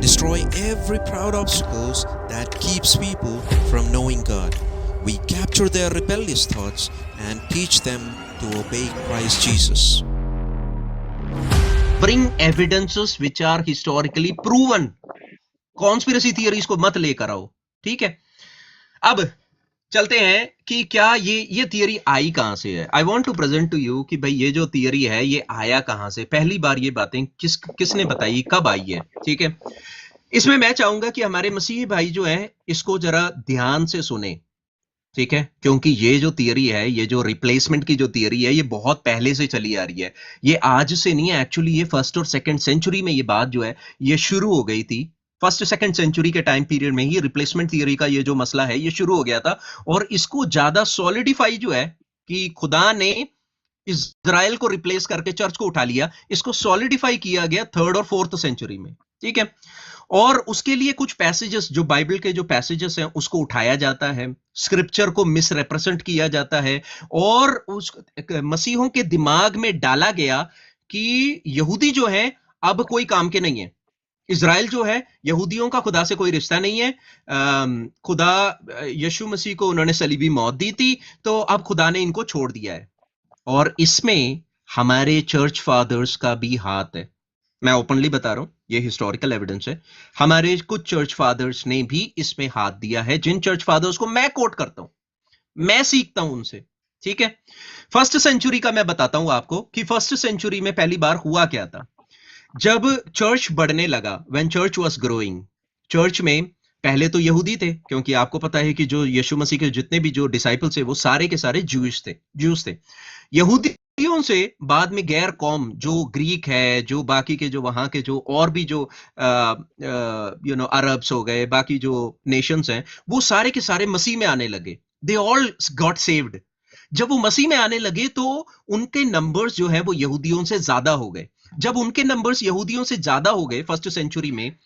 destroy every proud obstacles that keeps people from knowing God. We capture their rebellious thoughts and teach them to obey Christ Jesus. Bring evidences which are historically proven. Conspiracy theories को मत लेकर आओ, ठीक है। अब चलते हैं कि क्या ये थियरी आई कहां से है। I want to present to you कि भाई ये जो थियरी है ये आया कहां से, पहली बार ये बातें किसने बताई, कब आई है, ठीक है। इसमें मैं चाहूंगा कि हमारे मसीही भाई जो है इसको जरा ध्यान से सुने, ठीक है, क्योंकि ये जो थियरी है, ये जो रिप्लेसमेंट की जो थियरी है, ये बहुत पहले से चली आ रही है। ये आज से नहीं है, एक्चुअली ये फर्स्ट और सेकंड सेंचुरी में ये बात जो है ये शुरू हो गई थी। फर्स्ट सेकंड सेंचुरी के टाइम पीरियड में ही रिप्लेसमेंट थियरी का ये जो मसला है ये शुरू हो गया था, और इसको ज्यादा सॉलिडिफाई जो है कि खुदा ने इजराइल को रिप्लेस करके चर्च को उठा लिया, इसको सॉलिडिफाई किया गया थर्ड और फोर्थ सेंचुरी में, ठीक है। और उसके लिए कुछ पैसेजेस, जो बाइबल के जो पैसेजेस हैं उसको उठाया जाता है, स्क्रिप्चर को मिसरिप्रेजेंट किया जाता है, और उस मसीहों के दिमाग में डाला गया कि यहूदी जो है अब कोई काम के नहीं है, इजराइल जो है यहूदियों का खुदा से कोई रिश्ता नहीं है, खुदा यीशु मसीह को उन्होंने सलीबी मौत दी थी, तो अब खुदा ने इनको छोड़ दिया है। और इसमें हमारे चर्च फादर्स का भी हाथ है, मैं ओपनली बता रहा हूं, ये हिस्टोरिकल एविडेंस है। हमारे कुछ चर्च फादर्स ने भी इसमें हाथ दिया है, जिन चर्च फादर्स को मैं कोट करता हूं, मैं सीखता हूं उनसे, ठीक है। फर्स्ट सेंचुरी का मैं बताता हूं आपको कि फर्स्ट सेंचुरी में पहली बार हुआ क्या था। जब चर्च बढ़ने लगा, when church was growing, church में पहले तो यहूदी थे, क्योंकि आपको पता है कि जो यीशु मसीह के जितने भी जो डिसाइपल्स थे वो सारे के सारे ज्यूज थे। यहूदियों से बाद में गैर कौम जो ग्रीक है, जो बाकी के जो वहां के जो और भी जो अरब्स हो गए, बाकी जो नेशंस हैं, वो सारे के सारे मसीह में आने लगे। They all got saved. जब वो मसीह में आने लगे तो उनके नंबर्स जो है वो यहूदियों से ज्यादा हो गए। जब उनके नंबर्स यहूदियों से ज्यादा हो गए फर्स्ट सेंचुरी में,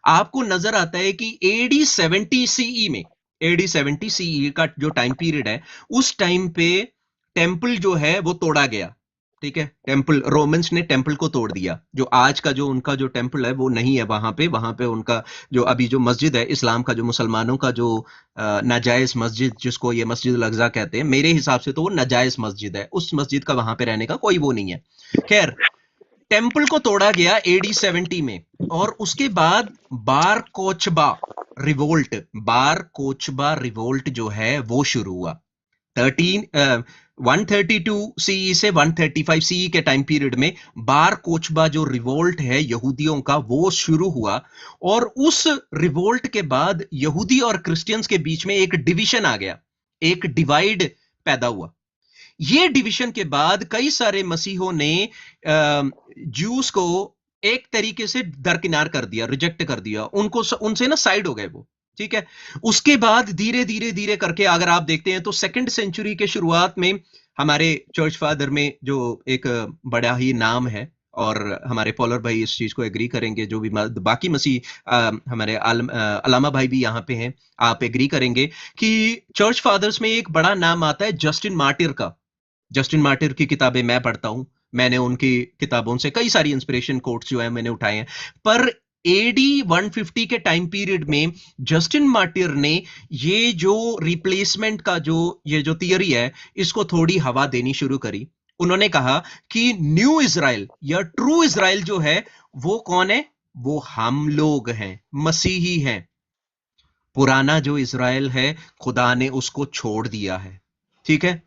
आपको नजर आता है कि एडी 70 सीई में, एडी 70 सीई का जो टाइम पीरियड है, उस टाइम पे टेंपल जो है वो तोड़ा गया, ठीक है। टेंपल, रोमन्स ने टेंपल को तोड़ दिया। जो आज का जो उनका जो टेंपल है वो नहीं है वहां पे उनका जो अभी जो मस्जिद है, इस्लाम का जो मुसलमानों का जो नाजायज मस्जिद, जिसको ये मस्जिद अल अक़सा कहते हैं, मेरे हिसाब से तो वो नाजायज मस्जिद है, उस मस्जिद का वहां पे रहने का कोई वो नहीं है। खैर, टेंपल को तोड़ा गया एडी 70 में, और उसके बाद बार कोचबा रिवोल्ट जो है वो शुरू हुआ। 132 सीई से 135 सीई के टाइम पीरियड में बार कोचबा जो रिवोल्ट है यहूदियों का, वो शुरू हुआ। और उस रिवोल्ट के बाद यहूदी और क्रिश्चियंस के बीच में एक डिवीजन आ गया, एक डिवाइड पैदा हुआ। ये डिवीजन के बाद कई सारे मसीहों ने ज्यूस को एक तरीके से दरकिनार कर दिया, रिजेक्ट कर दिया, उनसे ना साइड हो गए वो, ठीक है। उसके बाद धीरे धीरे करके अगर आप देखते हैं तो सेकंड सेंचुरी के शुरुआत में हमारे चर्च फादर में जो एक बड़ा ही नाम है, और हमारे पॉलर भाई इस चीज को एग्री करेंगे, जो भी बाकी मसीह हमारे अलामा भाई भी यहाँ पे हैं, आप एग्री करेंगे कि चर्च फादर्स में एक बड़ा नाम आता है जस्टिन मार्टिर का। जस्टिन मार्टिर की किताबें मैं पढ़ता हूं, मैंने उनकी किताबों से कई सारी इंस्पिरेशन कोट्स जो है मैंने उठाए हैं। पर एडी 150 के टाइम पीरियड में जस्टिन मार्टिर ने ये जो रिप्लेसमेंट का जो ये जो थियरी है, इसको थोड़ी हवा देनी शुरू करी। उन्होंने कहा कि न्यू इजराइल या ट्रू इजराइल जो है वो कौन है, वो हम लोग हैं, मसीही हैं। पुराना जो इजराइल है खुदा ने उसको छोड़ दिया है, ठीक है।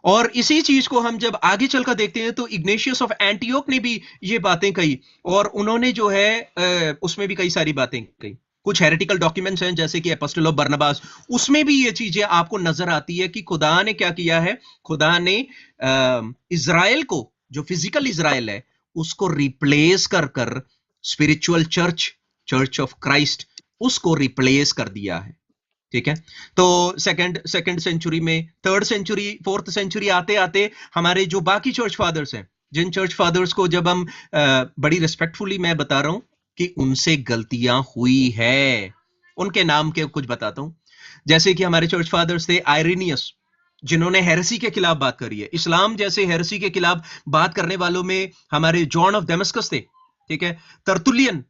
और इसी चीज को हम जब आगे चलकर देखते हैं तो इग्नेशियस ऑफ एंटियोक ने भी ये बातें कही, और उन्होंने जो है उसमें भी कई सारी बातें कही। कुछ हेरेटिकल डॉक्यूमेंट्स हैं जैसे कि एपोस्टल ऑफ बरनबास, उसमें भी ये चीजें आपको नजर आती है कि खुदा ने क्या किया है, खुदा ने इजराइल को, जो फिजिकल इजराइल है, उसको रिप्लेस कर स्पिरिचुअल चर्च ऑफ क्राइस्ट, उसको रिप्लेस कर दिया है, ठीक है। तो सेकंड सेंचुरी में, थर्ड सेंचुरी, फोर्थ सेंचुरी आते आते हमारे जो बाकी चर्च फादर्स हैं, जिन चर्च फादर्स को जब हम बड़ी रिस्पेक्टफुली मैं बता रहा हूं कि उनसे गलतियां हुई है, उनके नाम के कुछ बताता हूं। जैसे कि हमारे चर्च फादर्स थे आयरेनियस, जिन्होंने हेरेसी के खिलाफ बात करी है। इस्लाम जैसे हेरेसी के खिलाफ बात करने वालों में हमारे जॉन ऑफ डेमस्कस थे, ठीक है। तरतुलियन,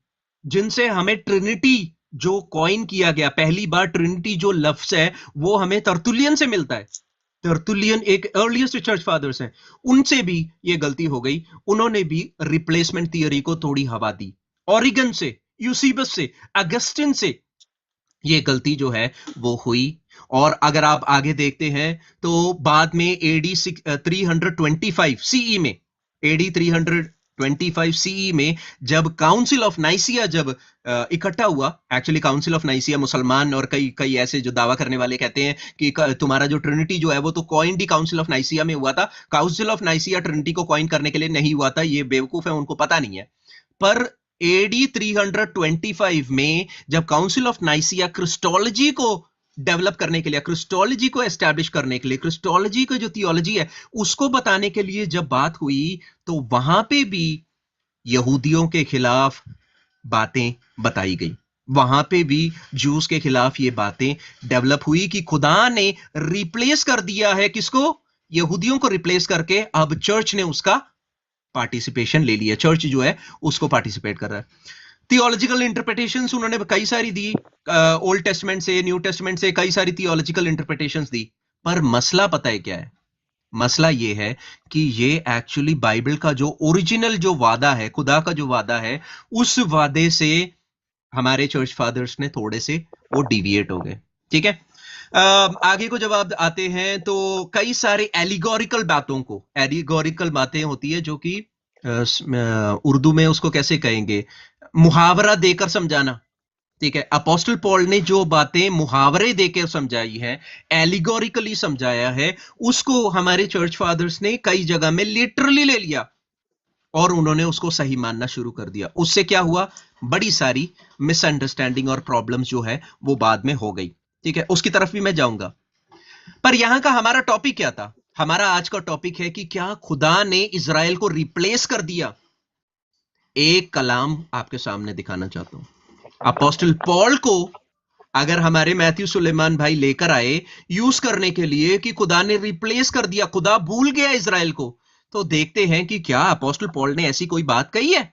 जिनसे हमें ट्रिनिटी जो कॉइन किया गया, पहली बार ट्रिनिटी जो लफ्ज है वो हमें तर्तुलियन से मिलता है। टर्टुलियन एक अर्लीस्ट चर्च फादर्स हैं, उनसे भी ये गलती हो गई। उन्होंने भी रिप्लेसमेंट थियरी को थोड़ी हवा दी। ओरिगन से, यूसीबस से, अगस्टिन से ये गलती जो है वो हुई। और अगर आप आगे देखते हैं तो बाद में एडी 325 सीई में, एडी 325 सीई में जब काउंसिल ऑफ नाइसिया जब इकट्ठा हुआ, एक्चुअली काउंसिल ऑफ नाइसिया मुसलमान और कई कई ऐसे जो दावा करने वाले कहते हैं कि तुम्हारा जो ट्रिनिटी जो है वो तो coin he council of Nicaea में हुआ था। काउंसिल ऑफ नाइसिया ट्रिनिटी को कॉइन करने के लिए नहीं हुआ था, ये बेवकूफ है, उनको पता नहीं है। पर एडी 325 में जब काउंसिल ऑफ नाइसिया क्रिस्टोलॉजी को डेवलप करने के लिए, क्रिस्टोलॉजी को एस्टैब्लिश करने के लिए, क्रिस्टोलॉजी का जो थियोलॉजी है उसको बताने के लिए जब बात हुई, तो वहां पे भी यहूदियों के खिलाफ बातें बताई गई। वहां पे भी जूस के खिलाफ ये बातें डेवलप हुई कि खुदा ने रिप्लेस कर दिया है किसको? यहूदियों को रिप्लेस करके अब चर्च ने उसका पार्टिसिपेशन ले लिया। चर्च जो है उसको पार्टिसिपेट कर रहा है। थियोलॉजिकल इंटरप्रिटेशंस उन्होंने कई सारी दी, ओल्ड टेस्टमेंट से, न्यू टेस्टमेंट से कई सारी थियोलॉजिकल इंटरप्रिटेशंस दी। पर मसला पता है क्या है? मसला ये है कि ये एक्चुअली बाइबल का जो ओरिजिनल जो वादा है, खुदा का जो वादा है, उस वादे से हमारे चर्च फादर्स ने थोड़े से वो डिविएट हो गए। ठीक है, आगे को जब आप आते हैं तो कई सारे एलिगोरिकल बातों को, एलिगोरिकल बातें होती है जो कि उर्दू में उसको कैसे कहेंगे, मुहावरा देकर समझाना। ठीक है, अपोस्टल पॉल ने जो बातें मुहावरे देकर समझाई है, एलिगोरिकली समझाया है, उसको हमारे चर्च फादर्स ने कई जगह में लिटरली ले लिया और उन्होंने उसको सही मानना शुरू कर दिया। उससे क्या हुआ, बड़ी सारी मिसअंडरस्टैंडिंग और प्रॉब्लम्स जो है वो बाद में हो गई। ठीक है, उसकी तरफ भी मैं जाऊंगा। पर यहां का हमारा टॉपिक क्या था? हमारा आज का टॉपिक है कि क्या खुदा ने इज़राइल को रिप्लेस कर दिया? एक कलाम आपके सामने दिखाना चाहता हूं। अपोस्टल पॉल को अगर हमारे मैथ्यू सुलेमान भाई लेकर आए यूज करने के लिए कि खुदा ने रिप्लेस कर दिया, खुदा भूल गया इज़राइल को, तो देखते हैं कि क्या अपोस्टल पॉल ने ऐसी कोई बात कही है।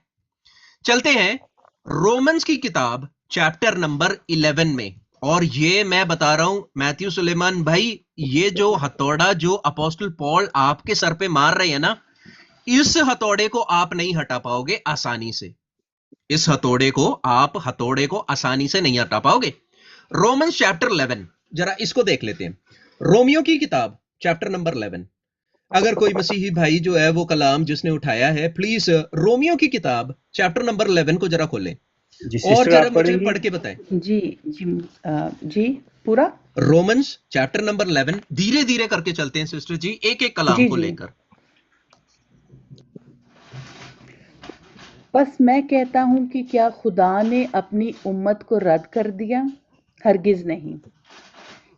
चलते हैं रोमन्स की किताब चैप्टर नंबर 11 में। और ये मैं बता रहा हूं मैथ्यू सुलेमान भाई, ये जो हथौड़ा जो अपोस्टल पॉल आपके सर पे मार रहे हैं ना, इस हथौड़े को आप नहीं हटा पाओगे आसानी से। इस हथौड़े को आसानी से नहीं हटा पाओगे। रोमन्स चैप्टर 11, जरा इसको देख लेते हैं। रोमियो की किताब चैप्टर नंबर 11। अगर कोई मसीही भाई जो है वो कलाम जिसने उठाया है, प्लीज रोमियो की किताब चैप्टर नंबर 11 को जरा खोलें जी और सिस्टर, जरा आप मुझे पढ़ेंगी? पढ़ के बताएं। जी जी जी पूरा। रोमन्स चैप्टर नंबर 11, धीरे धीरे करके चलते हैं सिस्टर जी, एक एक कलाम जी को जी। लेकर। बस मैं कहता हूं कि क्या खुदा ने अपनी उम्मत को रद्द कर दिया? हरगिज नहीं,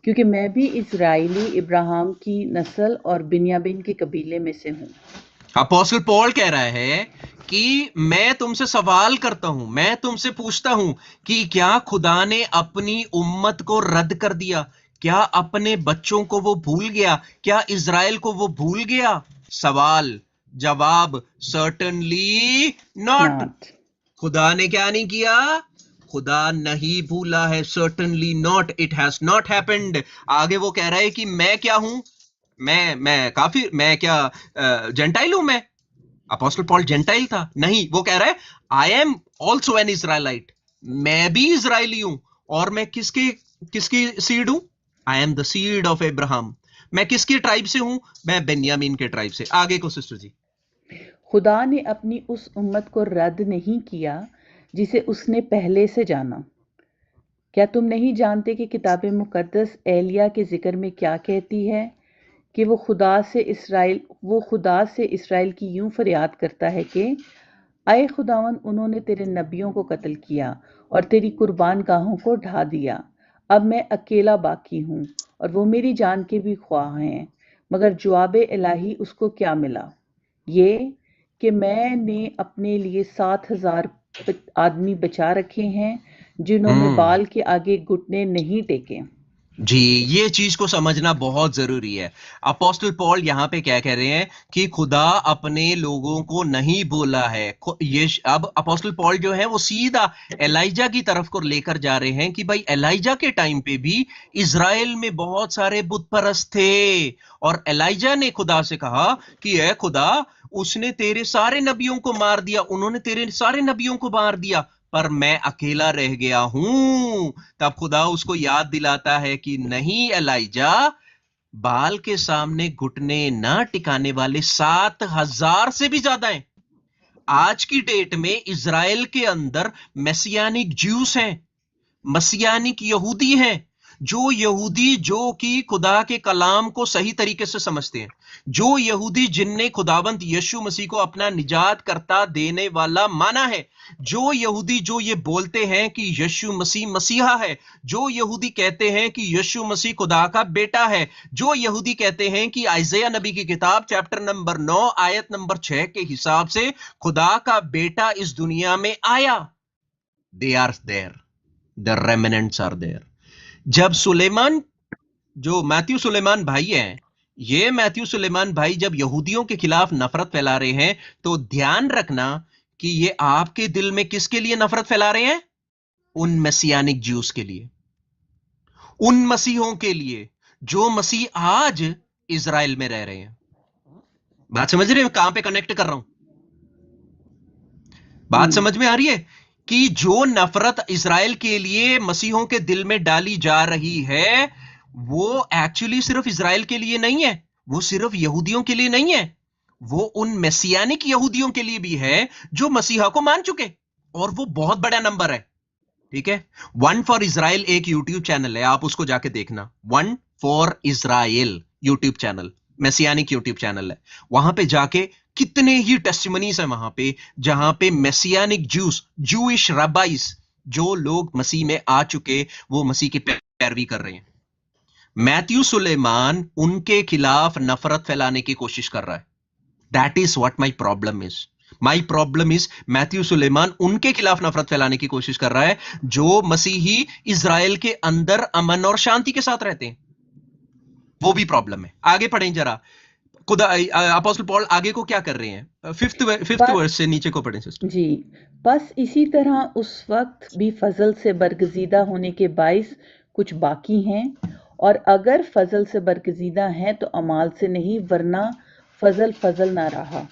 क्योंकि मैं भी इजराइली इब्राहिम की नस्ल और बिन्यामीन के कबीले में से हूं। अपोस्टल पॉल कह रहा है कि मैं तुमसे सवाल करता हूं, मैं तुमसे पूछता हूं कि क्या खुदा ने अपनी उम्मत को रद्द कर दिया? क्या अपने बच्चों को वो भूल गया? क्या इज़राइल को वो भूल गया? सवाल जवाब, सर्टेनली नॉट। नॉट। खुदा ने क्या नहीं किया? खुदा नहीं भूला है, certainly not, it has not happened. आगे वो कह रहा है कि मैं क्या हूं? मैं क्या जेंटाइल हूं? मैं अपोस्टल पॉल जेंटाइल था? नहीं, वो कह रहा है आई एम ऑल्सो एन इज़राइलाइट, मैं भी इज़राइली हूं। और मैं किसकी सीड हूं? I am the seed of Abraham. मैं किसके ट्राइब से हूं? मैं बेन्यामीन के ट्राइब से। आगे को सिस्टर जी। खुदा ने अपनी उस उम्मत को रद्द नहीं किया जिसे उसने पहले से जाना। क्या तुम नहीं जानते कि किताब मुकद्दस एलिया के जिक्र में क्या कहती है कि वो खुदा से इस्राएल की यूं फरियाद करता है कि आए खुदावन, उन्होंने तेरे नबियों को कत्ल किया और तेरी कुर्बान गाहों को ढा दिया। अब मैं अकेला बाकी हूँ और वो मेरी जान के भी ख्वाह हैं। मगर जवाब इलाही उसको क्या मिला? ये कि मैंने अपने लिए 7,000 आदमी बचा रखे हैं जिन्होंने बाल के आगे घुटने नहीं टेके। जी, ये चीज को समझना बहुत जरूरी है। अपोस्टल पॉल यहां पे क्या कह रहे हैं कि खुदा अपने लोगों को नहीं बोला है। अब अपोस्टल पॉल जो है वो सीधा एलाइजा की तरफ को लेकर जा रहे हैं कि भाई एलाइजा के टाइम पे भी इज़राइल में बहुत सारे बुत परस्त थे, और एलाइजा ने खुदा से कहा कि ए खुदा, उसने तेरे सारे नबियों को मार दिया, उन्होंने तेरे सारे नबियों को मार दिया, पर मैं अकेला रह गया हूं। तब खुदा उसको याद दिलाता है कि नहीं एलाइजा, बाल के सामने घुटने ना टिकाने वाले 7,000 से भी ज्यादा हैं। आज की डेट में इज़राइल के अंदर मैसियानिक ज्यूस हैं, मसीयानिक यहूदी हैं, जो यहूदी जो कि खुदा के कलाम को सही तरीके से समझते हैं, जो यहूदी जिनने खुदावंत यीशु मसीह को अपना निजात करता देने वाला माना है, जो यहूदी जो ये बोलते हैं कि यीशु मसीह मसीहा है, जो यहूदी कहते हैं कि यीशु मसीह खुदा का बेटा है, जो यहूदी कहते हैं कि आइज़ाया नबी की किताब चैप्टर नंबर 9 आयत नंबर 6 के हिसाब से खुदा का बेटा इस दुनिया में आया, they are there, the remnants are there. जब सुलेमान, जो मैथ्यू सुलेमान भाई हैं, ये मैथ्यू सुलेमान भाई जब यहूदियों के खिलाफ नफरत फैला रहे हैं, तो ध्यान रखना कि ये आपके दिल में किसके लिए नफरत फैला रहे हैं? उन मैसियानिक ज्यूस के लिए, उन मसीहों के लिए जो मसीह आज इज़राइल में रह रहे हैं। बात समझ रहे हैं कहां पे कनेक्ट कर रहा हूं? बात समझ में आ रही है कि जो नफरत इज़राइल के लिए मसीहों के दिल में डाली जा रही है, वो एक्चुअली सिर्फ इज़राइल के लिए नहीं है, वो सिर्फ यहूदियों के लिए नहीं है, वो उन मैसियानिक यहूदियों के लिए भी है जो मसीहा को मान चुके, और वो बहुत बड़ा नंबर है। ठीक है, वन फॉर इज़राइल एक यूट्यूब चैनल है, आप उसको जाके देखना। One for Israel YouTube channel, Messianic YouTube channel है। वहां पे जाके कितने ही टेस्टिमनीज है वहां पे, जहां पे मैसियानिक ज्यूस, जूइश रबाइस, जो लोग मसीह में आ चुके, वो मसीह की पैरवी कर रहे हैं। मैथ्यू सुलेमान उनके खिलाफ नफरत फैलाने की कोशिश कर रहा है। That is what my problem is. My problem is Matthew Suleman उनके खिलाफ नफरत फैलाने की कोशिश कर रहा है जो मसीही इज़राइल के अंदर अमन और शांति के साथ रहते हैं। वो भी प्रॉब्लम है। आगे पढ़ें जरा, खुदा अपोस्टल पॉल आगे को क्या कर रहे हैं? फिफ्थ वर्स से नीचे को पढ़ें सिस्टर जी। बस इसी तरह उस वक्त भी फजल से बरगजीदा होने के बाइस कुछ बाकी हैं, और अगर फजल से बरगजीदा हैं तो अमाल से नहीं, वरना फजल फजल ना रहा।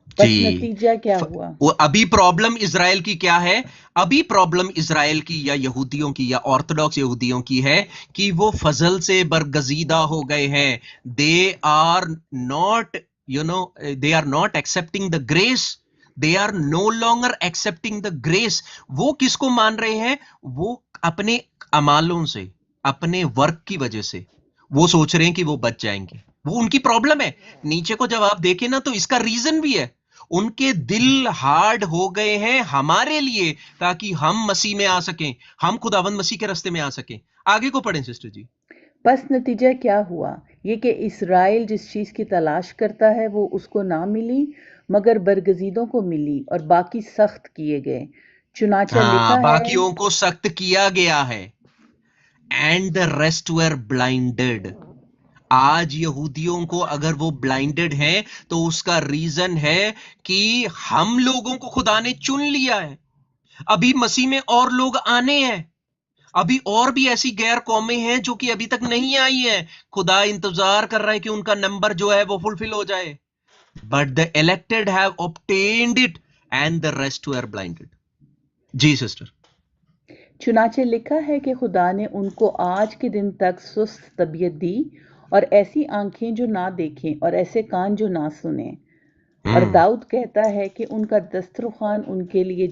बस नतीजा क्या हुआ? वो अभी प्रॉब्लम इज़राइल की क्या है? अभी प्रॉब्लम इज़राइल की या यहूदियों की या ऑर्थोडॉक्स यहूदियों की है कि वो फजल से बरगजीदा हो गए हैं। They are not, they are not accepting the grace, they are no longer accepting the grace. वो किसको मान रहे हैं? वो अपने अमालों से, अपने वर्क की वजह से वो सोच रहे हैं कि वो बच जाएंगे। वो उनकी प्रॉब्लम है। नीचे को जब आप देखें ना, तो इसका रीजन भी है, उनके दिल हार्ड हो गए हैं हमारे लिए, ताकि हम मसीह में आ सकें, हम खुदावंद मसीह के रास्ते में आ सकें। आगे को पढ़ें सिस्टर जी। बस नतीजा क्या हुआ? ये कि इस्राएल जिस चीज की तलाश करता है वो उसको ना मिली, मगर बरगजीदों को मिली, और बाकी सख्त किए गए। चुनाचा लिखा है, बाकियों को सख्त किया गया है। And the rest were blinded. आज यहूदियों को अगर वो ब्लाइंडेड हैं, तो उसका रीजन है कि हम लोगों को खुदा ने चुन लिया है। अभी मसीह में और लोग आने हैं, अभी और भी ऐसी गैर कौमें हैं जो कि अभी तक नहीं आई हैं। खुदा इंतजार कर रहा है कि उनका नंबर जो है वो फुलफिल हो जाए। But the elected have obtained it and the rest were blinded. जी सिस्टर। चुनाचे लिखा है कि खुदा ने उनको आज के दिन तक सुस्त तबीयत दी, और ऐसी आंखें जो ना देखें और ऐसे कान जो ना सुने। और दाऊद कहता है कि उनका दस्तरखान उनके लिए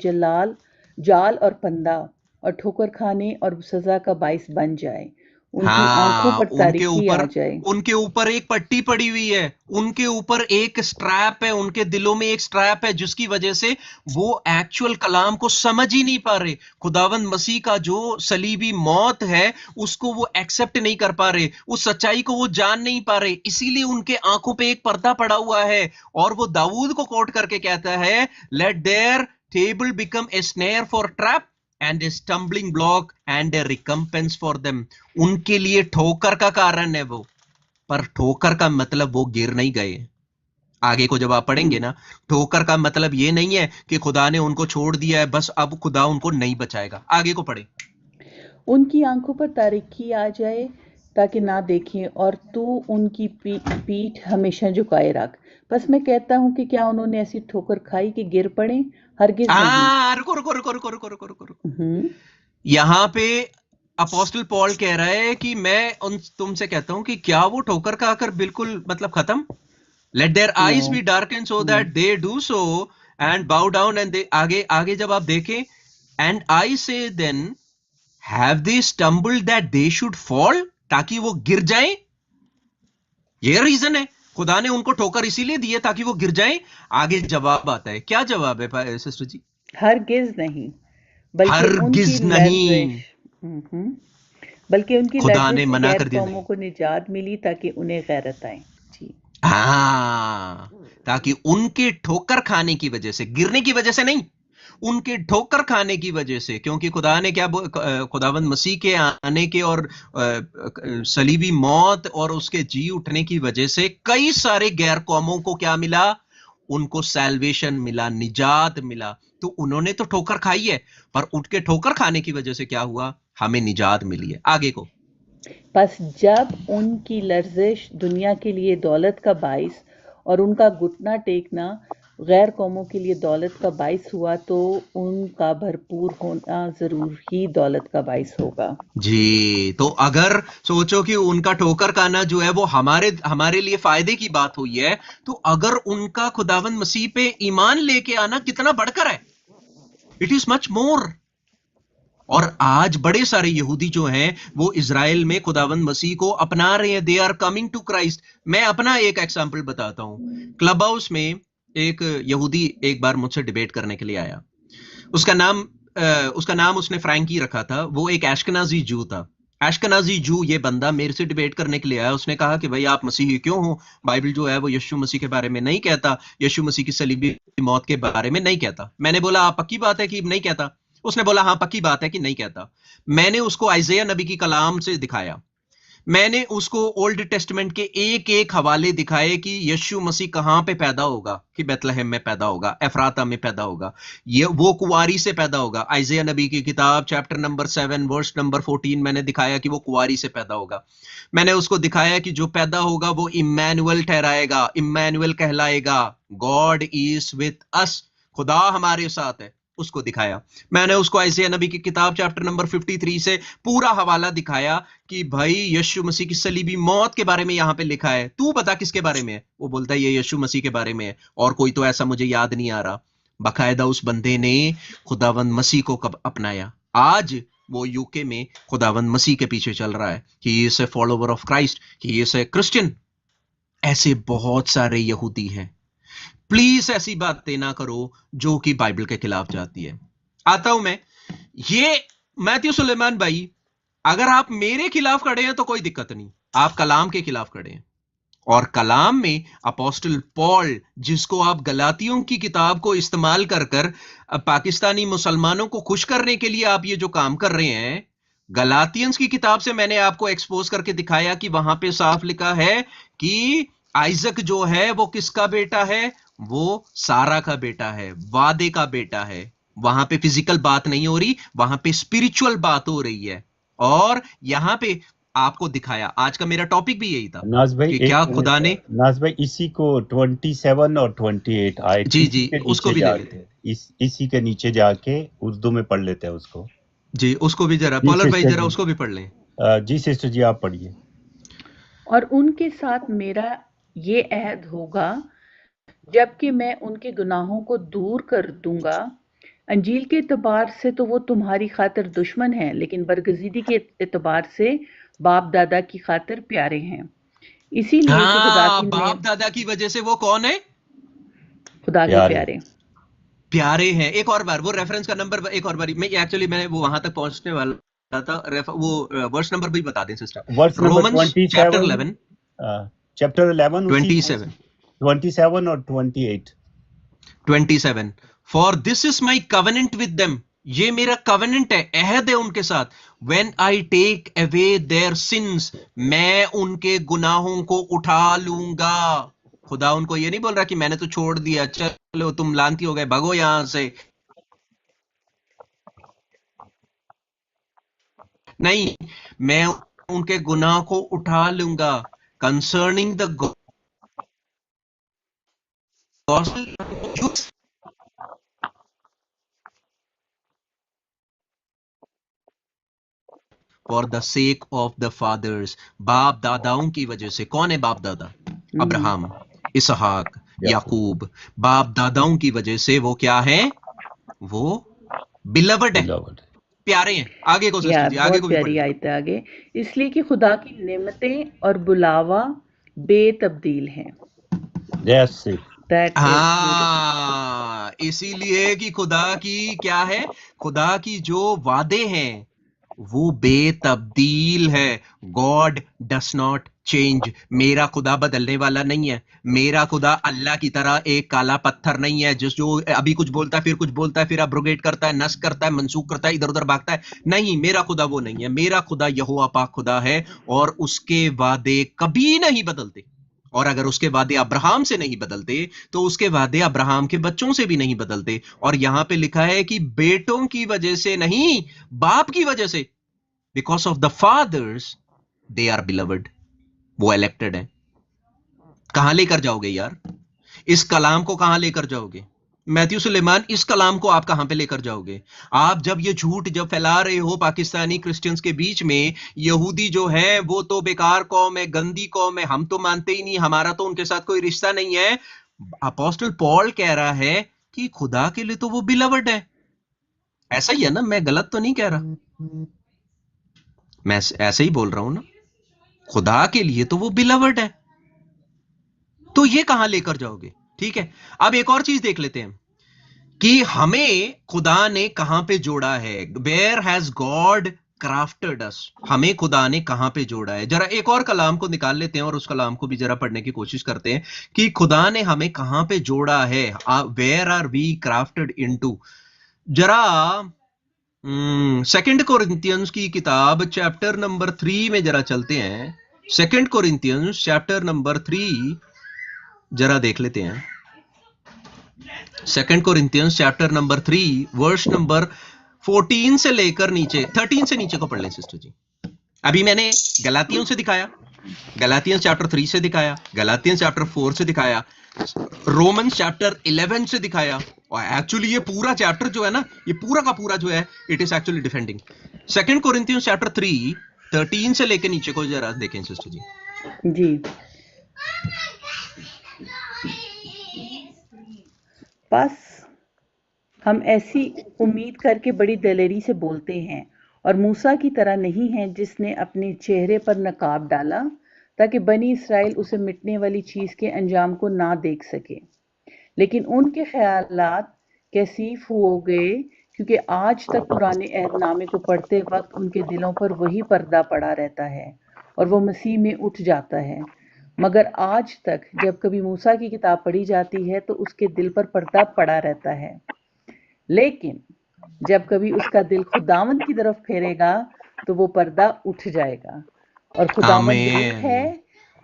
जाल और फंदा और ठोकर खाने और सजा का बाइस बन जाए। उनकी आंखों पर तारीकी आ जाए। उनके ऊपर एक पट्टी पड़ी हुई है, उनके ऊपर एक स्ट्रैप है, उनके दिलों में एक स्ट्रैप है, जिसकी वजह से वो एक्चुअल कलाम को समझ ही नहीं पा रहे। खुदावंद मसीह का जो सलीबी मौत है उसको वो एक्सेप्ट नहीं कर पा रहे, उस सच्चाई को वो जान नहीं पा रहे, इसीलिए उनके आंखों पे एक पर्दा पड़ा हुआ है। और वो दाऊद को कोट करके कहता है, let their table become a snare for trap and a stumbling block and a recompense for them. उनके लिए ठोकर का कारण है वो, पर ठोकर का मतलब वो गिर नहीं गए। आगे को जब आप पढ़ेंगे ना, ठोकर का मतलब ये नहीं है कि खुदा ने उनको छोड़ दिया है, बस अब खुदा उनको नहीं बचाएगा। आगे को पढ़े। उनकी आंखों पर तारीकी आ जाए ताकि ना देखें, और तू उनकी पीठ हमेशा झुकाए रख। बस मैं कहता हूँ कि क्या उन्होंने ऐसी ठोकर खाई कि गिर पड़े? हरगिज नहीं। रुको रुको रुको रुको रुको रुको रुको। यहाँ पे अपोस्टल पॉल कह रहा है कि मैं तुमसे कहता हूं कि क्या वो ठोकर का आकर बिल्कुल मतलब खत्म? Let their eyes be darkened so that they do so and bow down and they आगे जब आप देखें, and I say then have they stumbled that they should fall, ताकि वो गिर जाएं? ये रीजन है, खुदा ने उनको ठोकर इसीलिए दी है ताकि वो गिर जाएं। आगे जवाब आता है, क्या जवाब है सिस्टर जी? हरगिज नहीं, बल्कि उनकी खुदा ने मना कर दिया, कौमों को निजात मिली ताकि उन्हें गैरत आए। ताकि उनके ठोकर खाने की वजह से, गिरने की वजह से नहीं, उनके ठोकर खाने की वजह से, क्योंकि खुदा ने क्या, खुदावंद मसीह के आने के और सलीबी मौत और उसके जी उठने की वजह से कई सारे गैर कौमों को क्या मिला? उनको सैल्वेशन मिला, निजात मिला। तो उन्होंने तो ठोकर खाई है, पर उठ के ठोकर खाने की वजह से क्या हुआ? हमें निजात मिली है। आगे को। बस जब उनकी लर्जिश दुनिया के लिए दौलत का बाइस और उनका घुटना टेकना गैर कौमों के लिए दौलत का बाइस हुआ, तो उनका भरपूर होना जरूर ही दौलत का बाइस होगा। जी, तो अगर सोचो कि उनका ठोकर खाना जो है वो हमारे लिए फायदे की बात हुई है, तो अगर उनका खुदावंद मसीह पे ईमान लेके आना कितना बढ़कर है। It is much more. और आज बड़े सारे यहूदी जो हैं वो इजराइल में खुदावंद मसीह को अपना रहे हैं। They are coming to Christ. मैं अपना एक एग्जांपल बताता हूं। क्लब हाउस में एक यहूदी एक बार मुझसे डिबेट करने के लिए आया। उसका नाम उसने फ्रैंकी रखा था। वो एक एशकनाजी जू था। एशकनाजी जू ये बंदा मेरे से डिबेट करने के लिए आया। उसने कहा कि भाई आप मसीही क्यों हो? बाइबल जो है वो यीशु मसीह के बारे में नहीं कहता, यीशु मसीह की सलीबी मौत के बारे में नहीं कहता। मैंने बोला आप पक्की बात है कि नहीं कहता? उसने बोला हाँ पक्की बात है कि नहीं कहता। मैंने उसको आइज़ाया नबी की कलाम से दिखाया। मैंने उसको ओल्ड टेस्टमेंट के एक एक हवाले दिखाए कि यीशु मसीह कहां पे पैदा होगा, कि बेथलेहम में पैदा होगा, एफ्राता में पैदा होगा, ये वो कुवारी से पैदा होगा। आइज़ाया नबी की किताब चैप्टर नंबर 7 वर्स नंबर 14 मैंने दिखाया कि वो कुवारी से पैदा होगा। मैंने उसको दिखाया कि जो पैदा होगा वो इम्मानुएल ठहराएगा, इम्मानुएल कहलाएगा, गॉड इज विथ अस, खुदा हमारे साथ है। उसको दिखाया। मैंने उसको आइज़ाया नबी की किताब चैप्टर नंबर 53 से पूरा हवाला दिखाया कि भाई यीशु मसीह की सलीबी मौत के बारे में यहां पे लिखा है, तू बता किसके बारे में है? वो बोलता है ये यीशु मसीह के बारे में है, और कोई तो ऐसा मुझे याद नहीं आ रहा। बाकायदा उस बंदे ने खुदावंद मसीह को कब अपनाया। आज वो यूके में खुदावंद मसीह के पीछे चल रहा है। He is a follower of Christ, he is a Christian. ऐसे बहुत सारे यहूदी हैं। प्लीज ऐसी बातें ना करो जो कि बाइबल के खिलाफ जाती है। आता हूं मैं। ये मैथ्यू सुलेमान भाई, अगर आप मेरे खिलाफ खड़े हैं तो कोई दिक्कत नहीं, आप कलाम के खिलाफ खड़े हैं। और कलाम में अपोस्टल पॉल, जिसको आप गलातियों की किताब को इस्तेमाल कर पाकिस्तानी मुसलमानों को खुश करने के लिए आप ये जो काम कर रहे हैं, गलातियंस की किताब से मैंने आपको एक्सपोज करके दिखाया कि वहां पे साफ लिखा है कि आइजक जो है वो किसका बेटा है? वो सारा का बेटा है, वादे का बेटा है। वहां पे फिजिकल बात नहीं हो रही, वहां पे स्पिरिचुअल बात हो रही है। और यहां पे आपको दिखाया, आज का मेरा टॉपिक भी यही था नाज भाई, कि क्या खुदा ने, नाज भाई इसी को 27 और 28 आए जी उसको भी ले लेते हैं। इसी के नीचे जाके उर्दू में पढ़ लेते हैं उसको। जी उसको भी जरा पॉलर भाई जरा उसको भी पढ़ लें। जी सिस्टर जी आप पढ़िए। और उनके साथ मेरा ये अहद होगा जबकि मैं उनके गुनाहों को दूर कर दूंगा। अंजील के एतबार से तो वो तुम्हारी खातिर दुश्मन है, लेकिन बरगजीदी के एतबार से बाप दादा की खातिर प्यारे हैं। इसीलिए बाप दादा की वजह से वो कौन है? खुदा के प्यारे हैं। एक और बार वो रेफरेंस का नंबर एक और बार, मैं वो वहां तक पहुंचने वाला था। वो वर्स नंबर भी बता दें सिस्टर। रोमन्स चैप्टर 11 27 और 28। 27 For this is my covenant with them, ये मेरा कवेनेंट है, अहद है उनके साथ। When I take away their sins, मैं उनके गुनाहों को उठा लूंगा। खुदा उनको ये नहीं बोल रहा कि मैंने तो छोड़ दिया, चलो तुम लानती हो गए, भागो यहां से। नहीं, मैं उनके गुनाह को उठा लूंगा। Concerning the gospel for the sake of the fathers, बाप दादाओं की वजह से। कौन है बाप दादा? अब्राहम, इसहाक, याकूब। बाप दादाओं की वजह से वो क्या है? वो बिलवड है, Beloved. प्यारे हैं। आगे को सिस्टर जी, आगे बहुत को भी प्यारी पढ़िए। आयत है आगे। इसलिए कि खुदा की नेमतें और बुलावा बेतब्दील हैं। That's it. That is beautiful. हाँ, इसीलिए कि खुदा की क्या है? खुदा की जो वादे हैं वो बेतब्दील है। God does not change. मेरा खुदा बदलने वाला नहीं है। मेरा खुदा अल्लाह की तरह एक काला पत्थर नहीं है जो अभी कुछ बोलता है, फिर कुछ बोलता है, फिर अब्रोगेट करता है, नस्ख करता है, मनसूख करता है, इधर उधर भागता है। नहीं, मेरा खुदा वो नहीं है। मेरा खुदा यहोवा पाक खुदा है और उसके वादे कभी नहीं बदलते। और अगर उसके वादे अब्राहम से नहीं बदलते तो उसके वादे अब्राहम के बच्चों से भी नहीं बदलते। और यहां पे लिखा है कि बेटों की वजह से नहीं, बाप की वजह से। Because of the fathers they are beloved. वो इलेक्टेड है। कहां लेकर जाओगे यार? इस कलाम को कहां लेकर जाओगे? मैथ्यू सुलेमान, इस कलाम को आप कहां पे लेकर जाओगे? आप जब ये झूठ जब फैला रहे हो पाकिस्तानी क्रिश्चियंस के बीच में, यहूदी जो है वो तो बेकार कौम है, गंदी कौम है, हम तो मानते ही नहीं, हमारा तो उनके साथ कोई रिश्ता नहीं है। अपोस्टल पॉल कह रहा है कि खुदा के लिए तो वो बिलवड है। ऐसा ही है ना? मैं गलत तो नहीं कह रहा, मैं ऐसे ही बोल रहा हूं ना। खुदा के लिए तो वो बिलवड है, तो ये कहां लेकर जाओगे? ठीक है, अब एक और चीज देख लेते हैं कि हमें खुदा ने कहां पे जोड़ा है। वेयर हैज गॉड क्राफ्टेड अस? हमें खुदा ने कहां पे जोड़ा है? जरा एक और कलाम को निकाल लेते हैं और उस कलाम को भी जरा पढ़ने की कोशिश करते हैं कि खुदा ने हमें कहां पे जोड़ा है। Where are we crafted into? जरा सेकंड कोरिंथियंस की किताब चैप्टर नंबर 3 में जरा चलते हैं। सेकंड कोरिंथियंस चैप्टर नंबर 3 जरा देख लेते हैं। Second Corinthians chapter number 3 verse number 14 से लेकर नीचे 13 से नीचे को पढ़ लें सिस्टर जी। अभी मैंने गलातियों से दिखाया, गलातियंस चैप्टर 3 से दिखाया, गलातियंस चैप्टर 4 से दिखाया, रोमन्स चैप्टर 11 से दिखाया। और एक्चुअली ये पूरा चैप्टर जो है ना, ये पूरा का पूरा जो है, it is actually defending. Second Corinthians chapter 3 13 से लेकर नीचे को जरा देखें सिस्टर जी। जी। बस हम ऐसी उम्मीद करके बड़ी दिलेरी से बोलते हैं और मूसा की तरह नहीं हैं जिसने अपने चेहरे पर नकाब डाला ताकि बनी इसराइल उसे मिटने वाली चीज के अंजाम को ना देख सके। लेकिन उनके ख्यालात कैसीफ हो गए क्योंकि आज तक पुराने अहदनामे को पढ़ते वक्त उनके दिलों पर वही पर्दा पड़ा रहता है और वो मसीह में उठ जाता है। मगर आज तक जब कभी मूसा की किताब पढ़ी जाती है तो उसके दिल पर पर्दा पड़ा रहता है, लेकिन जब कभी उसका दिल खुदावंद की तरफ फेरेगा तो वो पर्दा उठ जाएगा। और खुदावंद रूह है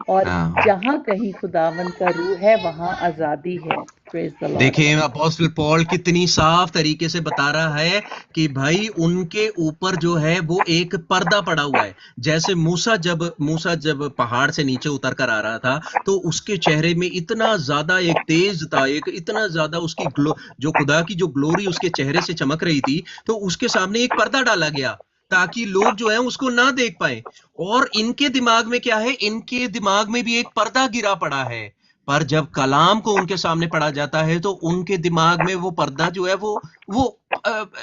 और जहां कहीं खुदावंद का रूह है वहां आजादी है। Praise the Lord. देखिए अपोस्टल पॉल कितनी साफ तरीके से बता रहा है कि भाई उनके ऊपर जो है वो एक पर्दा पड़ा हुआ है। जैसे मूसा जब पहाड़ से नीचे उतर कर आ रहा था तो उसके चेहरे में इतना ज्यादा एक तेज था, एक इतना ज्यादा उसकी जो खुदा की जो ग्लोरी उसके चेहरे से चमक रही थी, तो उसके सामने एक पर्दा डाला गया ताकि लोग जो है उसको ना देख पाए। और इनके दिमाग में क्या है? इनके दिमाग में भी एक पर्दा गिरा पड़ा है। पर जब कलाम को उनके सामने पढ़ा जाता है तो उनके दिमाग में वो पर्दा जो है वो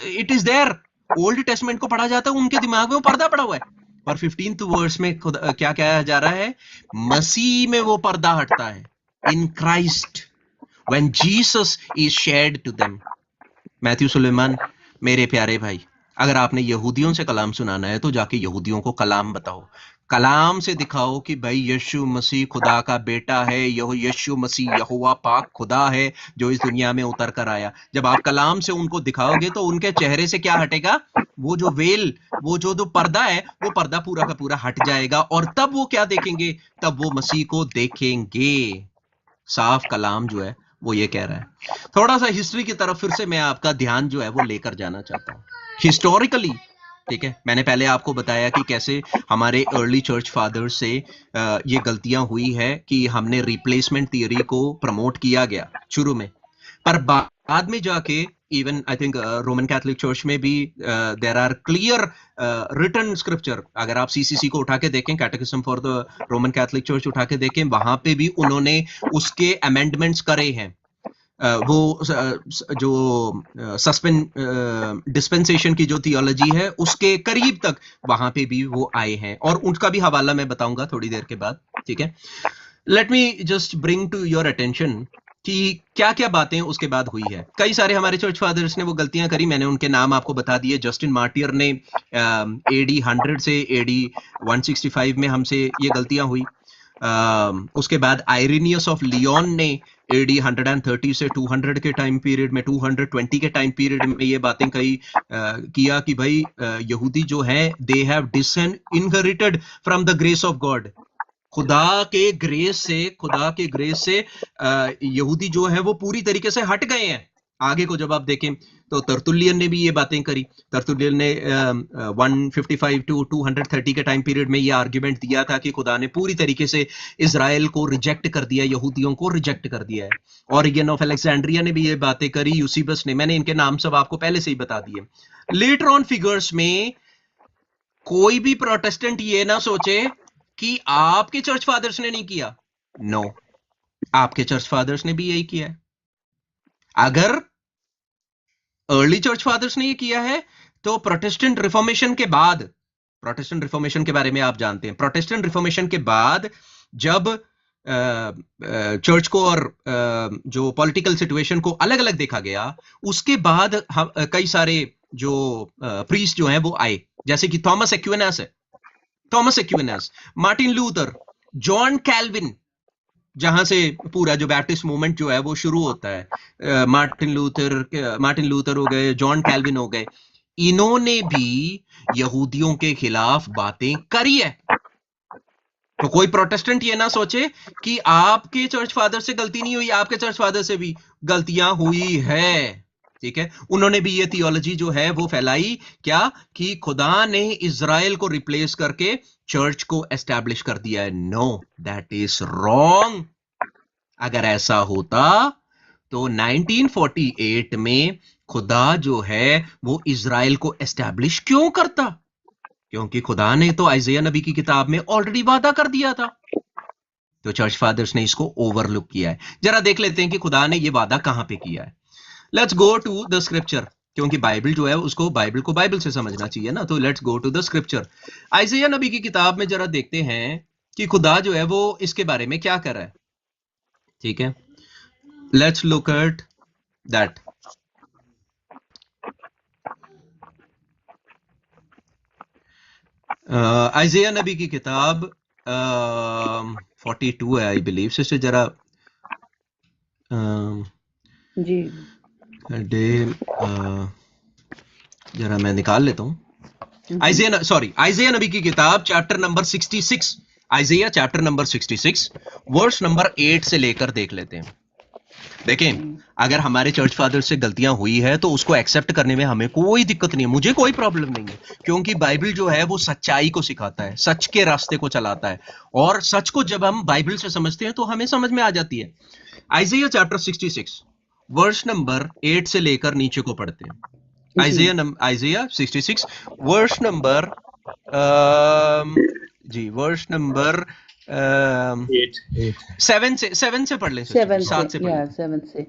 it is there. Old Testament को पढ़ा जाता है, उनके दिमाग में वो पर्दा पड़ा हुआ है। और 15th वर्स में क्या कहा जा रहा है? मसीह में वो पर्दा हटता है। In Christ when Jesus is shared to them. Matthew Suleman, मेरे प्यारे भाई, अगर आपने यहूदियों से कलाम सुनाना है तो जाके यहूदियों को कलाम बताओ। कलाम से दिखाओ कि भाई यीशु मसीह खुदा का बेटा है, यह यीशु मसीह यहोवा पाक खुदा है जो इस दुनिया में उतर कर आया। जब आप कलाम से उनको दिखाओगे तो उनके चेहरे से क्या हटेगा? वो जो वेल, वो जो पर्दा है, वो पर्दा पूरा का पूरा हट जाएगा और तब वो क्या देखेंगे? तब वो मसीह को देखेंगे। साफ कलाम जो है वो ये कह रहा है। थोड़ा सा हिस्ट्री की तरफ फिर से मैं आपका ध्यान जो है वो लेकर जाना चाहता हूं। हिस्टोरिकली, ठीक है, मैंने पहले आपको बताया कि कैसे हमारे अर्ली चर्च फादर्स से ये गलतियां हुई है कि हमने रिप्लेसमेंट थियरी को प्रमोट किया गया शुरू में, पर बाद में जाके even I think Roman Catholic church में भी there are clear written scripture. अगर आप सीसीसी को उठा के देखें, catechism for the Roman Catholic church उठा के देखें, वहां पे भी उन्होंने उसके अमेंडमेंट्स करे हैं। वो जो डिस्पेंसेशन की जो थियोलॉजी है उसके करीब तक वहां पे भी वो आए हैं और उनका भी हवाला मैं बताऊंगा थोड़ी देर के बाद, ठीक है। Let me just bring to your attention कि क्या क्या बातें उसके बाद हुई है। कई सारे हमारे चर्च फादर्स ने वो गलतियां करी, मैंने उनके नाम आपको बता दिए। जस्टिन मार्टियर ने एडी 100 से एडी 165 में हमसे ये गलतियां हुई। उसके बाद आइरेनियस ऑफ लियोन ने एडी 130 से 200 के टाइम पीरियड में, 220 के टाइम पीरियड में ये बातें कही किया कि भाई यहूदी जो है they have inherited from the grace of God. खुदा के ग्रेस से यहूदी जो है वो पूरी तरीके से हट गए हैं। आगे को जब आप देखें तो तरतुल्यन ने भी ये बातें करी। तरतुल्यन ने 155 टू 230 के टाइम पीरियड में ये आर्ग्यूमेंट दिया था कि खुदा ने पूरी तरीके से इजराइल को रिजेक्ट कर दिया, यहूदियों को रिजेक्ट कर दिया है। ओरिगन ऑफ अलेक्जेंड्रिया ने भी ये बातें करी। यूसीबस ने, मैंने इनके नाम सब आपको पहले से ही बता दिए। लेटर ऑन फिगर्स में कोई भी प्रोटेस्टेंट ये ना सोचे कि आपके चर्च फादर्स ने नहीं किया। नो, आपके चर्च फादर्स ने भी यही किया है। अगर अर्ली चर्च फादर्स ने ये किया है तो प्रोटेस्टेंट रिफॉर्मेशन के बाद, प्रोटेस्टेंट रिफॉर्मेशन के बारे में आप जानते हैं, प्रोटेस्टेंट रिफॉर्मेशन के बाद जब चर्च को और जो पॉलिटिकल सिचुएशन को अलग अलग देखा गया, उसके बाद कई सारे जो प्रीस्ट जो हैं वो आए, जैसे कि Thomas Aquinas, Martin Luther, John Calvin, जहां से पूरा जो बैप्टिस्ट मूवमेंट जो है वो शुरू होता है। मार्टिन लूथर हो गए, जॉन कैल्विन हो गए। इन्होंने भी यहूदियों के खिलाफ बातें करी है। तो कोई प्रोटेस्टेंट ये ना सोचे कि आपके चर्च फादर से गलती नहीं हुई, आपके चर्च फादर से भी गलतियां हुई है, ठीक है। उन्होंने भी ये थियोलॉजी जो है वो फैलाई, क्या कि खुदा ने इजराइल को रिप्लेस करके चर्च को एस्टैब्लिश कर दिया है। No, that is wrong. अगर ऐसा होता तो 1948 में खुदा जो है वो इजराइल को एस्टैब्लिश क्यों करता? क्योंकि खुदा ने तो आइज़ाया नबी की किताब में ऑलरेडी वादा कर दिया था। तो चर्च फादर्स ने इसको ओवरलुक किया है। जरा देख लेते हैं कि खुदा ने ये वादा कहां पे किया है। Let's go to the scripture, क्योंकि बाइबल जो है उसको बाइबल को बाइबल से समझना चाहिए ना। तो let's go to the scripture. Isaiah नबी की किताब में जरा देखते हैं कि खुदा जो है वो इसके बारे में क्या कर रहा है, ठीक है। Let's look at that. आइज़ाया नबी की किताब 42 है आई बिलीव। सिस्टर जरा जी डे जरा मैं निकाल लेता हूं। आइज़ाया नबी की किताब chapter number 66, Isaiah chapter number 66 verse number 8 से लेकर देख लेते हैं। देखें, अगर हमारे चर्च फादर से गलतियां हुई है तो उसको एक्सेप्ट करने में हमें कोई दिक्कत नहीं है, मुझे कोई प्रॉब्लम नहीं है, क्योंकि बाइबल जो है वो सच्चाई को सिखाता है, सच के रास्ते को चलाता है। और सच को जब हम बाइबल से समझते हैं तो हमें समझ में आ जाती है। आइज़ाया चैप्टर 66 वर्स नंबर 8 से लेकर नीचे को पढ़ते हैं। Isaiah 66 verse number verse number 7 से पढ़ लें। 7 से।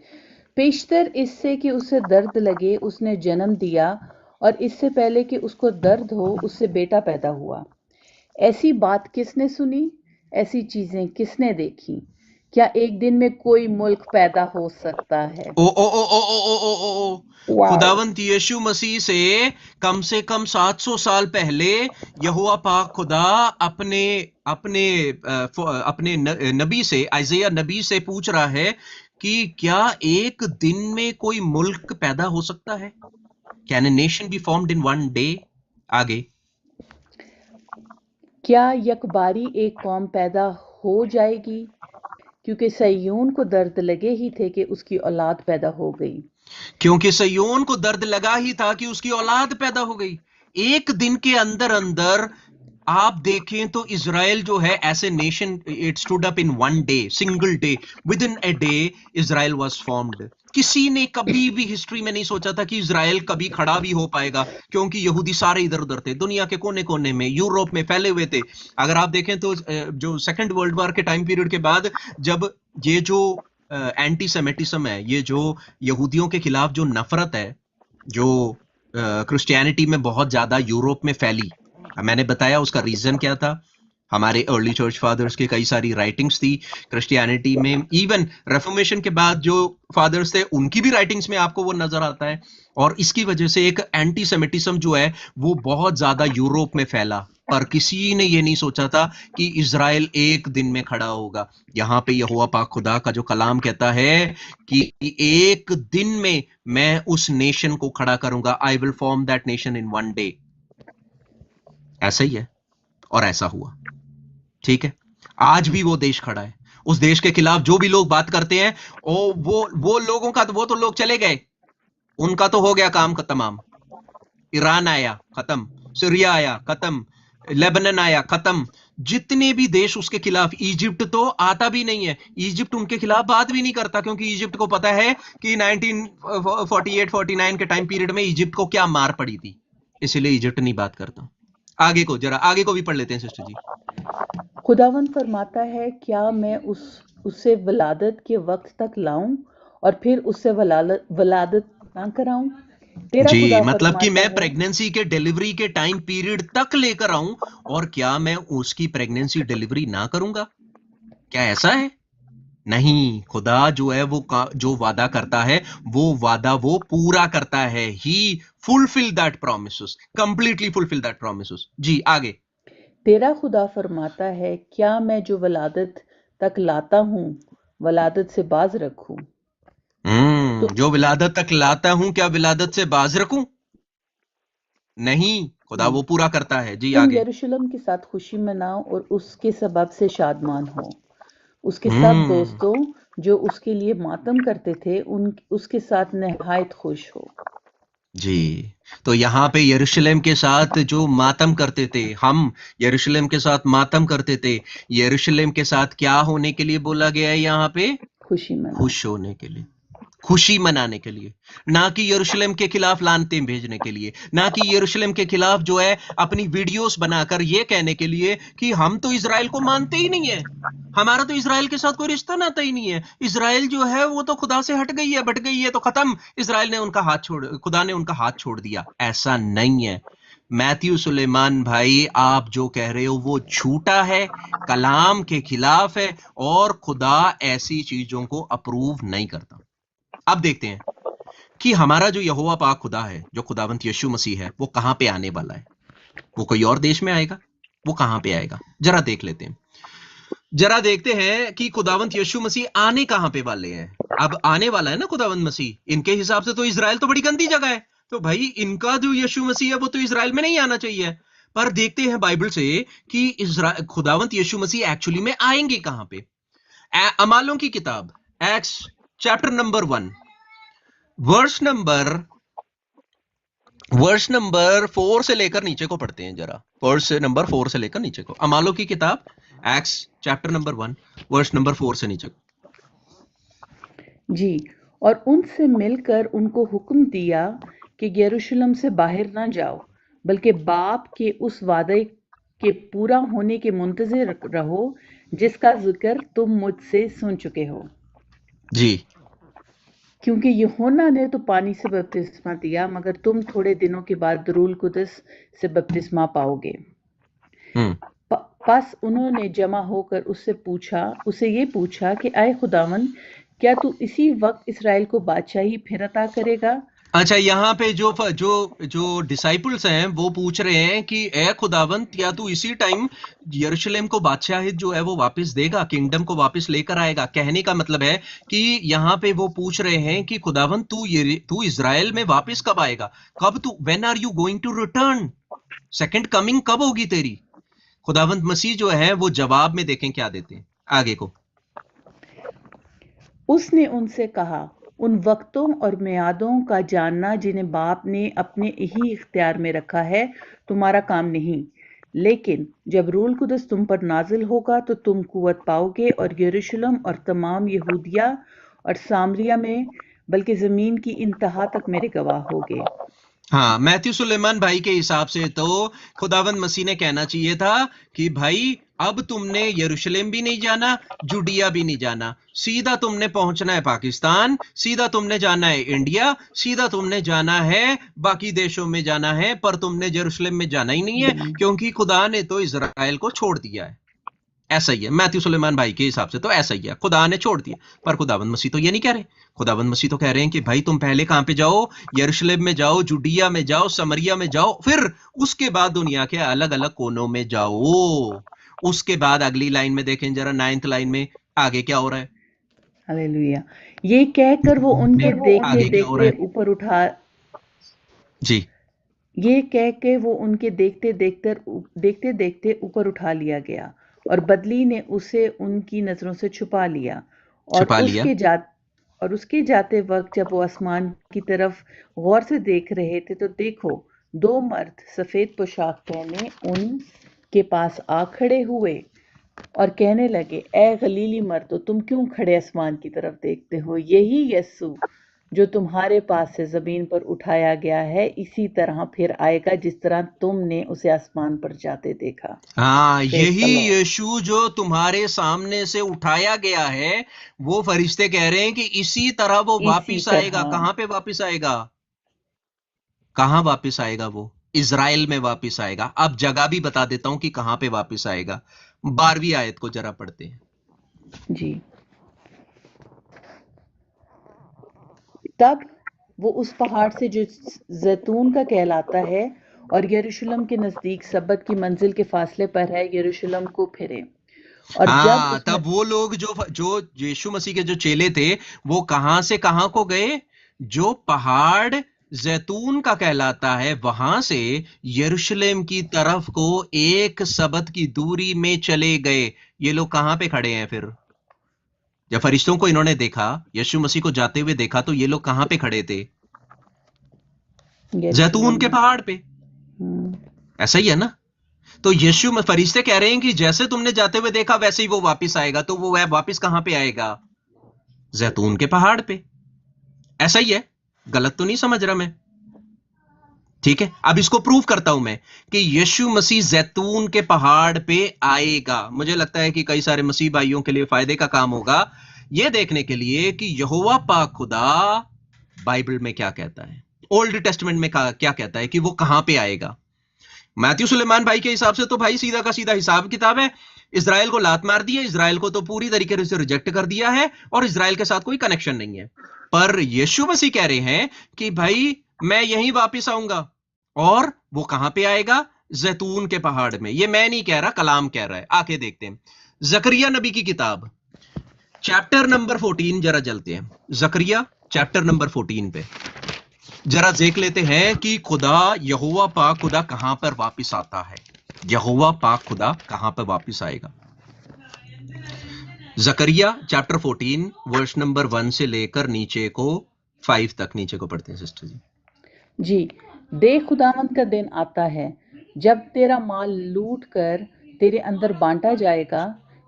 पेशतर इससे कि उसे दर्द लगे उसने जन्म दिया, और इससे पहले कि उसको दर्द हो उससे बेटा पैदा हुआ। ऐसी बात किसने सुनी, ऐसी चीजें किसने देखी क्या एक दिन में कोई मुल्क पैदा हो सकता है? ओ ओ ओ ओ ओ ओ ओ ओ ओ वाओ! खुदावंत यीशु मसीह से कम 700 साल पहले यहोवा पाक खुदा अपने अपने अपने नबी से, आइजैया नबी से पूछ रहा है कि क्या एक दिन में कोई मुल्क पैदा हो सकता है? Can a nation be formed in one day? आगे। क्या यकबारी एक कौम पैदा हो जाएगी? क्योंकि सय्यून को दर्द लगे ही थे कि उसकी औलाद पैदा हो गई। क्योंकि सयोन को दर्द लगा ही था कि उसकी औलाद पैदा हो गई। एक दिन के अंदर अंदर आप देखें तो इज़राइल जो है as a nation, it stood up in one day, single day, within a day Israel was formed. किसी ने कभी भी हिस्ट्री में नहीं सोचा था कि इज़राइल कभी खड़ा भी हो पाएगा, क्योंकि यहूदी सारे इधर उधर थे, दुनिया के कोने कोने में, यूरोप में फैले हुए थे। अगर आप देखें तो जो सेकेंड वर्ल्ड वॉर के टाइम पीरियड के बाद, जब ये जो एंटी सेमेटिज्म है, ये जो यहूदियों के खिलाफ जो नफरत है, जो क्रिश्चियनिटी में बहुत ज्यादा यूरोप में फैली, मैंने बताया उसका रीजन क्या था। हमारे अर्ली चर्च फादर्स की कई सारी राइटिंग्स थी क्रिश्चियनिटी में, इवन रेफॉर्मेशन के बाद जो फादर्स थे उनकी भी राइटिंग्स में आपको वो नजर आता है। और इसकी वजह से एक एंटी सेमिटिज्म जो है वो बहुत ज्यादा यूरोप में फैला, पर किसी ने ये नहीं सोचा था कि इज़राइल एक दिन में खड़ा होगा। यहाँ पे यहोवा पाक खुदा का जो कलाम कहता है कि एक दिन में मैं उस नेशन को खड़ा करूंगा, I will form that nation in one day. ऐसा ही है और ऐसा हुआ। ठीक है, आज भी वो देश खड़ा है। उस देश के खिलाफ जो भी लोग बात करते हैं, वो लोगों का, वो तो लोग चले गए, उनका तो हो गया काम तमाम। ईरान आया खत्म, सीरिया आया खत्म, लेबनान आया खत्म। जितने भी देश उसके खिलाफ, इजिप्ट तो आता भी नहीं है, इजिप्ट उनके खिलाफ बात भी नहीं करता, क्योंकि इजिप्ट को पता है कि 1948-49 के टाइम पीरियड में इजिप्ट को क्या मार पड़ी थी, इसलिए इजिप्ट नहीं बात करता। आगे को जरा आगे को भी पढ़ लेते हैं सिस्टर जी। खुदावंद फरमाता है, क्या मैं उसे वलादत के वक्त तक लाऊं और फिर उससे वलादत ना कराऊं? तेरा जी, खुदा मतलब कि फरमाता मैं है, प्रेगनेंसी के डिलीवरी के टाइम पीरियड तक लेकर आऊं और क्या मैं उसकी प्रेगनेंसी डिलीवरी ना करूंगा? क्या ऐसा है? नहीं, खुदा जो है वो जो वादा करता है वो वादा वो पूरा करता है। He fulfill that promises, completely fulfill that promises. जी आगे। तेरा खुदा फरमाता है, क्या मैं जो वलादत तक लाता हूं वलादत से बाज रखूं? जो विलादत तक लाता हूं क्या विलादत से बाज रखूं? नहीं, खुदा वो पूरा करता है। जी तुम आगे। यरूशलेम के साथ खुशी मनाओ और उसके सबब से शादमान हो। उसके सब हम्म दोस्तों जो उसके लिए मातम करते थे उसके साथ नहायत खुश हो। जी, तो यहाँ पे यरूशलेम के साथ जो मातम करते थे, हम यरूशलेम के साथ मातम करते थे, यरूशलेम के साथ क्या होने के लिए बोला गया है यहाँ पे? खुशी मनाओ। खुश होने के लिए, खुशी मनाने के लिए, ना कि यरूशलेम के खिलाफ लानतें भेजने के लिए, ना कि यरूशलेम के खिलाफ जो है अपनी वीडियोस बनाकर ये कहने के लिए कि हम तो इज़राइल को मानते ही नहीं है, हमारा तो इज़राइल के साथ कोई रिश्ता नाता ही नहीं है, इज़राइल जो है वो तो खुदा से हट गई है, भट गई है, तो खत्म, इज़राइल ने उनका हाथ छोड़, खुदा ने उनका हाथ छोड़ दिया। ऐसा नहीं है मैथ्यू सुलेमान भाई, आप जो कह रहे हो वो झूठा है, कलाम के खिलाफ है, और खुदा ऐसी चीजों को अप्रूव नहीं करता। अब देखते हैं कि हमारा जो यहोवा पाक खुदा है, जो खुदावंत यीशु मसीह है, वो कहां पे आने वाला है। वो कोई और देश में आएगा? वो कहां पे आएगा? जरा देख लेते हैं। जरा देखते हैं कि खुदावंत यीशु मसीह आने कहां पे वाले हैं। अब आने वाला है ना खुदावंत मसीह, इनके हिसाब से तो इज़राइल तो बड़ी गंदी जगह है, तो भाई इनका जो यीशु मसीह है वो तो इज़राइल में नहीं आना चाहिए। पर देखते हैं बाइबल से कि खुदावंत यीशु मसीह एक्चुअली में आएंगे कहां पे। अमालों की किताब, एक्ट्स चैप्टर नंबर 1, वर्ष नंबर 4 से लेकर नीचे को पढ़ते हैं। जरा वर्ष नंबर 4 से लेकर नीचे को, अमालों की किताब, एक्ट्स चैप्टर नंबर 1, वर्ष नंबर 4 से नीचे को। जी, और उनसे मिलकर उनको हुक्म दिया कि यरूशलेम से बाहर ना जाओ, बल्कि बाप के उस वादे के पूरा होने के मुंतज़िर रहो जिसका जिक्र तुम मुझसे सुन चुके हो। जी, क्योंकि यूहन्ना ने तो पानी से बपतिस्मा दिया, मगर तुम थोड़े दिनों के बाद रूहुल कुदस से बपतिस्मा पाओगे। बस उन्होंने जमा होकर उससे ये पूछा कि आए खुदावन, क्या तू इसी वक्त इसराइल को बादशाही फिर अता करेगा? अच्छा, यहाँ पे जो जो जो डिसाइपल्स हैं वो पूछ रहे हैं कि ए खुदावंत, क्या तू इसी टाइम यरूशलेम को बादशाहियत जो है वो वापस देगा, किंगडम को वापस लेकर आएगा? कहने का मतलब है कि यहाँ पे वो पूछ रहे हैं कि खुदावंत तू इजराइल में वापस कब आएगा, कब तू, when are you going to return, second coming कब होगी तेरी? खुदावंत मसीह जो है वो जवाब में देखें क्या देते हैं, आगे को। उसने उनसे कहा, उन वक्तों और मियादों का जानना जिन्हें बाप ने अपने ही इख्तियार में रखा है तुम्हारा काम नहीं, लेकिन जब रूल कुदस तुम पर नाजिल होगा तो तुम कुव्वत पाओगे और यरूशलेम और तमाम यहूदिया और सामरिया में बल्कि जमीन की इंतहा तक मेरे गवाह होगे। हाँ, मैथ्यू सुलेमान भाई के हिसाब से तो खुदावंद मसीह ने कहना चाहिए था कि भाई अब तुमने यरूशलेम भी नहीं जाना, जुडिया भी नहीं जाना, सीधा तुमने पहुंचना है पाकिस्तान, सीधा तुमने जाना है इंडिया, सीधा तुमने जाना है बाकी देशों में जाना है, पर तुमने यरूशलेम में जाना ही नहीं है, क्योंकि खुदा ने तो इजराइल को छोड़ दिया है। ऐसा ही है, मैथ्यू सुलेमान भाई के हिसाब से तो ऐसा ही है, खुदा ने छोड़ दिया। पर खुदावंद मसीह तो ये नहीं कह रहे। खुदावंद मसीह तो कह रहे हैं कि भाई तुम पहले कहां पे जाओ, यरूशलेम में जाओ, जुडिया में जाओ, समरिया में जाओ, फिर उसके बाद दुनिया के अलग अलग कोनों में जाओ। उसके बाद अगली लाइन में देखें जरा, 9th लाइन में आगे क्या हो रहा है। हालेलुया। ये कहकर वो उनके देखते देखते ऊपर उठा जी, ये कह के वो उनके देखते देखते ऊपर उठा लिया गया और बदली ने उसे उनकी नजरों से छुपा लिया। और उसके जाते वक्त जब वो आसमान की तरफ गौर से देख रहे थे तो देखो, 2 मर्द सफेद पोशाक पहने उनके पास आ खड़े हुए और कहने लगे, ए गलीली मर्दो, तुम क्यों खड़े आसमान की तरफ देखते हो? यही यीशु जो तुम्हारे पास से जमीन पर उठाया गया है, इसी तरह फिर आएगा जिस तरह तुमने उसे आसमान पर जाते देखा। हाँ, यही यीशु जो तुम्हारे सामने से उठाया गया है, वो फरिश्ते कह रहे हैं कि इसी तरह वो वापिस आएगा। कहां पे वापिस आएगा? कहां वापिस आएगा? वो इजराइल में वापिस आएगा। अब जगह भी बता देता हूं कि कहां पे वापिस आएगा। 12वीं आयत को जरा पढ़ते हैं जी। तब वो उस पहाड़ से जो जैतून का कहलाता है और यरूशलेम के नजदीक सबत की मंजिल के फासले पर है, यरूशलेम को फिरे। और तब वो लोग जो यीशु मसीह के जो चेले थे, वो कहां से कहां को गए? जो पहाड़ जैतून का कहलाता है, वहां से यरूशलेम की तरफ को एक सबत की दूरी में चले गए। ये लोग कहां पे खड़े हैं फिर? जब फरिश्तों को इन्होंने देखा, यीशु मसीह को जाते हुए देखा, तो ये लोग कहां पे खड़े थे? जैतून के पहाड़ पे। ऐसा ही है ना? तो यीशु फरिश्ते कह रहे हैं कि जैसे तुमने जाते हुए देखा वैसे ही वो वापस आएगा। तो वो वापस कहां पे आएगा? जैतून के पहाड़ पे। ऐसा ही है, गलत तो नहीं समझ रहा मैं? ठीक है, अब इसको प्रूव करता हूं मैं कि यीशु मसीह जैतून के पहाड़ पे आएगा। मुझे लगता है कि कई सारे मसीह भाइयों के लिए फायदे का काम होगा यह देखने के लिए कि यहोवा पाक खुदा बाइबल में क्या कहता है, ओल्ड टेस्टमेंट में क्या कहता है कि वो कहां पे आएगा। मैथ्यू सुलेमान भाई के हिसाब से तो भाई सीधा का सीधा हिसाब किताब है। इजराइल को लात मार दी है, इजराइल को तो पूरी तरीके से रिजेक्ट कर दिया है और इजराइल के साथ कोई कनेक्शन नहीं है। पर यीशु मसीह कह रहे हैं कि भाई मैं यहीं वापस आऊंगा। और वो कहां पे आएगा? जैतून के पहाड़ में। ये मैं नहीं कह रहा, कलाम कह रहा है। आके देखते हैं जकरिया नबी की किताब चैप्टर नंबर 14 जरा चलते हैं। जकरिया चैप्टर नंबर 14 पे जरा देख लेते हैं कि खुदा यहोवा पाक खुदा कहां पर वापस आता है। यहोवा पाक खुदा कहां पर वापस आएगा? जकरिया चैप्टर 14 वर्स नंबर 1 से लेकर नीचे को 5 तक नीचे को पढ़ते हैं सिस्टर जी। जी। देख, खुदावंद का दिन आता है जब तेरा माल लूट कर तेरे अंदर बांटा जाएगा,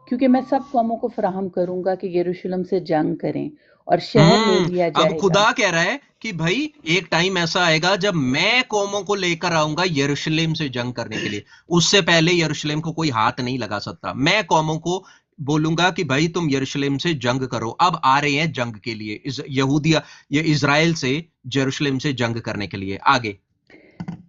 क्योंकि मैं सब कौमों को फराहम करूंगा कि यरूशलेम से जंग करें और शहर ले लिया जाएगा। अब खुदा कह रहा है कि भाई एक टाइम ऐसा आएगा जब मैं कौमों को लेकर आऊंगा यरूशलेम से जंग करने के लिए। उससे पहले यरूशलेम को कोई हाथ नहीं लगा सकता। मैं कौमों को बोलूंगा कि भाई तुम यरूशलेम से जंग करो। अब आ रहे हैं जंग के लिए, यहूदिया ये इजराइल से यरूशलेम से जंग करने के लिए। आगे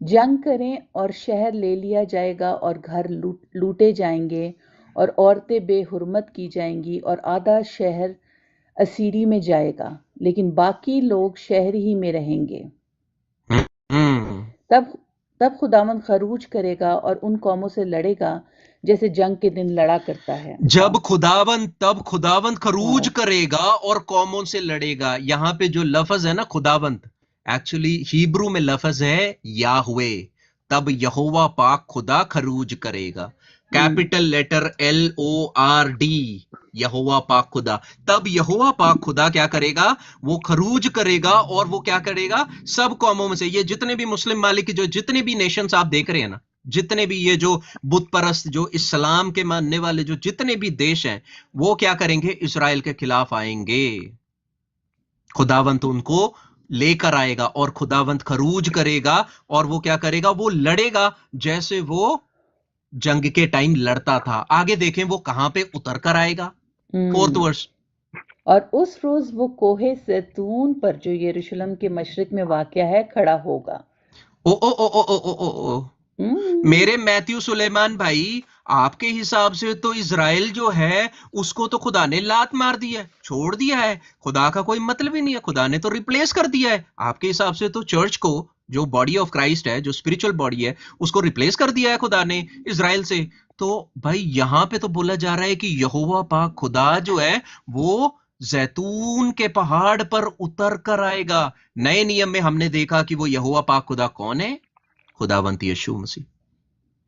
जंग करें और शहर ले लिया जाएगा और घर लूटे जाएंगे और औरतें बेहुरमत की जाएंगी और आधा शहर असीरी में जाएगा, लेकिन बाकी लोग शहर ही में रहेंगे। हम्म तब तब खुदावंद खरूज करेगा और उन कौमों से लड़ेगा जैसे जंग के दिन लड़ा करता है। तब खुदावंत खरूज वाह। करेगा और कौमों से लड़ेगा। यहां पे जो लफ्ज है ना खुदावंत, एक्चुअली हिब्रू में लफ्ज है याहवे। तब यहोवा पाक खुदा खरूज करेगा, कैपिटल लेटर LORD, यहोवा पाक खुदा। तब यहोवा पाक खुदा क्या करेगा? वो खरूज करेगा और वो क्या करेगा? सब कौमों में से, ये जितने भी मुस्लिम मालिक जो जितने भी नेशंस आप देख रहे हैं ना, जितने भी ये जो बुत परस्त जो इस्लाम के मानने वाले जो जितने भी देश हैं, वो क्या करेंगे? इजराइल के खिलाफ आएंगे। खुदावंत उनको लेकर आएगा और खुदावंत खरूज करेगा और वो क्या करेगा? वो लड़ेगा जैसे वो जंग के टाइम लड़ता था। आगे देखें वो कहां पे उतर कर आएगा। 4th वर्ष। और उस रोज वो कोहे जैतून पर जो यरूशलेम के मशरिक में वाक़या है खड़ा होगा। ओ ओ ओ ओ ओ ओ ओ ओ मेरे मैथ्यू सुलेमान भाई, आपके हिसाब से तो इजराइल जो है उसको तो खुदा ने लात मार दिया है, छोड़ दिया है। खुदा का कोई मतलब ही नहीं है, खुदा ने तो रिप्लेस कर दिया है। आपके हिसाब से तो चर्च को, जो बॉडी ऑफ क्राइस्ट है, जो स्पिरिचुअल बॉडी है, उसको रिप्लेस कर दिया है खुदा ने इजराइल से। तो भाई यहां पे तो बोला जा रहा है कि यहोवा पाक खुदा जो है वो जैतून के पहाड़ पर उतर कर आएगा। नए नियम में हमने देखा कि वो यहोवा पाक खुदा कौन है? खुदावंत यीशु मसीह।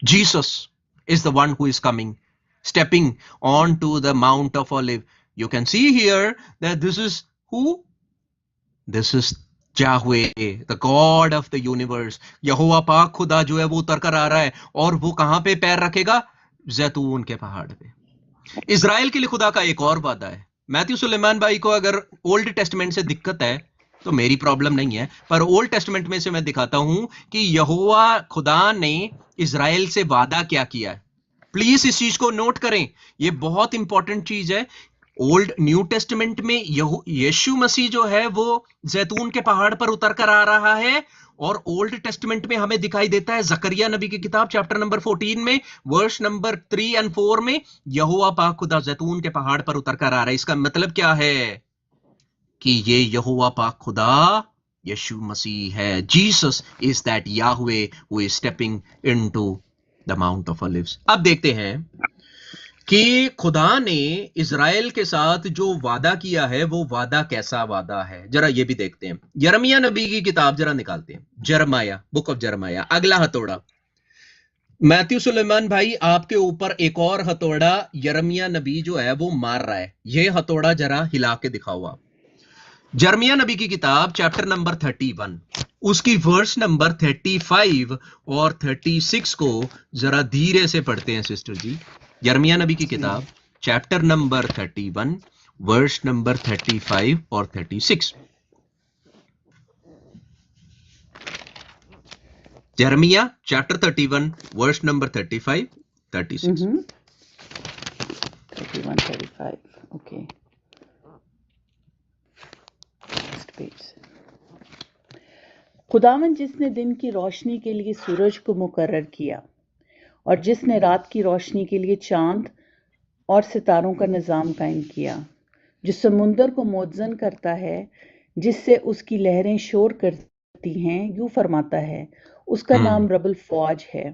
Jesus is the one who is coming, stepping onto the Mount of Olive. You can see here that this is who? This is Yahweh, the God of the universe. यहोवा पाक खुदा जो है वो उतर कर आ रहा है और वो कहां पे पैर रखेगा? जैतून के पहाड़ पे। इजराइल के लिए खुदा का एक और वादा है। मैथ्यू सुलेमान भाई को अगर ओल्ड टेस्टमेंट से दिक्कत है तो मेरी प्रॉब्लम नहीं है, पर ओल्ड टेस्टमेंट में से मैं दिखाता हूं कि यहोवा खुदा ने इजराइल से वादा क्या किया है। प्लीज इस चीज को नोट करें, ये बहुत इंपॉर्टेंट चीज है। ओल्ड न्यू टेस्टमेंट में यीशु मसीह जो है वो जैतून के पहाड़ पर उतर कर आ रहा है, और ओल्ड टेस्टमेंट में हमें दिखाई देता है जकरिया नबी की किताब चैप्टर नंबर 14 में वर्स नंबर 3 और 4 में यहोवा पाक खुदा जैतून के पहाड़ पर उतर कर आ रहा है। इसका मतलब क्या है? कि ये यहोवा पाक खुदा यीशु मसीह है। Jesus is that Yahweh who is stepping into the mount of olives. अब देखते हैं कि खुदा ने इजराइल के साथ जो वादा किया है वो वादा कैसा वादा है, जरा ये भी देखते हैं। यिर्मयाह नबी की किताब जरा निकालते हैं, यिर्मयाह, बुक ऑफ यिर्मयाह, अगला हथौड़ा। मैथ्यू सुलेमान भाई आपके ऊपर एक और हथौड़ा यिर्मयाह नबी जो है वो मार रहा है। ये हथौड़ा जरा हिला के दिखाओ आप। यिर्मयाह नबी की किताब चैप्टर नंबर 31 उसकी वर्स नंबर 35 और 36 को जरा धीरे से पढ़ते हैं सिस्टर जी। यिर्मयाह नबी की किताब चैप्टर नंबर 31 वर्स नंबर 35 और 36। यिर्मयाह चैप्टर 31 वर्स नंबर 35 36। 31 35 ओके। खुदावन जिसने दिन की रोशनी के लिए सूरज को मुकर्रर किया और जिसने रात की रोशनी के लिए चांद और सितारों का निज़ाम कायम किया, जो समुंदर को मोज़न करता है जिससे उसकी लहरें शोर करती हैं, यूं फरमाता है, उसका नाम रबुल फौज है।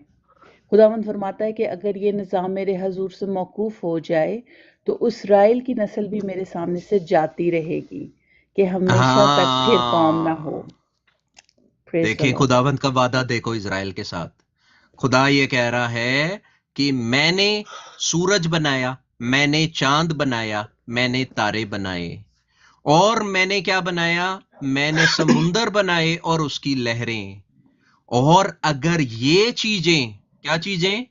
खुदावंद फरमाता है कि अगर ये निज़ाम मेरे हजूर से मौकूफ हो जाए तो इसराइल की नस्ल भी मेरे सामने से जाती रहेगी कि हमेशा तक फिर कौम ना हो। देखिए खुदावंत का वादा देखो इजराइल के साथ। खुदा ये कह रहा है कि मैंने सूरज बनाया, मैंने चांद बनाया, मैंने तारे बनाए, और मैंने क्या बनाया? मैंने समुंदर बनाए और उसकी लहरें। और अगर ये चीजें, क्या चीजें,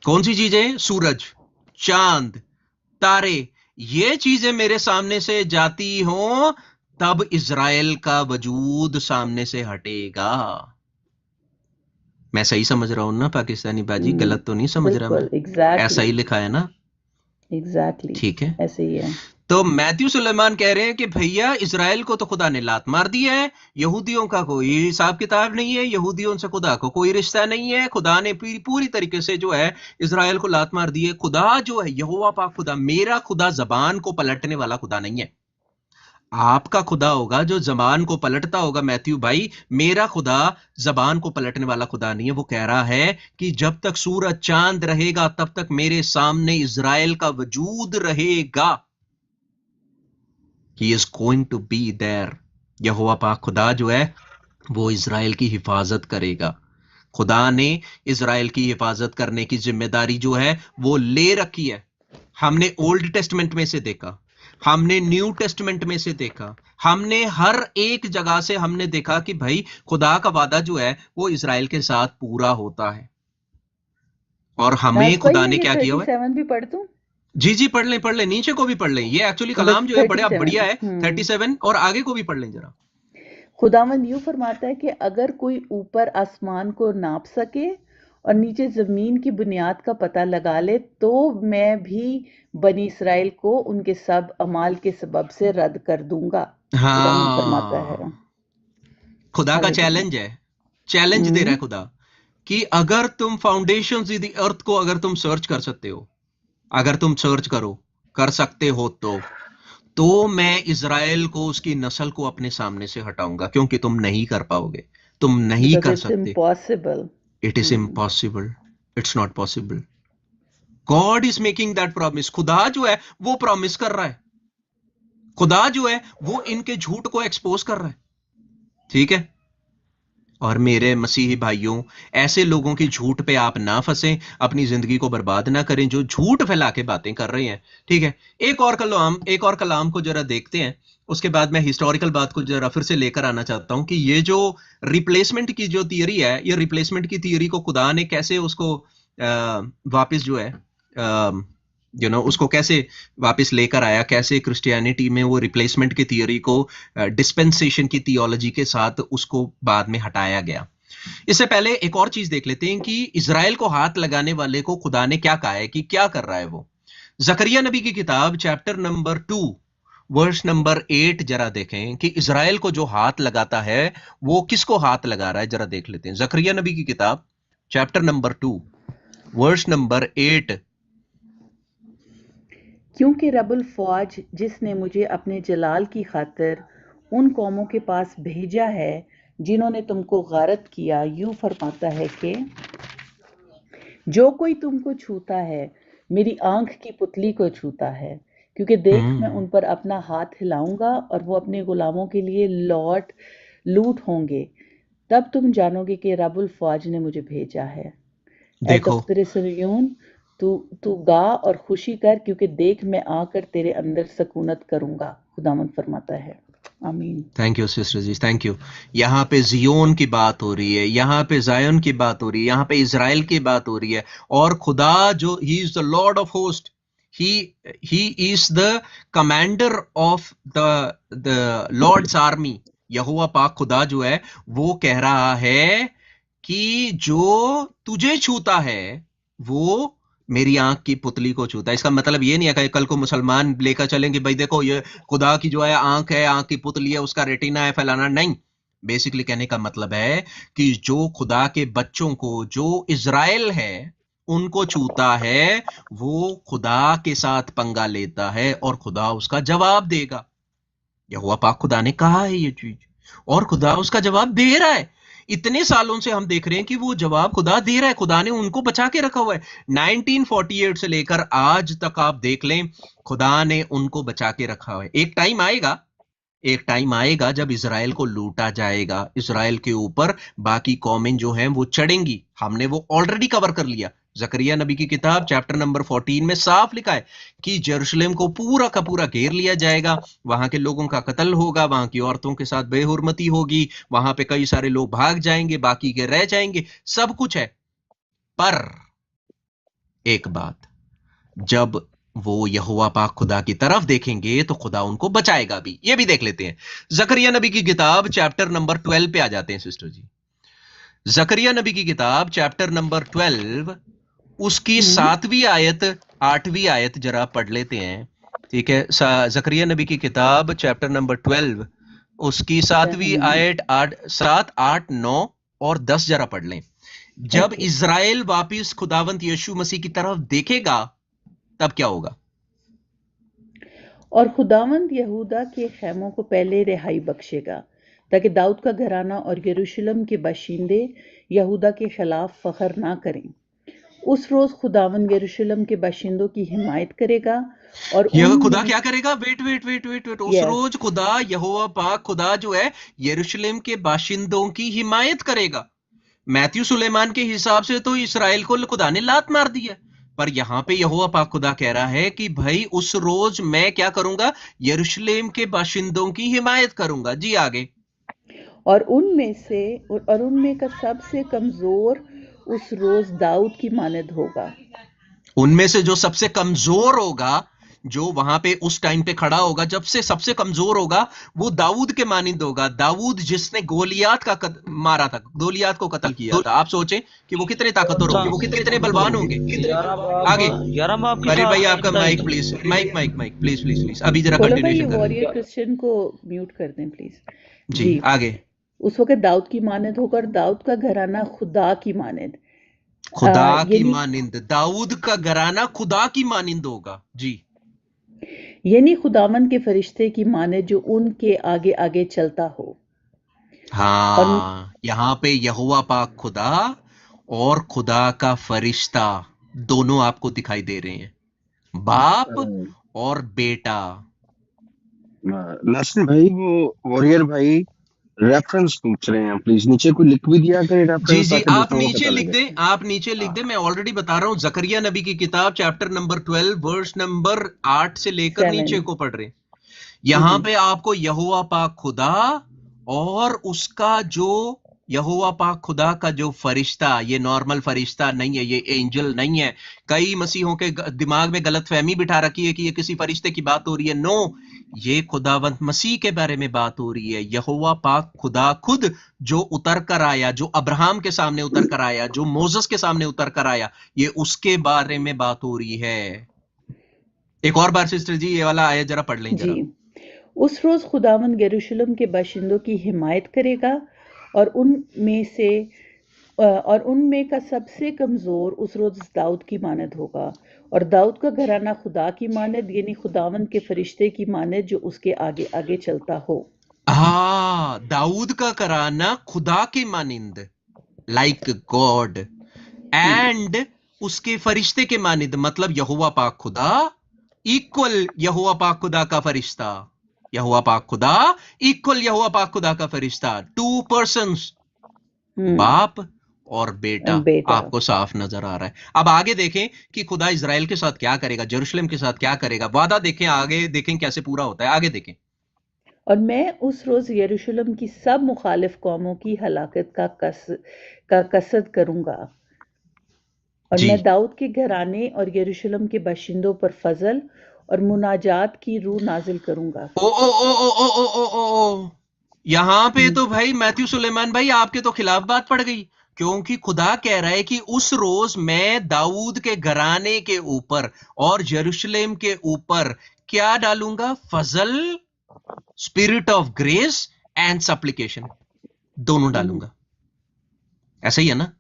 कौन सी चीजें? सूरज, चांद, तारे, ये चीजें मेरे सामने से जाती हों तब इजराइल का वजूद सामने से हटेगा। मैं सही समझ रहा हूं ना पाकिस्तानी बाजी? गलत तो नहीं समझ रहा मैं? exactly. ऐसा ही लिखा है ना? एग्जैक्टली ठीक है, ऐसे ही है। तो मैथ्यू सुलेमान कह रहे हैं कि भैया इजराइल को तो खुदा ने लात मार दी है, यहूदियों का कोई हिसाब किताब नहीं है, यहूदियों से खुदा को कोई रिश्ता नहीं है, खुदा ने पूरी तरीके से जो है इजराइल को लात मार दी है। खुदा जो है यहोवा पाक खुदा, मेरा खुदा जबान को पलटने वाला खुदा नहीं है। आपका खुदा होगा जो जबान को पलटता होगा मैथ्यू भाई, मेरा खुदा जबान को पलटने वाला खुदा नहीं है। वो कह रहा है कि जब तक सूरज चांद रहेगा तब तक मेरे सामने इजराइल का वजूद रहेगा। He is going to be there। यहोवा पाक खुदा जो है वो इजराइल की हिफाजत करेगा। खुदा ने इजराइल की हिफाजत करने की जिम्मेदारी जो है वो ले रखी है। हमने ओल्ड टेस्टमेंट में से देखा, हमने न्यू टेस्टमेंट में से देखा, हमने हर एक जगह से हमने देखा कि भाई खुदा का वादा जो है वो इजराइल के साथ पूरा होता है। और हमें खुदा ने क्या किया हुआ है? 37 भी पढ़ दूं? जी पढ़ लें, नीचे को भी पढ़ लें। ये एक्चुअली कलाम जो है बड़ा बढ़िया है। 37 और आगे को भी पढ़ लें जरा। खुदावंद यूं फरमाता है कि अगर कोई ऊपर आसमान को नाप सके और नीचे जमीन की बुनियाद का पता लगा ले तो मैं भी बनी इसराइल को उनके सब अमाल के सबब से रद्द कर दूंगा। खुदावंद फरमाता है। हाँ, खुदा का चैलेंज है, चैलेंज दे रहा है खुदा कि अगर तुम फाउंडेशन दी अर्थ को अगर तुम सर्च कर सकते हो, अगर तुम सर्च कर सकते हो तो मैं इजराइल को उसकी नस्ल को अपने सामने से हटाऊंगा, क्योंकि तुम नहीं कर पाओगे, तुम नहीं कर सकते। It is impossible, it's not possible. God is making that promise. खुदा जो है वो प्रॉमिस कर रहा है, खुदा जो है वो इनके झूठ को एक्सपोज कर रहा है। ठीक है, और मेरे मसीही भाइयों, ऐसे लोगों की झूठ पे आप ना फंसें, अपनी जिंदगी को बर्बाद ना करें जो झूठ फैला के बातें कर रहे हैं। ठीक है, एक और कलाम को जरा देखते हैं, उसके बाद मैं हिस्टोरिकल बात को जरा फिर से लेकर आना चाहता हूं कि ये जो रिप्लेसमेंट की जो थियरी है, ये रिप्लेसमेंट की थियरी को खुदा ने कैसे उसको वापस जो है उसको कैसे वापस लेकर आया, कैसे क्रिश्चियनिटी में वो रिप्लेसमेंट की थियरी को डिस्पेंसेशन की थियोलॉजी के साथ उसको बाद में हटाया गया। इससे पहले एक और चीज देख लेते हैं कि इजराइल को हाथ लगाने वाले को खुदा ने क्या कहा है कि क्या कर रहा है वो। जकरिया नबी की किताब चैप्टर नंबर 2 वर्स नंबर 8 जरा देखें कि इजराइल को जो हाथ लगाता है वो किसको हाथ लगा रहा है, जरा देख लेते हैं। जकरिया नबी की किताब चैप्टर नंबर 2 वर्स नंबर 8। क्योंकि रबुल फौज जिसने मुझे अपने जलाल की खातिर उन कौमों के पास भेजा है जिन्होंने तुमको गारत किया, यूं फरमाता है कि जो कोई तुमको छूता है मेरी आंख की पुतली को छूता है, क्योंकि देख मैं उन पर अपना हाथ हिलाऊंगा और वो अपने गुलामों के लिए लूट होंगे। तब तुम जानोगे कि रबुल फौज ने मुझे भेजा है। देखो तू गा और खुशी कर, क्योंकि देख मैं आकर तेरे अंदर सकूनत करूंगा। खुदावंद फरमाता है। आमीन। Thank you sister ji, thank you. यहाँ पे जियोन की बात हो रही है, यहाँ पे जायन की बात हो रही है, यहाँ पे इजराइल की बात हो रही है। और खुदा जो he is the lord of host, he is the commander of the lord's army. यहोवा पाक खुदा जो है वो कह रहा है कि जो तुझे छूता है वो मेरी आंख की पुतली को छूता है। इसका मतलब ये नहीं है कि कल को मुसलमान लेकर चलेंगे भाई देखो ये खुदा की जो है आंख की पुतली है, उसका रेटिना है, फैलाना नहीं। बेसिकली कहने का मतलब है कि जो खुदा के बच्चों को, जो इजराइल है उनको छूता है, वो खुदा के साथ पंगा लेता है और खुदा उसका जवाब देगा। यहोवा पाक खुदा ने कहा है ये चीज और खुदा उसका जवाब दे रहा है। इतने सालों से हम देख रहे हैं कि वो जवाब खुदा दे रहा है। खुदा ने उनको बचा के रखा हुआ है। 1948 से लेकर आज तक आप देख लें, खुदा ने उनको बचा के रखा हुआ है। एक टाइम आएगा जब इजराइल को लूटा जाएगा, इजराइल के ऊपर बाकी कौमें जो हैं वो चढ़ेंगी। हमने वो ऑलरेडी कवर कर लिया। जकरिया नबी की किताब चैप्टर नंबर 14 में साफ लिखा है कि यरूशलेम को पूरा का पूरा घेर लिया जाएगा, वहां के लोगों का कत्ल होगा, वहां की औरतों के साथ बेहुरमती होगी, वहां पे कई सारे लोग भाग जाएंगे, बाकी के रह जाएंगे, सब कुछ है। पर एक बात, जब वो यहोवा पाक खुदा की तरफ देखेंगे तो खुदा उनको बचाएगा भी। ये भी देख लेते हैं। जकरिया नबी की किताब चैप्टर नंबर 12 पे आ जाते हैं सिस्टर जी। जकरिया नबी की किताब चैप्टर नंबर 12 उसकी 7वीं आयत 8वीं आयत जरा पढ़ लेते हैं ठीक है, जकरिया नबी की किताब चैप्टर नंबर 12 उसकी 7वीं आयत 7, 8, 9 और 10 जरा पढ़ लें। जब ओके। इज़राइल वापिस खुदावंत यीशु मसीह की तरफ देखेगा तब क्या होगा? और खुदावंद यहूदा के खैमों को पहले रिहाई बख्शेगा, ताकि दाऊद का घराना और यरूशलेम के बाशिंदे यहूदा के खिलाफ फख्र ना करें। उस रोज खुदावंद यरूशलेम के बाशिंदों की हिमायत करेगा और यह उन खुदा क्या करेगा? Wait wait wait wait wait उस Yes. रोज खुदा यहोवा पाक खुदा जो है यरूशलेम के बाशिंदों की हिमायत करेगा। मैथ्यू सुलेमान के हिसाब से तो इसराइल को खुदा ने लात मार दी है, पर यहां पे यहोवा पाक खुदा कह रहा है कि भाई उस रोज मैं क्या करूंगा? यरूशलेम के बाशिंदों की हिमायत करूंगा। जी आगे। और उनमें का सबसे कमजोर उस रोज दाऊद की मानद होगा। उनमें से जो सबसे कमजोर होगा, जो वहां पे उस टाइम पे खड़ा होगा, जब से सबसे कमजोर होगा वो दाऊद के मानिंद होगा। दाऊद जिसने गोलियात का मारा था, गोलियात को कत्ल किया था। आप सोचें कि वो कितने ताकतवर होंगे, वो कितने बलवान होंगे। आगे करीब भाई आपका mic please, mic mic mic please please please, अभी जरा खोलो भाई, ये कंटिन्यूशन करें। वॉरियर क्रिश्चियन को म्यूट कर दें प्लीज। जी आगे। उस वक्त दाऊद की मानद होगा और दाऊद का घराना खुदा की मानद। खुदा की यानी मानिंद, दाऊद का घराना खुदा की मानिंद होगा। जी यानी खुदावंद के फरिश्ते की मानद जो उनके आगे आगे चलता हो। और हाँ, यहाँ पे यहोवा पाक खुदा और खुदा का फरिश्ता दोनों आपको दिखाई दे रहे हैं, बाप और बेटा। नासिर भाई, वो वॉरियर भाई रेफरेंस पूछ रहे हैं, प्लीज नीचे कोई लिख भी दिया करें जी रेफरेंस, जी, ताकि आप दूसरों को नीचे पता लिख लगे। दें, आप नीचे लिख दें। मैं ऑलरेडी बता रहा हूं, जकरिया नबी की किताब चैप्टर नंबर 12 वर्स नंबर 8 से लेकर 7 नीचे को पढ़ रहे हैं। यहां पे आपको यहोवा पाक खुदा और उसका जो यहोवा पाक खुदा का जो फरिश्ता, ये नॉर्मल फरिश्ता नहीं है, ये एंजल नहीं है। कई मसीहों के दिमाग में गलतफहमी बिठा रखी है कि ये किसी फरिश्ते की बात हो रही है। नो, ये खुदावंत मसीह के बारे में बात हो रही है। यहोवा पाक खुदा खुद जो उतर कर आया, जो अब्राहम के सामने उतर कर आया, जो मोसेस के सामने उतर कर आया, ये उसके बारे में बात हो रही है। एक और बार सिस्टर जी ये वाला आया जरा पढ़ लें जरा। जी, उस रोज खुदावंद यरूशलेम के बाशिंदों की हिमायत करेगा और उनमें का सबसे कमजोर उस रोज दाऊद की मानद होगा। और दाऊद का घराना खुदा की मानद, यानी खुदावंद के फरिश्ते की मानद जो उसके आगे आगे चलता हो। हाँ, दाऊद का घराना खुदा की मानिंद, लाइक गॉड, एंड उसके फरिश्ते के मानिंद, मतलब यहोवा पाक खुदा इक्वल यहोवा पाक खुदा का फरिश्ता। यहोवा पाक खुदा इक्वल यहोवा पाक खुदा का फरिश्ता। 2 पर्सन्स, बाप और बेटा, आपको साफ नजर आ रहा है। अब आगे देखें कि खुदा इजराइल के साथ क्या करेगा, जेरूशलेम के साथ क्या करेगा। वादा देखें, आगे देखें कैसे पूरा होता है। आगे देखें। और मैं उस रोज यरूशलेम की सब मुखालिफ कौमों की हलाकत का कसद करूंगा और मैं दाऊद के घराने और यरूशलेम के बाशिंदों पर फजल और मुनाजात की रूह नाजिल करूंगा। ओ ओ ओ ओ ओ ओ ओ ओ ओ यहां पे तो भाई मैथ्यू सुलेमान भाई आपके तो खिलाफ बात पड़ गई, क्योंकि खुदा कह रहा है कि उस रोज मैं दाऊद के घराने के ऊपर और यरूशलेम के ऊपर क्या डालूंगा? फजल, स्पिरिट ऑफ ग्रेस एंड सप्लिकेशन, दोनों डालूंगा। ऐसा ही है ना?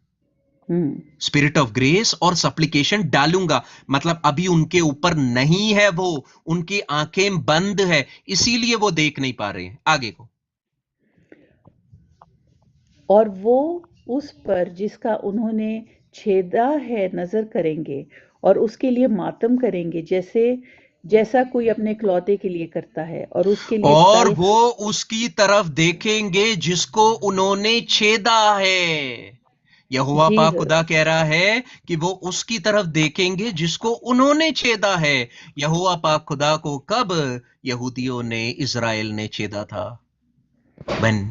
स्पिरिट ऑफ ग्रेस और सप्लिकेशन डालूंगा, मतलब अभी उनके ऊपर नहीं है, वो उनकी आंखें बंद है, इसीलिए वो देख नहीं पा रहे हैं। आगे को। और वो उस पर जिसका उन्होंने छेदा है नजर करेंगे और उसके लिए मातम करेंगे, जैसा कोई अपने इकलौते के लिए करता है, और उसके लिए और वो उसकी तरफ देखेंगे जिसको उन्होंने छेदा है। यहोवा पाक खुदा कह रहा है कि वो उसकी तरफ देखेंगे जिसको उन्होंने छेदा है। यहोवा पाक खुदा को कब यहूदियों ने, इजराइल ने छेदा था? when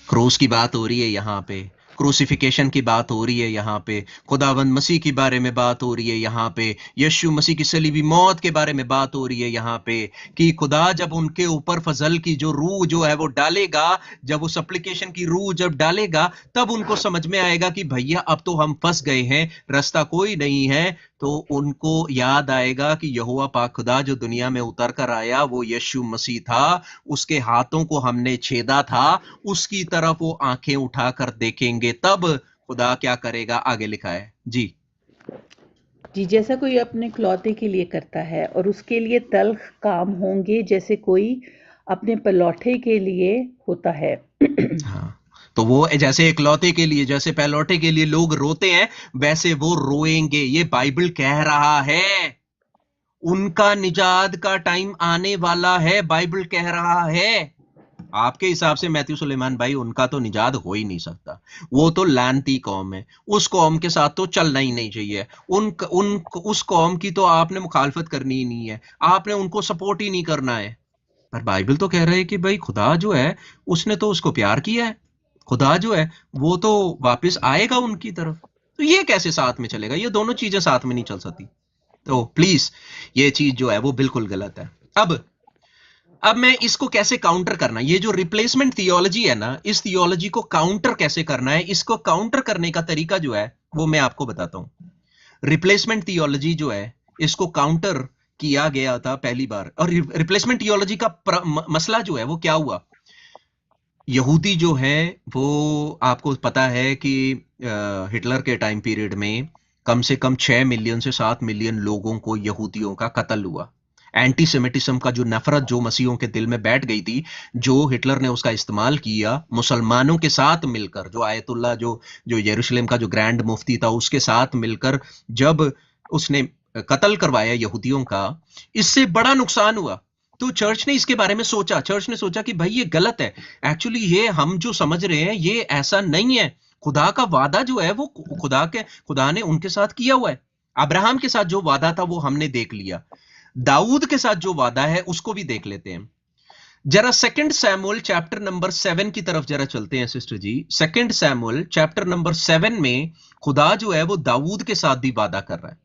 क्रूस की बात हो रही है यहां पे, क्रूसिफिकेशन की बात हो रही है यहाँ पे, खुदावंद मसीह के बारे में बात हो रही है यहाँ पे, यीशु मसीह की सलीबी मौत के बारे में बात हो रही है यहाँ पे, कि खुदा जब उनके ऊपर फजल की जो रूह जो है वो डालेगा, जब वो सप्लिकेशन की रूह जब डालेगा, तब उनको समझ में आएगा कि भैया अब तो हम फंस गए हैं, रास्ता कोई नहीं है। तो उनको याद आएगा कि यहोवा पाक खुदा जो दुनिया में उतर कर आया वो यीशु मसीह था, उसके हाथों को हमने छेदा था, उसकी तरफ वो आंखें उठाकर देखेंगे, तब खुदा क्या करेगा, आगे लिखा है जी। जी, जैसा कोई अपने इकलौते के लिए करता है और उसके लिए तल्ख काम होंगे जैसे कोई अपने पलौठे के लिए होता है। हाँ, तो वो जैसे इकलौते के लिए, जैसे पहलौठे के लिए लोग रोते हैं, वैसे वो रोएंगे। ये बाइबल कह रहा है, उनका निजात का टाइम आने वाला है, बाइबल कह रहा है। आपके हिसाब से मैथ्यू सुलेमान भाई, उनका तो निजात हो ही नहीं सकता, वो तो लानती कौम है, उस कौम के साथ तो चलना ही नहीं चाहिए। उस कौम की तो आपने मुखालफत करनी ही नहीं है, आपने उनको सपोर्ट ही नहीं करना है। पर बाइबल तो कह रहा है कि भाई खुदा जो है उसने तो उसको प्यार किया है, खुदा जो है वो तो वापस आएगा उनकी तरफ। तो ये कैसे साथ में चलेगा, ये दोनों चीजें साथ में नहीं चल सकती। तो प्लीज ये चीज जो है वो बिल्कुल गलत है। अब मैं इसको कैसे काउंटर करना, ये जो रिप्लेसमेंट थियोलॉजी है ना, इस थियोलॉजी को काउंटर कैसे करना है, इसको काउंटर करने का तरीका जो है वो मैं आपको बताता हूं। रिप्लेसमेंट थियोलॉजी जो है इसको काउंटर किया गया था पहली बार, और रिप्लेसमेंट थियोलॉजी का मसला जो है वो क्या हुआ। यहूदी जो है वो, आपको पता है कि हिटलर के टाइम पीरियड में कम से कम 6 मिलियन से 7 मिलियन लोगों को, यहूदियों का कत्ल हुआ। एंटीसेमिटिज्म का जो नफरत जो मसीहों के दिल में बैठ गई थी, जो हिटलर ने उसका इस्तेमाल किया मुसलमानों के साथ मिलकर, जो आयतुल्ला जो जो यरूशलेम का जो ग्रैंड मुफ्ती था उसके साथ मिलकर जब उसने कत्ल करवाया यहूदियों का, इससे बड़ा नुकसान हुआ। तो चर्च ने इसके बारे में सोचा, चर्च ने सोचा कि भाई ये गलत है, एक्चुअली ये हम जो समझ रहे हैं ये ऐसा नहीं है। खुदा का वादा जो है वो खुदा ने उनके साथ किया हुआ है। अब्राहम के साथ जो वादा था वो हमने देख लिया, दाऊद के साथ जो वादा है उसको भी देख लेते हैं। जरा 2 सैमुअल चैप्टर नंबर 7 की तरफ जरा चलते हैं सिस्टर जी। 2 सैमुअल चैप्टर नंबर 7 में खुदा जो है वो दाऊद के साथ भी वादा कर रहा है।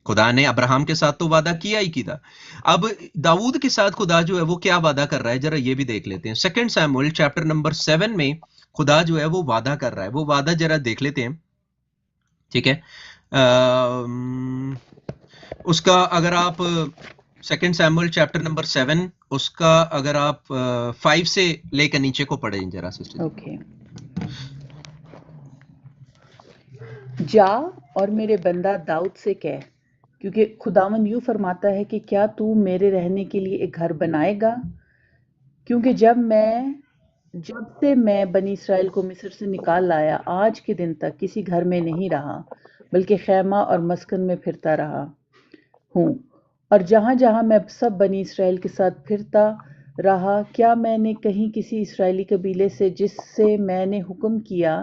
खुदा ने अब्राहम के साथ तो वादा किया ही किया, अब दाऊद के साथ खुदा जो है वो क्या वादा कर रहा है, जरा ये भी देख लेते हैं। 2 सैमुअल चैप्टर नंबर 7 में खुदा जो है वो वादा कर रहा है, वो वादा जरा देख लेते हैं, ठीक है। उसका अगर आप 2 सैमुअल चैप्टर नंबर 7 उसका अगर आप 5 से लेकर नीचे को पढ़ें जरा सिस्टर। ओके। जा और मेरे बंदा दाऊद से कह, क्योंकि खुदावन यूं फरमाता है कि क्या तू मेरे रहने के लिए एक घर बनाएगा, क्योंकि जब से मैं बनी इसराइल को मिस्र से निकाल लाया आज के दिन तक किसी घर में नहीं रहा, बल्कि खैमा और मस्कन में फिरता रहा हूँ। और जहाँ जहाँ मैं सब बनी इसराइल के साथ फिरता रहा, क्या मैंने कहीं किसी इसराइली कबीले से जिससे मैंने हुक्म किया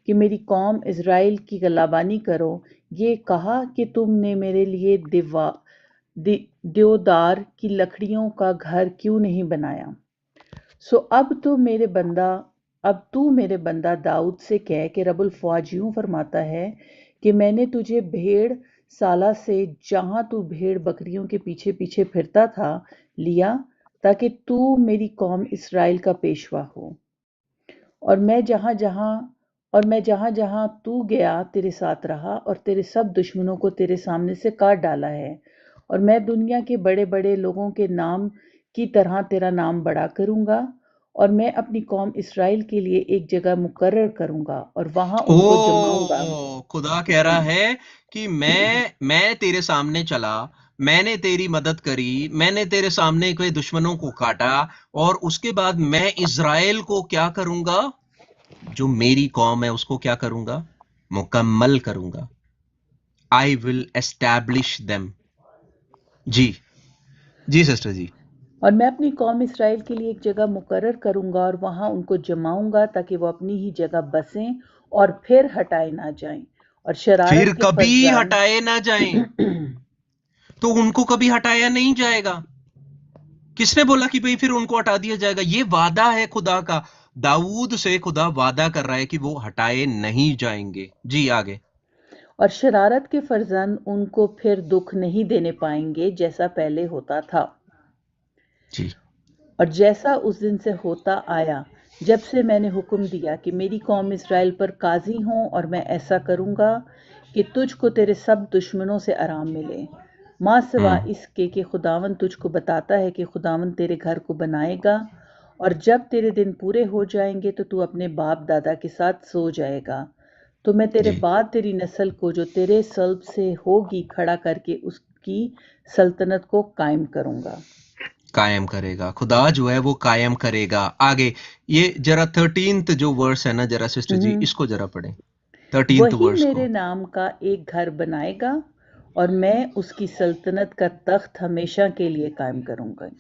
कि मेरी कौम इज़राइल की गलाबानी करो, ये कहा कि तुमने मेरे लिए देवदार की लकड़ियों का घर क्यों नहीं बनाया? सो अब तू मेरे बंदा दाऊद से कह कि रब्बुल फ़ौज यूं फरमाता है कि मैंने तुझे भेड़ साला से जहां तू भेड़ बकरियों के पीछे पीछे फिरता था लिया, ताकि तू मेरी कौम इस्राएल का पेशवा हो। और मैं जहां जहां तू गया तेरे साथ रहा, और तेरे सब दुश्मनों को तेरे सामने से काट डाला है। और मैं दुनिया के बड़े बड़े लोगों के नाम की तरह तेरा नाम बड़ा करूंगा, और मैं अपनी कौम इस्राएल के लिए एक जगह मुकर्रर करूंगा और वहां उनको जमाऊंगा। खुदा कह रहा है कि मैं तेरे सामने चला, मैंने तेरी मदद करी, मैंने तेरे सामने के दुश्मनों को काटा, और उसके बाद मैं इज़राइल को क्या करूंगा, जो मेरी कौम है उसको क्या करूंगा, मुकम्मल करूंगा। I will establish them. जी सिस्टर जी। और मैं अपनी कौम इस्राएल के लिए एक जगह मुकर्रर करूंगा और वहां उनको जमाऊंगा, ताकि वो अपनी ही जगह बसें और फिर हटाए ना जाएं। और शरारत फिर के कभी फरजान हटाए ना जाएं। तो उनको कभी हटाया नहीं जाएगा। किसने बोला कि भाई फिर उनको हटा दिया जाएगा? ये वादा है खुदा का, दाऊद से खुदा वादा कर रहा है कि वो हटाए नहीं जाएंगे। जी आगे। और शरारत के फरजंद उनको फिर दुख नहीं देने पाएंगे जैसा पहले होता था, जी। और जैसा उस दिन से होता आया जब से मैंने हुक्म दिया कि मेरी कौम इस्राएल पर काजी हों। और मैं ऐसा करूंगा कि तुझको तेरे सब दुश्मनों से आराम मिले। माँ सिवा इसके कि खुदावन तुझको बताता है कि खुदावन तेरे घर को बनाएगा, और जब तेरे दिन पूरे हो जाएंगे तो तू अपने बाप दादा के साथ सो जाएगा। तो मैं तेरे जी बाद तेरी नस्ल को जो तेरे सल्ब से होगी खड़ा करके उसकी सल्तनत को कायम करूंगा। कायम करेगा, खुदा जो है वो कायम करेगा। आगे ये जरा 13th जो वर्स है ना, जरा सिस्टर जी इसको जरा पढ़ें, 13th वही वर्स मेरे को। नाम का एक घर बनाएगा और मैं उसकी सल्तनत का तख्त हमेशा के लिए कायम करूंगा।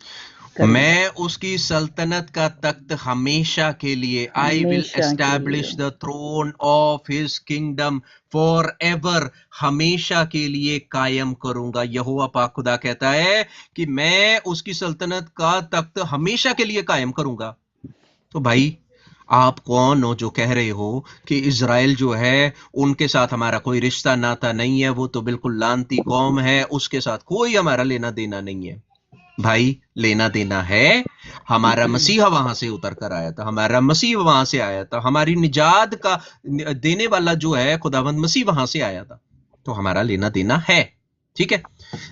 मैं उसकी सल्तनत का तख्त हमेशा के लिए, आई विल हमेशा के लिए। Establish the throne of his kingdom forever, हमेशा के लिए कायम करूंगा। यहोवा पाक खुदा कहता है कि मैं उसकी सल्तनत का तख्त हमेशा के लिए कायम करूंगा। तो भाई आप कौन हो जो कह रहे हो कि इज़राइल जो है उनके साथ हमारा कोई रिश्ता नाता नहीं है, वो तो बिल्कुल लानती कौम है, उसके साथ कोई हमारा लेना देना नहीं है। भाई लेना देना है, हमारा मसीहा वहां से उतर कर आया था, हमारा मसीह वहां से आया था, हमारी निजात का देने वाला जो है खुदावंद मसीह वहां से आया था, तो हमारा लेना देना है। ठीक है,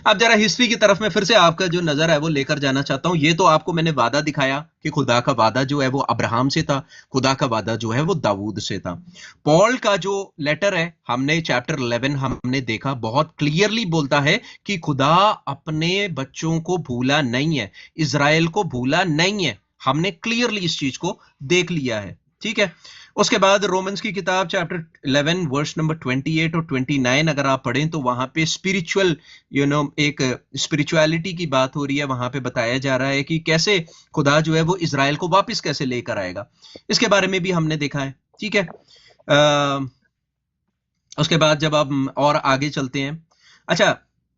अब जरा हिस्ट्री की तरफ में फिर से आपका जो नजर है वो लेकर जाना चाहता हूं। ये तो आपको मैंने वादा दिखाया कि खुदा का वादा जो है वो अब्राहम से था, खुदा का वादा जो है वो दाऊद से था। पॉल का जो लेटर है, हमने चैप्टर 11 हमने देखा, बहुत क्लियरली बोलता है कि खुदा अपने बच्चों को भूला नहीं है, इज़राइल को भूला नहीं है। हमने क्लियरली इस चीज को देख लिया है। ठीक है, उसके बाद रोमन्स की किताब चैप्टर 11 वर्स नंबर 28 और 29 अगर आप पढ़ें तो वहां पे स्पिरिचुअल एक स्पिरिचुअलिटी की बात हो रही है। वहां पे बताया जा रहा है कि कैसे खुदा जो है वो इज़राइल को वापस कैसे लेकर आएगा, इसके बारे में भी हमने देखा है। ठीक है, उसके बाद जब आप और आगे चलते हैं, अच्छा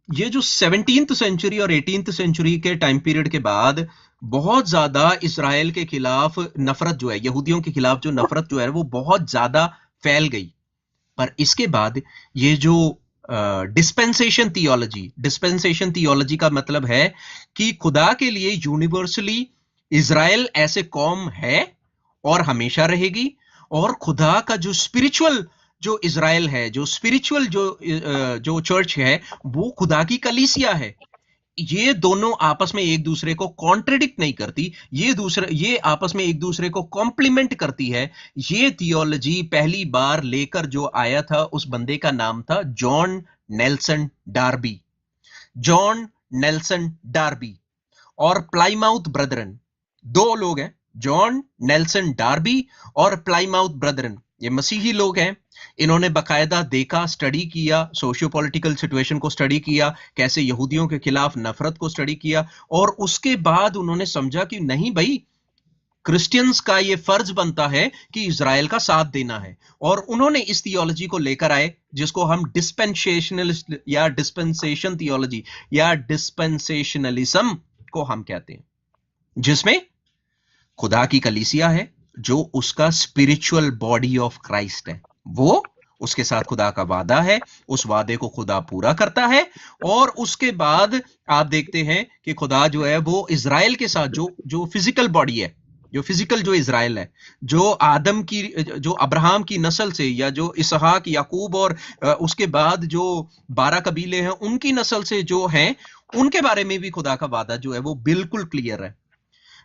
ये जो 17th सेंचुरी और 18th सेंचुरी के टाइम पीरियड के बाद बहुत ज्यादा इज़राइल के खिलाफ नफरत जो है, यहूदियों के खिलाफ जो नफरत जो है वो बहुत ज्यादा फैल गई। पर इसके बाद ये जो डिस्पेंसेशन थियोलॉजी का मतलब है कि खुदा के लिए यूनिवर्सली इज़राइल ऐसे कौम है और हमेशा रहेगी, और खुदा का जो स्पिरिचुअल जो इज़राइल है, जो स्पिरिचुअल जो चर्च है वो खुदा की कलीसिया है। ये दोनों आपस में एक दूसरे को कॉन्ट्रडिक्ट नहीं करती, ये आपस में एक दूसरे को कॉम्प्लीमेंट करती है। ये थियोलॉजी पहली बार लेकर जो आया था उस बंदे का नाम था John Nelson Derby. John Nelson Derby और प्लाईमाउथ ब्रदरन, दो लोग हैं, जॉन नेल्सन डार्बी और प्लाईमाउथ ब्रदरन। ये मसीही लोग हैं, इन्होंने बकायदा देखा, स्टडी किया, सोशियो पॉलिटिकल सिचुएशन को स्टडी किया, कैसे यहूदियों के खिलाफ नफरत को स्टडी किया, और उसके बाद उन्होंने समझा कि नहीं भाई, क्रिश्चियंस का ये फर्ज बनता है कि इज़राइल का साथ देना है। और उन्होंने इस थियोलॉजी को लेकर आए जिसको हम डिस्पेंसेशनलिस्ट या डिस्पेंसेशन थियोलॉजी या डिस्पेंसेशनलिज्म को हम कहते हैं, जिसमें खुदा की कलीसिया है जो उसका स्पिरिचुअल बॉडी ऑफ क्राइस्ट है, वो उसके साथ खुदा का वादा है, उस वादे को खुदा पूरा करता है। और उसके बाद आप देखते हैं कि खुदा जो है वो इज़राइल के साथ जो फिजिकल बॉडी है, जो फिजिकल जो इज़राइल है, जो आदम की, जो अब्राहम की नस्ल से, या जो इसहाक याकूब और उसके बाद जो 12 कबीले हैं उनकी नस्ल से जो हैं, उनके बारे में भी खुदा का वादा जो है वो बिल्कुल क्लियर है।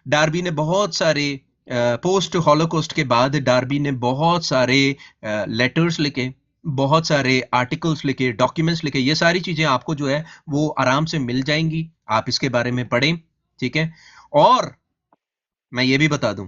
डार्बी ने बहुत सारे पोस्ट हॉलोकॉस्ट के बाद डार्बी ने बहुत सारे लेटर्स लिखे, बहुत सारे आर्टिकल्स लिखे, डॉक्यूमेंट्स लिखे। ये सारी चीजें आपको जो है वो आराम से मिल जाएंगी, आप इसके बारे में पढ़ें। ठीक है, और मैं ये भी बता दूं,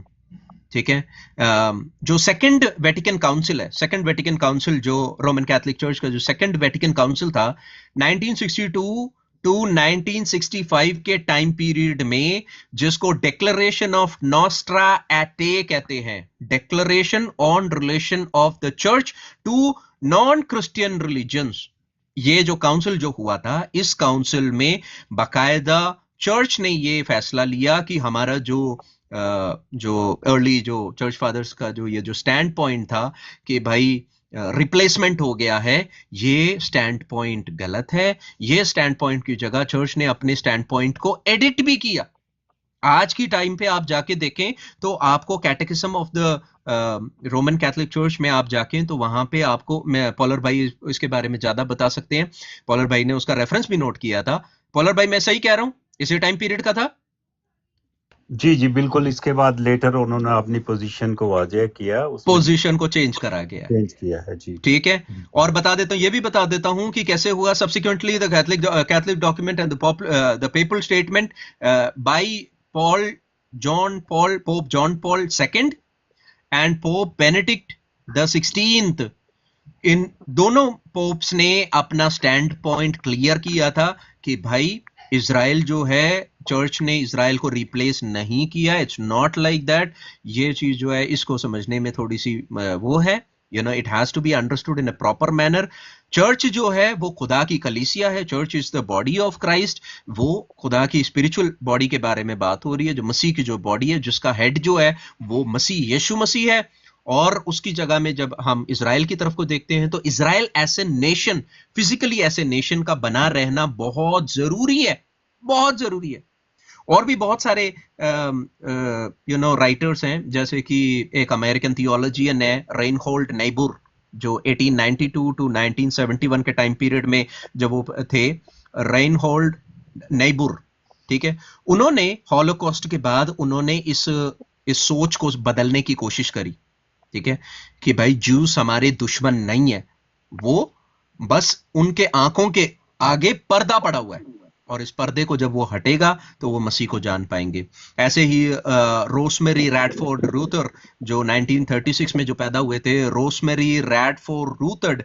ठीक है, जो सेकंड वेटिकन काउंसिल है, सेकंड वेटिकन काउंसिल जो रोमन कैथोलिक चर्च का जो सेकंड वेटिकन काउंसिल था 1962 टू 1965 के टाइम पीरियड में, जिसको डिक्लेरेशन ऑफ नोस्ट्रा एटे कहते हैं, declaration on relation of the church to non Christian religions. ये जो काउंसिल जो हुआ था, इस काउंसिल में बाकायदा चर्च ने ये फैसला लिया कि हमारा जो अर्ली जो चर्च फादर्स का जो ये जो स्टैंड पॉइंट था कि भाई रिप्लेसमेंट हो गया है, ये स्टैंड पॉइंट गलत है। ये स्टैंड पॉइंट की जगह चर्च ने अपने स्टैंड पॉइंट को एडिट भी किया। आज की टाइम पे आप जाके देखें तो आपको catechism of the Roman Catholic church में आप जाके तो वहां पे आपको, मैं पॉलर भाई इसके बारे में ज्यादा बता सकते हैं, पॉलर भाई ने उसका रेफरेंस भी नोट किया था। पॉलर भाई मैं सही कह रहा हूं, इसी टाइम पीरियड का था? जी जी बिल्कुल, इसके बाद लेटर उन्होंने अपनी पोजीशन को वाज़ेह किया, उसमें पोजीशन को चेंज करा गया, चेंज किया है जी। ठीक है। और बता देता हूं, ये भी बता देता हूं कि कैसे हुआ। Subsequently the Catholic document and the PayPal statement by pope John Paul second and pope Benedict the 16th, इन दोनों पोप्स ने अपना स्टैंड पॉइंट क्लियर किया था कि भाई इजराइल जो है, चर्च ने इजराइल को रिप्लेस नहीं किया, इट्स नॉट लाइक दैट। ये चीज जो है इसको समझने में थोड़ी सी वो है, it has to be understood in a proper manner. Church जो है वो खुदा की कलीसिया है, church is the body of Christ, वो खुदा की स्पिरिचुअल बॉडी के बारे में बात हो रही है, जो मसीह की जो बॉडी है, जिसका हेड जो है वो मसीह यीशु मसीह है। और उसकी जगह में जब हम इजराइल की तरफ को देखते हैं तो Israel as a nation, physically as a nation का बना रहना बहुत जरूरी है, बहुत जरूरी है। और भी बहुत सारे राइटर्स हैं, जैसे कि एक अमेरिकन थियोलॉजियन है रेनहोल्ड नेबुर, जो 1892 टू 1971 के टाइम पीरियड में जब वो थे, रेनहोल्ड नेबुर, ठीक है। उन्होंने हॉलोकॉस्ट के बाद उन्होंने इस सोच को बदलने की कोशिश करी, ठीक है, कि भाई जूस हमारे दुश्मन नहीं है, वो बस उनके आंखों के आगे पर्दा पड़ा हुआ है, और इस पर्दे को जब वो हटेगा तो वो मसीह को जान पाएंगे। ऐसे ही रोसमेरी रैडफोर्ड रूथर, जो 1936 में जो पैदा हुए थे, रोसमेरी रैडफोर्ड रूथर,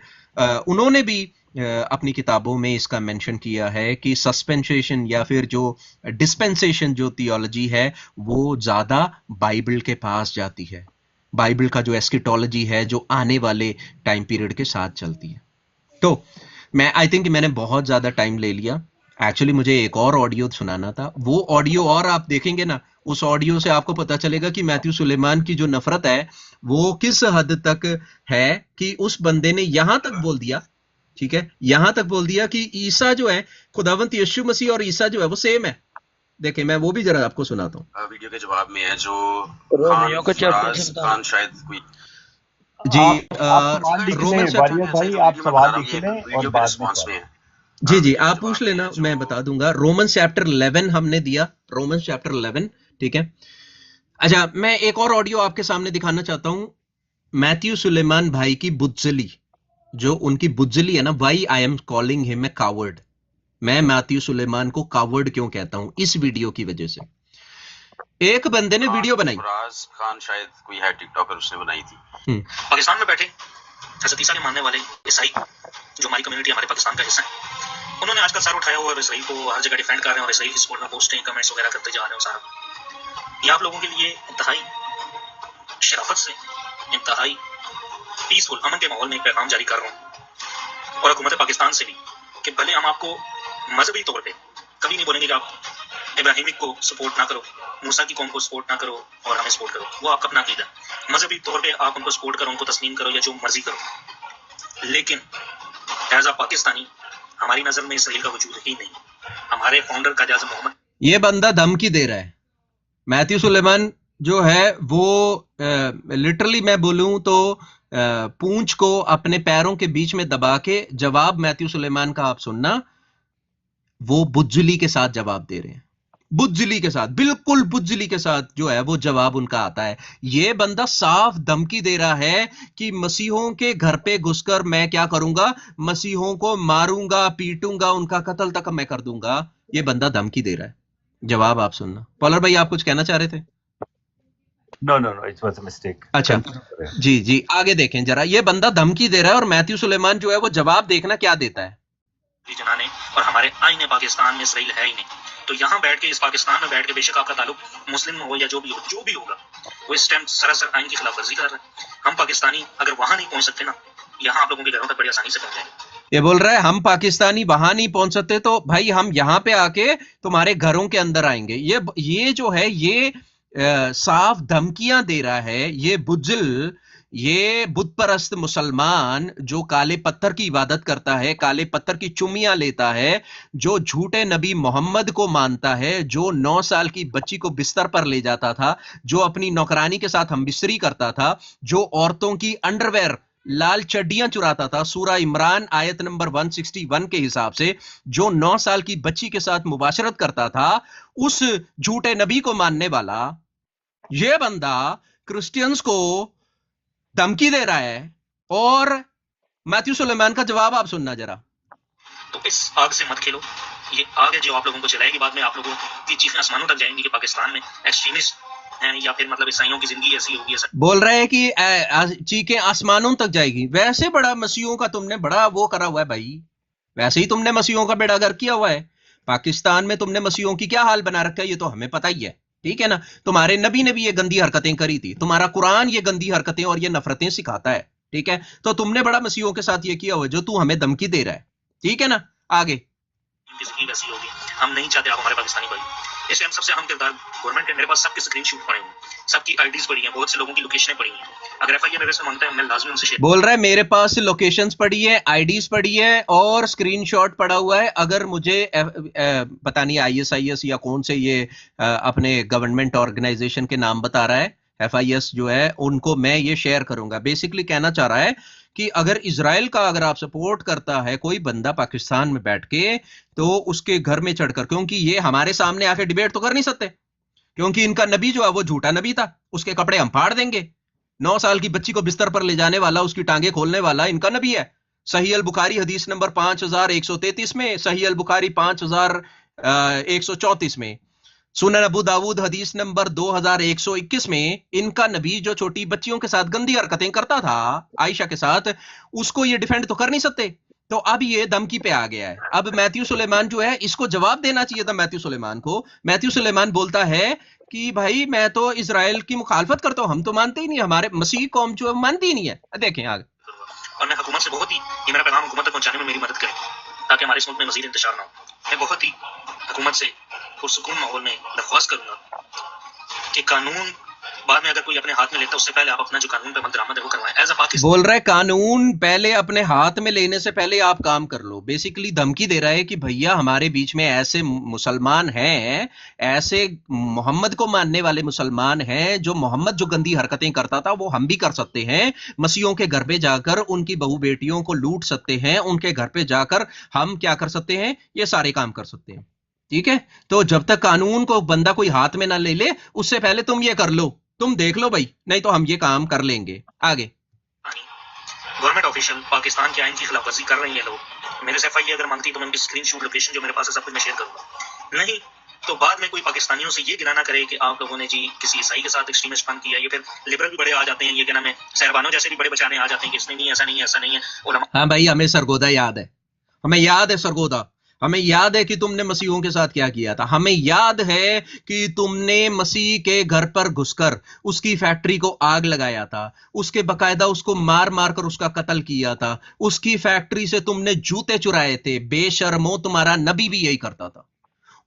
उन्होंने भी अपनी किताबों में इसका मेंशन किया है कि सस्पेंसेशन या फिर जो डिस्पेंसेशन जो थियोलॉजी है वो ज्यादा बाइबल के पास जाती है, बाइबल का जो एस्किटोलॉजी है जो आने वाले टाइम पीरियड के साथ चलती है। तो मैं आई थिंक मैंने बहुत ज्यादा टाइम ले लिया। एक्चुअली मुझे एक और ऑडियो सुनाना था, वो ऑडियो और आप देखेंगे ना, उस ऑडियो से आपको पता चलेगा कि मैथ्यू सुलेमान की जो नफरत है वो किस हद तक है कि उस बंदे ने यहां तक बोल दिया, ठीक है, यहां तक बोल दिया कि ईसा जो है, खुदावंत यीशु मसीह और ईसा जो है वो सेम है। देखिए मैं वो भी जरा आपको सुनाता हूँ। वीडियो के जवाब में है जो रोमियो का चैप्टर खान शायद कोई जी, रोमन भाई आप सवाल लिख लें और बाद में जी जी आप पूछ लेना, मैं बता दूंगा। रोमन चैप्टर 11 हमने दिया, रोमन चैप्टर 11, ठीक है। अच्छा, मैं एक और ऑडियो आपके सामने दिखाना चाहता हूं, मैथ्यू सुलेमान भाई की बुज्जली, जो उनकी बुज्जली है ना, why I am calling him a coward, मैं मैथ्यू सुलेमान को कावर्ड क्यों कहता हूं, इस वीडियो की वजह से। एक बंदे ने वीडियो बनाई, फराज खान शायद कोई है टिकटॉकर, उसने बनाई थी। पाकिस्तान में बैठे हज़रत ईसा के मानने वाले ईसाई, जो हमारी कम्युनिटी हमारे पाकिस्तान का हिस्सा है, उन्होंने आजकल सर उठाया हुआ है, इसराइल को हर जगह डिफेंड कर रहे हैं और इसराइल की सपोर्ट में पोस्टें कमेंट्स वगैरह करते जा रहे हो। सारा ये आप लोगों के लिए इंतहाई शराफत से, इंतहाई पीसफुल अमन के माहौल में एक पैगाम जारी कर रहा हूँ, और हुकूमत पाकिस्तान से भी, कि भले हम आपको मजहबी तौर पे कभी नहीं बोलेंगे कि आप इब्राहिमिक को सपोर्ट ना करो, मूसा की कौम को सपोर्ट ना करो और हमें सपोर्ट करो, वो आपका अपना अकीदा। मजहबी तौर पे आप उनको सपोर्ट करो, उनको तस्लीम करो या जो मर्जी करो, लेकिन एज अ पाकिस्तानी हमारी नजर में इसराइल का वजूद ही नहीं। हमारे फाउंडर कायद आज़म मोहम्मद, ये बंदा धमकी दे रहा है। मैथ्यू सुलेमान जो है वो लिटरली मैं बोलूं तो पूंछ को अपने पैरों के बीच में दबा के जवाब मैथ्यू सुलेमान का आप सुनना, वो बुज्जली के साथ जवाब दे रहे हैं, बुज्जली के साथ, बिल्कुल बुज्जली के साथ जो है वो जवाब उनका आता है। ये बंदा साफ धमकी दे रहा है कि मसीहों के घर पे घुसकर मैं क्या करूंगा, मसीहों को मारूंगा, पीटूंगा, उनका कत्ल तक मैं कर दूंगा। ये बंदा धमकी दे रहा है। जवाब आप सुनना। पॉलर भाई आप कुछ कहना चाह रहे थे? No it was a mistake. अच्छा जी जी आगे देखें जरा, ये बंदा धमकी दे रहा है और मैथ्यू सुलेमान जो है वो जवाब देखना क्या देता है। जनाने और हमारे आईने पाकिस्तान में इसराइल है ही नहीं, तो यहाँ बैठ के, इस पाकिस्तान में बैठ के, बेशक आपका ताल्लुक मुस्लिम हो या जो भी होगा, वो इस टाइम सरासर आइन की खिलाफ वर्जी कर रहा है। हम पाकिस्तानी अगर वहां नहीं पहुंच सकते ना, यहाँ आप लोगों के घरों तक बड़ी आसानी से पहुंच जाएंगे। ये बोल रहा है हम पाकिस्तानी वहां नहीं पहुंच सकते तो भाई हम यहाँ पे आके तुम्हारे घरों के अंदर आएंगे। ये जो है ये साफ धमकियां दे रहा है। ये बुज्जल ये बुत परस्त मुसलमान जो काले पत्थर की इबादत करता है, काले पत्थर की चुम्मियां लेता है, जो झूठे नबी मोहम्मद को मानता है, जो 9 साल की बच्ची को बिस्तर पर ले जाता था, जो अपनी नौकरानी के साथ हमबिस्तरी करता था, जो औरतों की अंडरवेयर लाल चड्डियां चुराता था, सूरा इमरान आयत नंबर 161 के हिसाब से, जो 9 साल की बच्ची के साथ मुबाशरत करता था, उस झूठे नबी को मानने वाला यह बंदा क्रिश्चियंस को धमकी दे रहा है। और मैथ्यू सुलेमान का जवाब आप सुनना जरा। तो इस आग से मत खेलो, ये आग है जो आप लोगों को चलाएगी, बाद में आप लोगों की चीखें आसमानों तक जाएंगी कि पाकिस्तान में एक्सट्रीमिस्ट हैं, या फिर मतलब ईसाइयों की जिंदगी ऐसी होगी। ऐसा बोल रहे हैं कि चीखें आसमानों तक जाएगी। वैसे बड़ा मसीहों का तुमने बड़ा वो करा हुआ है भाई, वैसे ही तुमने मसीहों का बेड़ा गर्क किया हुआ है। पाकिस्तान में तुमने मसीहों की क्या हाल बना रखा है ये तो हमें पता ही है, ठीक है ना। तुम्हारे नबी ने भी ये गंदी हरकतें करी थी, तुम्हारा कुरान ये गंदी हरकतें और ये नफरतें सिखाता है, ठीक है। तो तुमने बड़ा मसीहों के साथ ये किया हुआ जो तू हमें धमकी दे रहा है, ठीक है ना। आगे इनकी जिंदगी वैसी होगी, हम नहीं चाहते आप हमारे पाकिस्तानी भाई। इस टाइम सबसे अहम किरदार गवर्नमेंट के, मेरे पास सबके स्क्रीनशॉट पड़े हैं, सबकी आईडीज पड़ी हैं, बहुत से लोगों की लोकेशनें पड़ी हैं। अगर एफआईआर मेरे से मांगता है मैं लाजमी उनसे शेयर। बोल रहा है मेरे पास लोकेशंस पड़ी है, आईडीज पड़ी है और स्क्रीनशॉट पड़ा हुआ है। अगर मुझे पता नहीं आईएसआईएस या कौन से ये अपने गवर्नमेंट ऑर्गेनाइजेशन के नाम बता रहा है, एफआईएस जो है, उनको मैं ये शेयर करूंगा। बेसिकली कहना चाह रहा है कि अगर इजराइल का अगर आप सपोर्ट करता है कोई बंदा पाकिस्तान में बैठ के, तो उसके घर में चढ़कर, क्योंकि ये हमारे सामने आके डिबेट तो कर नहीं सकते, क्योंकि इनका नबी जो है वो झूठा नबी था, उसके कपड़े हम फाड़ देंगे। 9 साल की बच्ची को बिस्तर पर ले जाने वाला, उसकी टांगे खोलने वाला इनका नबी है। सही अल बुखारी हदीस नंबर 5133 में, सही अल बुखारी 5134 में, सुनन अबू दाऊद हदीस नंबर 2121 में इनका नबी जो छोटी बच्चियों के साथ गंदी हरकतें करता था आयशा के साथ, उसको ये डिफेंड तो कर नहीं सकते। तो अब ये धमकी पे आ गया है। अब मैथ्यू सुलेमान जो है, इसको जवाब देना चाहिए था मैथ्यू सुलेमान को। मैथ्यू सुलेमान बोलता है कि भाई मैं तो इजराइल की मुखालफत करता हूं, हम तो मानते ही नहीं, हमारे मसीह कौम जो मानती ही नहीं है। देखें आगे। और मैं हुकूमत से बहुत ही, ये मेरा पैगाम हुकूमत तक पहुंचाने में मेरी मदद करें ताकि हमारे इस मुल्क में मजीद इंतशार ना हो। मैं बहुत ही हुकूमत से पुरसुकून माहौल में दरख्वास्त करूंगा कि कानून बाद में अगर कोई अपने हाथ में लेता, उससे पहले आप अपना जो कानून पे अमल दरामद है वो करवाएं। एज अ पाकिस्तान बोल रहा है कानून पहले अपने हाथ में लेने से पहले आप काम कर लो। बेसिकली धमकी दे रहा है कि भैया हमारे बीच में ऐसे मुसलमान हैं, ऐसे मोहम्मद को मानने वाले मुसलमान हैं, जो मोहम्मद जो गंदी हरकतें करता था वो हम भी कर सकते हैं। मसीहों के घर पे जाकर उनकी बहू बेटियों को लूट सकते हैं, उनके घर पे जाकर हम क्या कर सकते हैं, ये सारे काम कर सकते हैं, ठीक है। तो जब तक कानून को बंदा कोई हाथ में ना ले ले, उससे पहले तुम ये कर लो, तुम देख लो भाई, नहीं तो हम ये काम कर लेंगे। आगे। गवर्नमेंट ऑफिशियल पाकिस्तान के आइन की खिलाफवर्जी कर रही है लोग। मेरे से एफआईआर अगर मांगती तो मैं उनकी स्क्रीनशॉट लोकेशन जो मेरे पास है सब कुछ मैं शेयर करूंगा। नहीं तो बाद में कोई पाकिस्तानियों से ये गिला ना करे कि आप लोगों ने जी किसी ईसाई के साथ एक्सट्रीमिस्ट फंड किया, या फिर लिबरल भी बड़े आ जाते हैं, ये क्या नाम है, सहरबानों जैसे भी बड़े बचाने आ जाते हैं कि इसने नहीं, ऐसा नहीं है, ऐसा नहीं है। हाँ भाई, हमें सरगोदा याद है, हमें याद है सरगोदा, हमें याद है कि तुमने मसीहों के साथ क्या किया था। हमें याद है कि तुमने मसीह के घर पर घुसकर उसकी फैक्ट्री को आग लगाया था, उसके बकायदा उसको मार मार कर उसका कत्ल किया था, उसकी फैक्ट्री से तुमने जूते चुराए थे। बेशर्मो, तुम्हारा नबी भी यही करता था,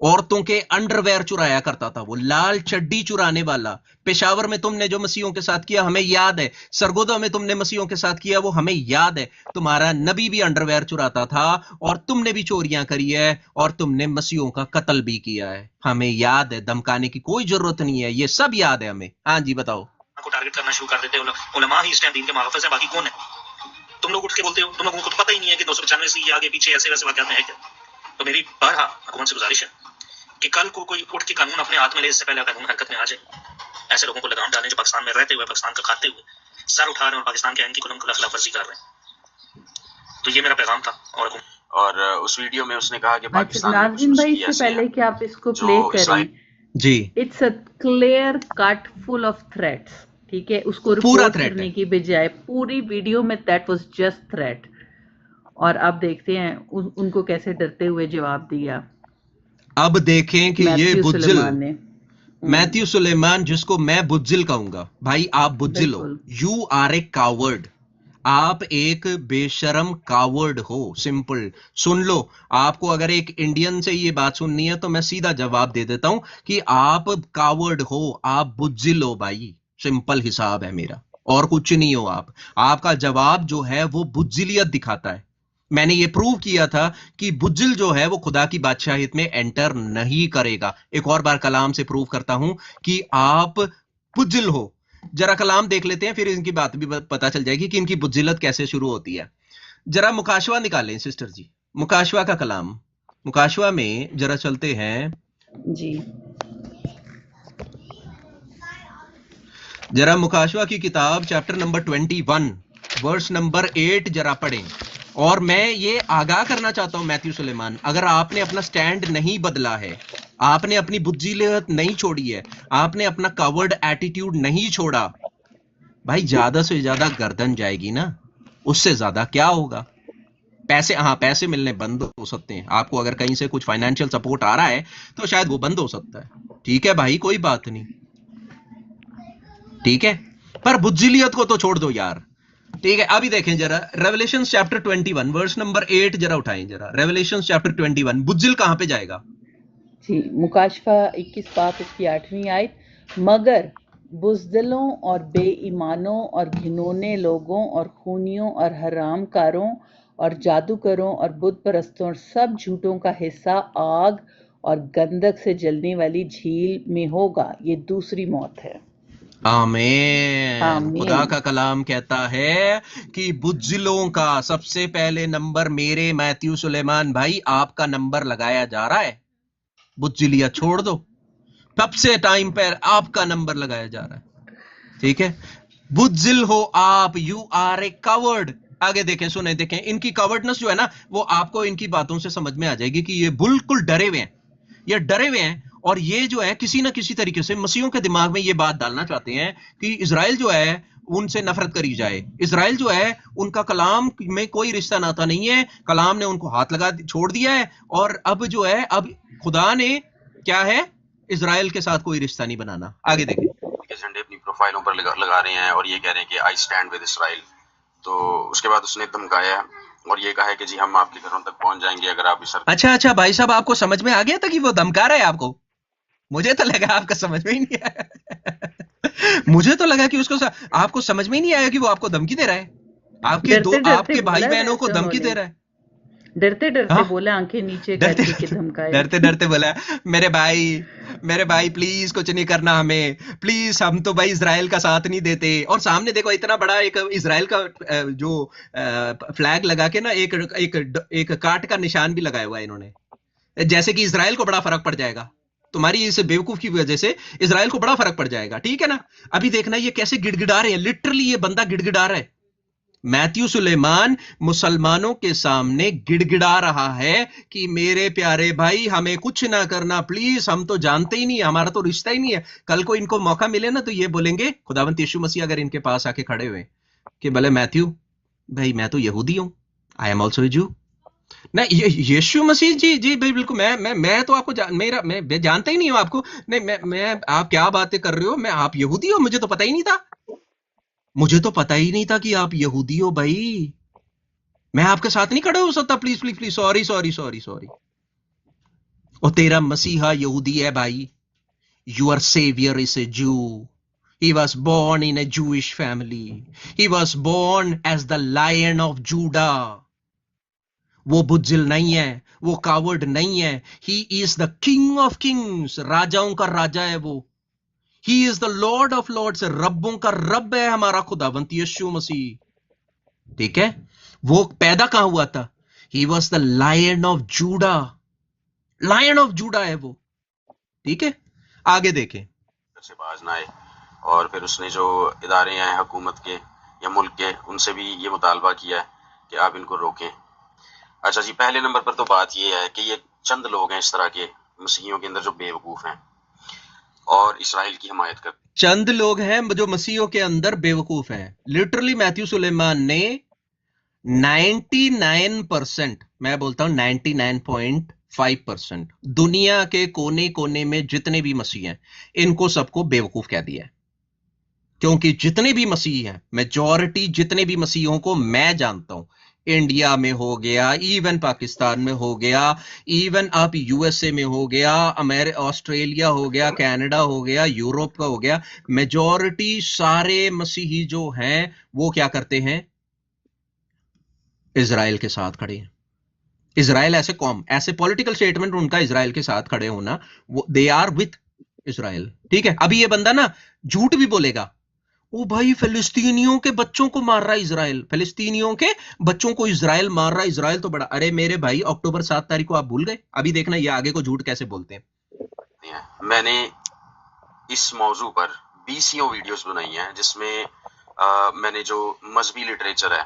औरतों के अंडरवेयर चुराया करता था, वो लाल चड्डी चुराने वाला। पेशावर में तुमने जो मसीहों के साथ किया हमें याद है, सरगोदा में तुमने मसीहों के साथ किया वो हमें याद है। तुम्हारा नबी भी अंडरवेयर चुराता था और तुमने भी चोरियां करी है और तुमने मसीहों का कत्ल भी किया है, हमें याद है। धमकाने की कोई जरूरत नहीं है, ये सब याद है हमें। हाँ जी बताओ। को टारगेट करना शुरू कर देते हैं। उलमा ही इस टाइम दीन के मुहाफिज है, बाकी कौन है? तुम लोग उठ के बोलते हो, तुम लोगों को तो पता ही नहीं है कि 295 से आगे पीछे ऐसे वैसे वाकयात में है क्या। तो मेरी बारहा हुकूमत से गुजारिश है कि कल को कोई उठ के कानून अपने हाथ में ले, इससे पहले कानून हरकत में आ जाए। ऐसे लोगों को लगाम डालें जो पाकिस्तान में रहते हुए, पाकिस्तान का खाते हुए सर उठा रहे हैं और पाकिस्तान के आइन की खिलाफवर्जी कर रहे हैं। तो ये मेरा पैगाम था। और उस वीडियो में उसने कहा कि पाकिस्तान में नाज़रीन भाई, इससे पहले कि आप इसको प्ले करें जी, it's a clear cut full of threats, ठीक है। उसको रिपोर्ट करने की बजाय पूरी वीडियो में दैट वाज जस्ट थ्रेट। और अब देखते हैं उनको कैसे डरते हुए जवाब दिया। अब देखें कि ये बुज्जिल ने मैथ्यू सुलेमान, जिसको मैं बुज्जिल कहूंगा, भाई आप बुज्जिल हो, यू आर ए कावर्ड, आप एक बेशरम कावर्ड हो। सिंपल सुन लो, आपको अगर एक इंडियन से ये बात सुननी है तो मैं सीधा जवाब दे देता हूं कि आप कावर्ड हो, आप बुज्जिल हो भाई, सिंपल हिसाब है मेरा। और कुछ नहीं हो आप। आपका जवाब जो है वो बुज्जिलियत दिखाता है। मैंने ये प्रूव किया था कि बुज्जिल जो है वो खुदा की बादशाहियत में एंटर नहीं करेगा। एक और बार कलाम से प्रूव करता हूं कि आप बुज्जिल हो। जरा कलाम देख लेते हैं, फिर इनकी बात भी पता चल जाएगी कि इनकी बुज्जिलत कैसे शुरू होती है। जरा मुकाशवा निकालें सिस्टर जी, मुकाशवा का कलाम। मुकाशवा में जरा चलते हैं, जी। जरा मुकाशवा की किताब चैप्टर नंबर 21 वर्स नंबर 8 जरा पढ़ें। और मैं ये आगाह करना चाहता हूं मैथ्यू सुलेमान, अगर आपने अपना स्टैंड नहीं बदला है, आपने अपनी बुज्जिलियत नहीं छोड़ी है, आपने अपना कवर्ड एटीट्यूड नहीं छोड़ा, भाई ज्यादा से ज्यादा गर्दन जाएगी ना, उससे ज्यादा क्या होगा। पैसे, हाँ पैसे मिलने बंद हो सकते हैं आपको, अगर कहीं से कुछ फाइनेंशियल सपोर्ट आ रहा है तो शायद वो बंद हो सकता है, ठीक है भाई, कोई बात नहीं, ठीक है, पर बुज्जिलियत को तो छोड़ दो यार, ठीक है। अभी देखें जरा रेवलेशंस चैप्टर 21 वर्स नंबर 8 जरा उठाएं जरा, रेवलेशंस चैप्टर 21, बुज्जिल कहां पे जाएगा? जी, मुकाशफा 21 पाप इसकी 8वीं आयत, मगर बुज़दिलों और बेईमानों और घिनौने लोगों और खूनियों और हरामकारों और जादूगरों और बुत परस्तों और सब झूठों का हिस्सा आग और गंधक से जलने वाली झील में होगा। ये दूसरी मौत है। आमीन। खुदा आमीन। का कलाम कहता है कि बुज्जिलों का सबसे पहले नंबर, मेरे मैथ्यू सुलेमान भाई आपका नंबर लगाया जा रहा है। बुज्जिलिया छोड़ दो, सबसे टाइम पर आपका नंबर लगाया जा रहा है, ठीक है। बुज्जिल हो आप, यू आर ए कवर्ड। आगे देखें, सुने, देखें इनकी कवर्डनेस जो है ना, वो आपको इनकी बातों से समझ में आ जाएगी कि ये बिल्कुल डरे हुए हैं, ये डरे हुए हैं। और ये जो है किसी ना किसी तरीके से मसीहों के दिमाग में ये बात डालना चाहते हैं कि इजराइल जो है उनसे नफरत करी जाए। इजराइल जो है उनका कलाम में कोई रिश्ता नाता नहीं है, कलाम ने उनको हाथ लगा छोड़ दिया है, और अब जो है अब खुदा ने क्या है, इजराइल के साथ कोई रिश्ता नहीं बनाना। आगे देखें, झंडे अपनी प्रोफाइलों पर लगा रहे हैं और ये कह रहे हैं कि आई स्टैंड विद इसराइल। तो उसके बाद उसने धमकाया और ये कहा है कि जी हम आपके घरों तक पहुंच जाएंगे अगर आप इस। अच्छा भाई साहब, आपको समझ में आ गया था कि वो धमका रहा है आपको? मुझे तो लगा आपका समझ में ही नहीं आया। मुझे तो लगा कि उसको आपको समझ में ही नहीं आया कि वो आपको धमकी दे रहा है, आपके भाई बहनों को धमकी दे रहा है। डरते डरते बोला, आंखें नीचे करके कि धमकाया। डरते डरते बोला, मेरे भाई प्लीज कुछ नहीं करना हमें, प्लीज, हम तो भाई इजराइल का साथ नहीं देते। और सामने देखो इतना बड़ा एक इजराइल का जो फ्लैग लगा के ना, एक काट का निशान भी लगाया हुआ है इन्होंने, जैसे कि इजराइल को बड़ा फर्क पड़ जाएगा, तुम्हारी इस बेवकूफ की वजह से इजराइल को बड़ा फर्क पड़ जाएगा, ठीक है ना। अभी देखना ये कैसे गिड़गिड़ा रहे हैं, लिटरली ये बंदा गिड़गिड़ा रहा है। मैथ्यू सुलेमान मुसलमानों के सामने गिड़गिड़ा रहा है कि मेरे प्यारे भाई हमें कुछ ना करना प्लीज, हम तो जानते ही नहीं, हमारा तो रिश्ता ही नहीं है। कल को इनको मौका मिले ना तो ये बोलेंगे, खुदावंत यीशु मसीह अगर इनके पास आके खड़े हुए कि भले मैथ्यू भाई मैं तो यहूदी हूं, आई एम ऑल्सो ए जू। नहीं, यीशु मसीह जी भाई बिल्कुल, मैं तो आपको मैं जानता ही नहीं हूं आपको, नहीं मैं आप क्या बातें कर रहे हो, मैं आप यहूदी हो, मुझे तो पता ही नहीं था, मुझे तो पता ही नहीं था कि आप यहूदी हो भाई, मैं आपके साथ नहीं खड़ा हो सकता, प्लीज प्लीज प्लीज, सॉरी। और तेरा मसीहा यहूदी है भाई, योर सेवियर इज ए जू, he was born in a Jewish family, he was born as the Lion of Judah। वो बुज्जिल नहीं है, वो कावर्ड नहीं है, he is the King of Kings, राजाओं का राजा है वो, He is the Lord of Lords, रब्बों का रब है हमारा खुदावंत यीशु मसीह, ठीक है। वो पैदा कहां हुआ था? He was the Lion of Judah, Lion of Judah है वो, ठीक है। आगे देखें, से बाज ना आए, और फिर उसने जो इदारे हैं हुकूमत के या मुल्क के, उनसे भी ये मुतालबा किया है कि आप इनको रोकें। अच्छा जी, पहले नंबर पर तो बात ये है कि ये चंद लोग हैं इस तरह के मसीहियों के अंदर जो बेवकूफ हैं और इसराइल की हिमायत कर, चंद लोग हैं जो मसीहियों के अंदर बेवकूफ हैं। लिटरली मैथ्यू सुलेमान ने 99%, मैं बोलता हूं 99.5% दुनिया के कोने कोने में जितने भी मसीह हैं इनको सबको बेवकूफ कह दिया है। क्योंकि जितने भी मसीह हैं, मेजॉरिटी जितने भी मसीहों को मैं जानता हूं, इंडिया में हो गया, इवन पाकिस्तान में हो गया, इवन आप यूएसए में हो गया, ऑस्ट्रेलिया हो गया, कनाडा हो गया, यूरोप का हो गया, मेजॉरिटी सारे मसीही जो हैं वो क्या करते हैं? इजराइल के साथ खड़े हैं। इजराइल ऐसे कॉम, ऐसे पॉलिटिकल स्टेटमेंट उनका इजराइल के साथ खड़े होना, वो दे आर विथ इजराइल। ठीक है, अभी ये बंदा ना झूठ भी बोलेगा, ओ भाई फिलिस्तीनियों के बच्चों को मार रहा है इजराइल, फिलिस्तीनियों के बच्चों को इजराइल मार रहा है, इजराइल तो बड़ा। अरे मेरे भाई, अक्टूबर 7 तारीख को आप भूल गए? अभी देखना ये आगे को झूठ कैसे बोलते हैं। मैंने इस मौजू पर 20 वीडियोस बनाई हैं, जिसमें मैंने जो मजहबी लिटरेचर है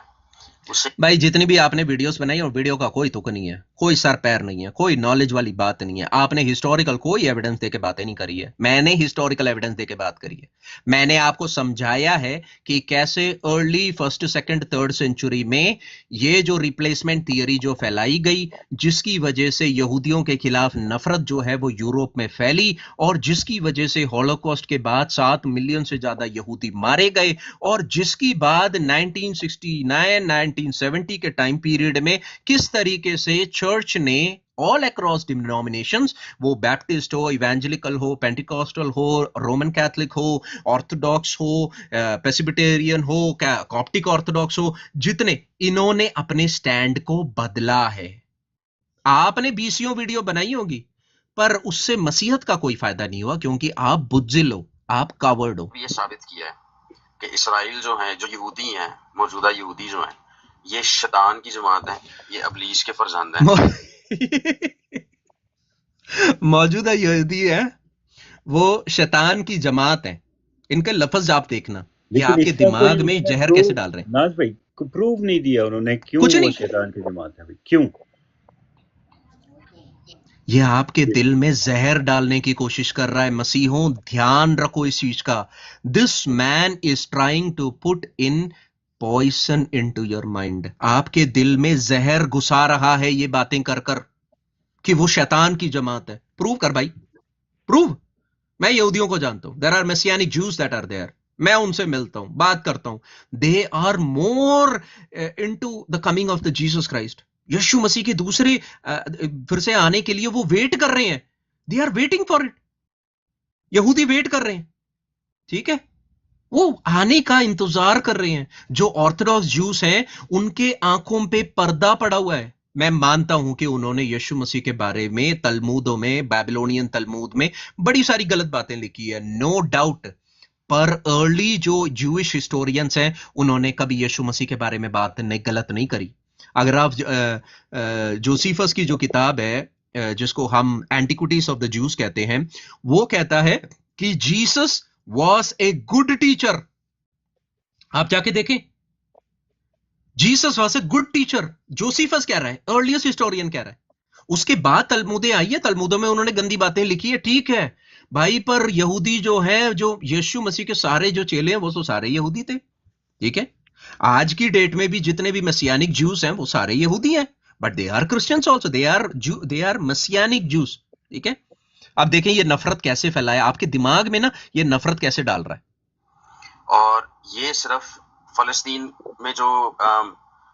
उससे भाई जितनी भी आपने वीडियोस बनाई, और वीडियो का कोई तुक नहीं है, कोई सर पैर नहीं है, कोई नॉलेज वाली बात नहीं है। आपने हिस्टोरिकल कोई एविडेंस देके बातें नहीं करी है, मैंने हिस्टोरिकल एविडेंस देके बात करी है। मैंने आपको समझाया है कि कैसे early first second third century में ये जो रिप्लेसमेंट थियरी जो फैलाई गई, जिसकी वजह से यहूदियों के खिलाफ नफरत जो है वो यूरोप में फैली, और जिसकी वजह से हॉलोकॉस्ट के बाद 7 मिलियन से ज्यादा यहूदी मारे गए, और जिसकी बाद 1969 1970 के टाइम पीरियड में किस तरीके से चर्च ने ऑल अक्रॉस डिनोमिनेशंस, वो बैप्टिस्ट हो, इवेंजेलिकल हो, पेंटिकॉस्टल हो, रोमन कैथलिक हो, ऑर्थोडॉक्स हो, प्रेस्बिटेरियन हो, कॉप्टिक ऑर्थोडॉक्स हो, जितने, इन्होंने अपने स्टैंड को बदला है। आपने 20 वीडियो बनाई होगी, पर उससे मसीहत का कोई फायदा नहीं हुआ, क्योंकि आप बुज्जिल हो, आप कावर्ड हो। ये साबित किया है कि इसराइल जो है, जो यहूदी हैं, मौजूदा यहूदी जो हैं, ये शैतान की जमात है, ये अबलीस के फरजंद हैं। मौजूदा यहूदी है, वो शैतान की जमात है। इनके लफ्ज आप देखना, ये आपके दिमाग में जहर कैसे डाल रहे हैं। नाज भाई को प्रूव नहीं दिया उन्होंने, क्यों कुछ वो नहीं। शैतान की जमात है भाई, क्यों? ये आपके दिल में जहर डालने की कोशिश कर रहा है। मसीहों, ध्यान रखो इस चीज का। This man is trying to put in poison into your mind. आपके दिल में जहर घुसा रहा है ये बातें कर कर कि वो शैतान की जमात है। प्रूव कर भाई, प्रूव। मैं यहूदियों को जानता हूं, there are Messianic Jews that are there. मैं उनसे मिलता हूं, बात करता हूं। They are more into the coming of the Jesus Christ. यीशु मसीह के दूसरे फिर से आने के लिए वो वेट कर रहे हैं। They are waiting for it. यहूदी वेट कर रहे हैं, ठीक है, वो आने का इंतजार कर रहे हैं। जो ऑर्थोडॉक्स जूस हैं, उनके आंखों पे पर्दा पड़ा हुआ है। मैं मानता हूं कि उन्होंने यीशु मसीह के बारे में तलमूदों में, बैबिलोनियन तलमूद में बड़ी सारी गलत बातें लिखी है, नो डाउट। पर अर्ली जो जूइश हिस्टोरियंस हैं, उन्होंने कभी यीशु मसीह के बारे में बात गलत नहीं करी। अगर आप जोसेफस की जो किताब है, जिसको हम एंटिक्विटीज ऑफ द जूस कहते हैं, वो कहता है कि Jesus was a good teacher. आप जाके देखें, Jesus was a good teacher. Josephus कह रहा है, अर्लीस्ट हिस्टोरियन कह रहा है। उसके बाद तलमुदें आई है, तलमुदों में उन्होंने गंदी बातें लिखी है, ठीक है भाई। पर यहूदी जो है, जो यीशु मसीह के सारे जो चेले हैं, वो तो सारे यहूदी थे, ठीक है। आज की डेट में भी जितने भी मसियानिक जूस हैं, वो सारे यहूदी हैं, but they are Christians also, they are Messianic Jews, ठीक है। अब देखें ये नफरत कैसे फैलाया आपके दिमाग में ना, ये नफरत कैसे डाल रहा है। और ये सिर्फ फलस्तीन में जो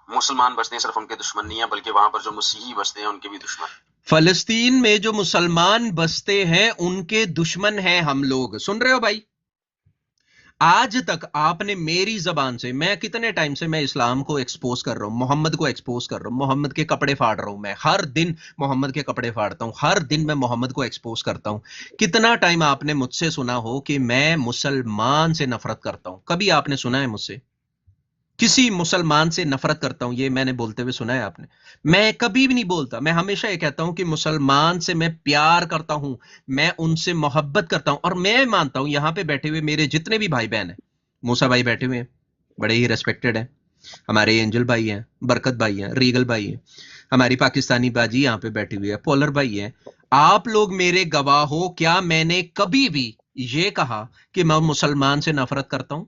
मुसलमान बसते हैं, सिर्फ उनके दुश्मन नहीं है, बल्कि वहां पर जो मसीही बसते हैं, उनके भी दुश्मन। फलस्तीन में जो मुसलमान बसते हैं, उनके दुश्मन हैं हम लोग। सुन रहे हो भाई? आज तक आपने मेरी जबान से, मैं कितने टाइम से मैं इस्लाम को एक्सपोज कर रहा हूं, मोहम्मद को एक्सपोज कर रहा हूं, मोहम्मद के कपड़े फाड़ रहा हूं। मैं हर दिन मोहम्मद के कपड़े फाड़ता हूं, हर दिन मैं मोहम्मद को एक्सपोज करता हूं। कितना टाइम आपने मुझसे सुना हो कि मैं मुसलमान से नफरत करता हूं? कभी आपने सुना है मुझसे किसी मुसलमान से नफरत करता हूं? ये मैंने बोलते हुए सुना है आपने? मैं कभी भी नहीं बोलता। मैं हमेशा ये कहता हूं कि मुसलमान से मैं प्यार करता हूं, मैं उनसे मोहब्बत करता हूं। और मैं मानता हूं यहां पे बैठे हुए मेरे जितने भी भाई बहन हैं, मूसा भाई बैठे हुए हैं, बड़े ही रेस्पेक्टेड हैं, हमारे एंजल भाई हैं, बरकत भाई हैं, रीगल भाई हैं, हमारी पाकिस्तानी बाजी यहाँ पे बैठी हुई है, पोलर भाई हैं। आप लोग मेरे गवाह हो, क्या मैंने कभी भी ये कहा कि मैं मुसलमान से नफरत करता हूं?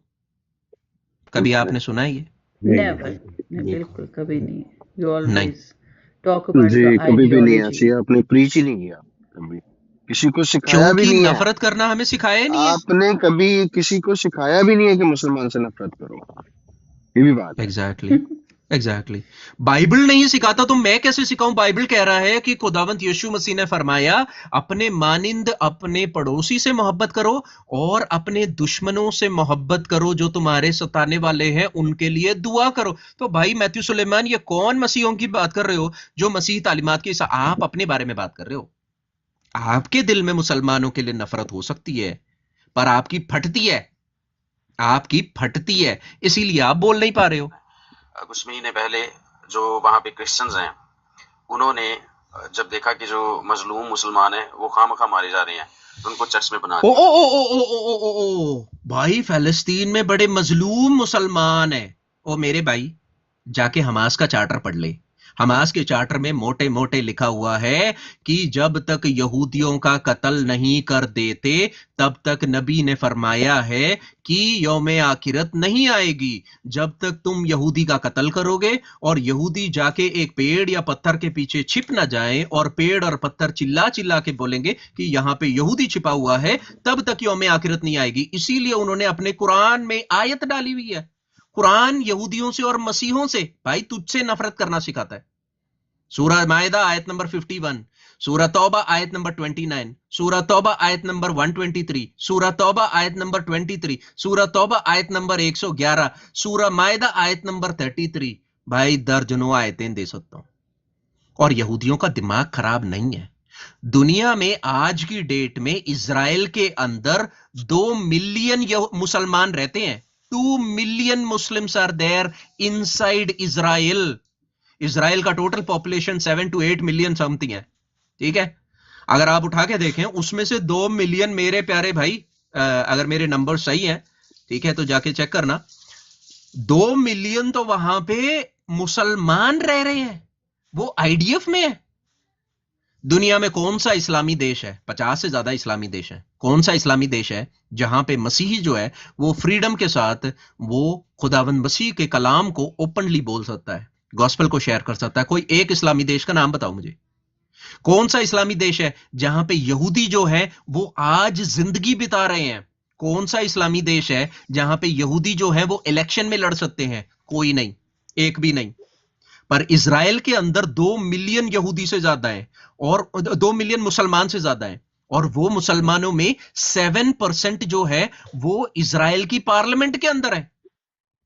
कभी आपने सुना है ये? नेवर, बिल्कुल कभी नहीं। यू नहीं। ऑलवेज टॉक अबाउट जी द कभी भी नहीं आइडियोलॉजी। ऐसी आपने प्रीच ही नहीं किया कभी। किसी को सिखाया भी क्योंकि नहीं है। नफरत करना हमें सिखाया ही नहीं है। आपने कभी किसी को सिखाया भी नहीं है कि मुसलमान से नफरत करो, ये भी बात है। एग्जैक्टली एग्जैक्टली बाइबल नहीं सिखाता तो मैं कैसे सिखाऊं? बाइबल कह रहा है कि खुदावंत यीशु मसीह ने फरमाया अपने मानिंद अपने पड़ोसी से मोहब्बत करो और अपने दुश्मनों से मोहब्बत करो, जो तुम्हारे सताने वाले हैं उनके लिए दुआ करो। तो भाई मैथ्यू सुलेमान, ये कौन मसीहों की बात कर रहे हो जो मसीह तालीमात की? आप अपने बारे में बात कर रहे हो। आपके दिल में मुसलमानों के लिए नफरत हो सकती है, पर आपकी फटती है, आपकी फटती है, इसीलिए आप बोल नहीं पा रहे हो। कुछ महीने पहले जो वहाँ पे क्रिश्चियंस हैं, उन्होंने जब देखा कि जो मजलूम मुसलमान हैं वो खामखा मारे जा रहे हैं, तो उनको चर्च में बना ओ दिया। ओ ओ ओ ओ ओ ओ ओ भाई, फलस्तीन में बड़े मजलूम मुसलमान हैं। ओ मेरे भाई, जाके हमास का चार्टर पढ़ ले। हमास के चार्टर में मोटे मोटे लिखा हुआ है कि जब तक यहूदियों का कत्ल नहीं कर देते तब तक नबी ने फरमाया है कि यौमे आखिरत नहीं आएगी। जब तक तुम यहूदी का कत्ल करोगे और यहूदी जाके एक पेड़ या पत्थर के पीछे छिप ना जाए और पेड़ और पत्थर चिल्ला चिल्ला के बोलेंगे कि यहां पे यहूदी छिपा हुआ है, तब तक यौमे आखिरत नहीं आएगी। इसीलिए उन्होंने अपने कुरान में आयत डाली हुई है। कुरान यहूदियों से और मसीहों से भाई तुझसे नफरत करना सिखाता है। सूरह मायदा आयत नंबर 51, सूरह तौबा आयत नंबर 29, सूरह तौबा आयत नंबर 123, सूरह तौबा आयत नंबर 23, सूरह तौबा आयत नंबर 111, सूरह मायदा आयत नंबर 33। भाई दर्जनों आयतें दे सकता हूं। और यहूदियों का दिमाग खराब नहीं है। दुनिया में आज की डेट में इजराइल के अंदर 2 मिलियन मुसलमान रहते हैं। 2 million Muslims are there inside Israel. Israel का total population 7 to 8 million something है, ठीक है। अगर आप उठा के देखें उसमें से 2 मिलियन मेरे प्यारे भाई, अगर मेरे नंबर सही हैं, ठीक है, तो जाके चेक करना, 2 मिलियन तो वहां पे मुसलमान रह रहे हैं, वो आईडीएफ में है। दुनिया में कौन सा इस्लामी देश है, 50 से ज्यादा इस्लामी देश है, कौन सा इस्लामी देश है जहां पे मसीही जो है वो फ्रीडम के साथ वो खुदावंद मसीह के कलाम को ओपनली बोल सकता है, गॉस्पेल को शेयर कर सकता है? कोई एक इस्लामी देश का नाम बताओ मुझे। कौन सा इस्लामी देश है जहां पे यहूदी जो है वो आज जिंदगी बिता रहे हैं? कौन सा इस्लामी देश है जहां पे यहूदी जो है वो इलेक्शन में लड़ सकते हैं? कोई नहीं, एक भी नहीं। पर इजराइल के अंदर 2 मिलियन यहूदी से ज्यादा है और 2 मिलियन मुसलमान से ज्यादा है, और वो मुसलमानों में 7% जो है वो इजराइल की पार्लियामेंट के अंदर है।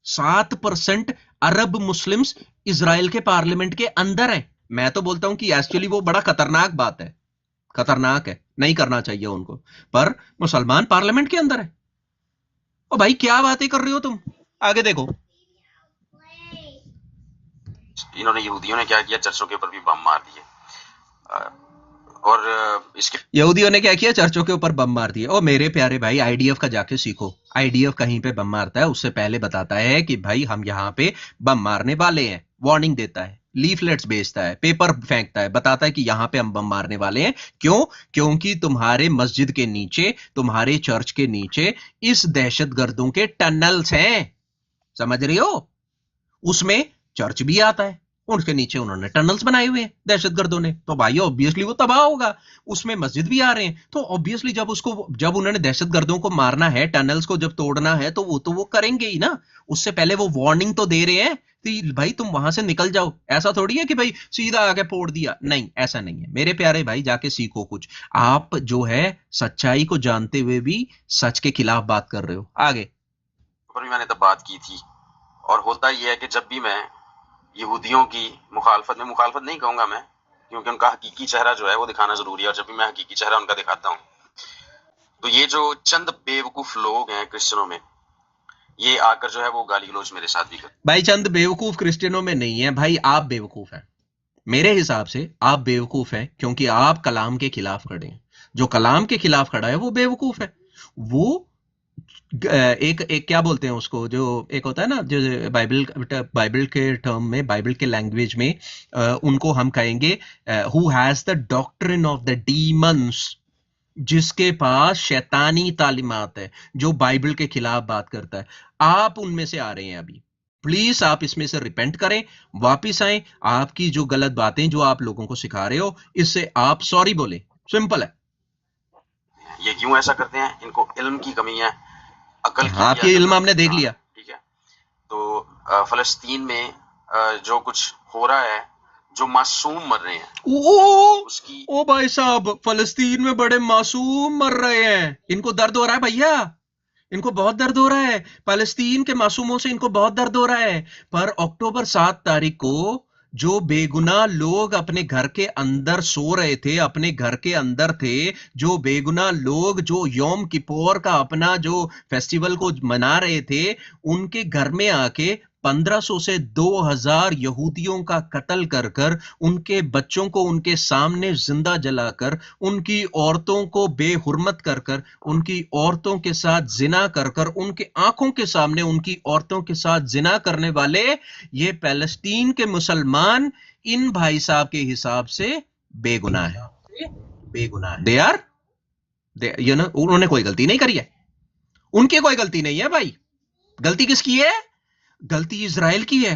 7% अरब मुस्लिम्स इजराइल के पार्लियामेंट के अंदर है। मैं तो बोलता हूं कि एक्चुअली वो बड़ा खतरनाक बात है, खतरनाक है, नहीं करना चाहिए उनको, पर मुसलमान पार्लियामेंट के अंदर है। ओ भाई क्या बातें कर रहे हो तुम? आगे देखो। इन्होंने यहूदियों ने क्या किया, चर्चों के ऊपर भी बम मार दिए। और इसके यहूदियों ने क्या किया? चर्चों के ऊपर बम मार दिए। ओ मेरे प्यारे भाई, आईडीएफ का जाके सीखो। आईडीएफ कहीं पे बम मारता है उससे पहले बताता है कि भाई हम यहां पे बम मारने वाले हैं, वार्निंग देता है, लीफलेट्स बेचता है, पेपर फेंकता है, बताता है कि यहां पे हम बम मारने वाले हैं। क्यों? क्योंकि तुम्हारे मस्जिद के नीचे, तुम्हारे चर्च के नीचे इस दहशतगर्दों के टनल्स हैं, समझ रही हो? उसमें चर्च भी आता है, उसके नीचे उन्होंने टनल्स बनाए हुए हैं दहशतगर्दों ने, तो भाई ऑब्वियसली वो तबाह होगा। उसमें मस्जिद भी आ रहे हैं, तो ऑब्वियसली जब उन्होंने दहशतगर्दों को मारना है, टनल्स को जब तोड़ना है, तो वो करेंगे ही ना। उससे पहले वो वार्निंग तो दे रहे हैं कि भाई तुम वहां से निकल जाओ। ऐसा थोड़ी है कि भाई सीधा आके फोड़ दिया, नहीं, ऐसा नहीं है। मेरे प्यारे भाई जाके सीखो कुछ। आप जो है सच्चाई को जानते हुए भी सच के खिलाफ बात कर रहे हो। आगे ऊपर भी मैंने तब बात की थी। और होता यह है कि जब भी मैं यहूदियों की मुखालफत नहीं कहूंगा मैं, क्योंकि उनका हकीकी चेहरा जो है वो दिखाना जरूरी है, और जब भी मैं हकीकी चेहरा उनका दिखाता हूँ, तो ये जो चंद बेवकूफ लोग हैं क्रिश्चियनों में, ये आकर जो है वो गाली गलौज मेरे साथ भी कर। भाई चंद बेवकूफ क्रिश्चियनों में नहीं है भाई, आप बेवकूफ हैं। मेरे हिसाब से आप बेवकूफ हैं क्योंकि आप कलाम के खिलाफ खड़े हैं। जो कलाम के खिलाफ खड़ा है वो बेवकूफ है। वो एक क्या बोलते हैं उसको, जो एक होता है ना, जो बाइबल के टर्म में, बाइबल के लैंग्वेज में उनको हम कहेंगे who has the doctrine of the demons, जिसके पास शैतानी तालीमात है, जो बाइबल के खिलाफ बात करता है। आप उनमें से आ रहे हैं अभी। प्लीज आप इसमें से रिपेंट करें, वापिस आए। आपकी जो गलत बातें जो आप लोगों को सिखा रहे हो, इससे आप सॉरी बोले, सिंपल है। ये क्यों ऐसा करते हैं? इनको इल्म की कमी है, अकल की हाँ, भी आपके इल्म अकल। हमने देख हाँ, लिया। ठीक है। तो फलस्तीन में जो कुछ हो रहा है, जो मासूम मर रहे हैं, उसकी ओ भाई साहब, फलस्तीन में बड़े मासूम मर रहे हैं, इनको दर्द हो रहा है भैया, इनको बहुत दर्द हो रहा है, फलस्तीन के मासूमों से इनको बहुत दर्द हो रहा है। पर अक्टूबर 7 तारीख को जो बेगुनाह लोग अपने घर के अंदर सो रहे थे, अपने घर के अंदर थे, जो बेगुनाह लोग जो योम किपोर का अपना जो फेस्टिवल को मना रहे थे, उनके घर में आके 1500 से 2000 यहूदियों का कत्ल कर कर, उनके बच्चों को उनके सामने जिंदा जलाकर, उनकी औरतों को बेहुरमत कर कर, उनकी औरतों के साथ जिना कर कर, उनके आंखों के सामने उनकी औरतों के साथ जिना करने वाले ये पैलेस्टीन के मुसलमान इन भाई साहब के हिसाब से बेगुनाह है, बेगुनाह है। दे आर उन्होंने कोई गलती नहीं करी है, उनकी कोई गलती नहीं है भाई। गलती किसकी है? गलती इजराइल की है,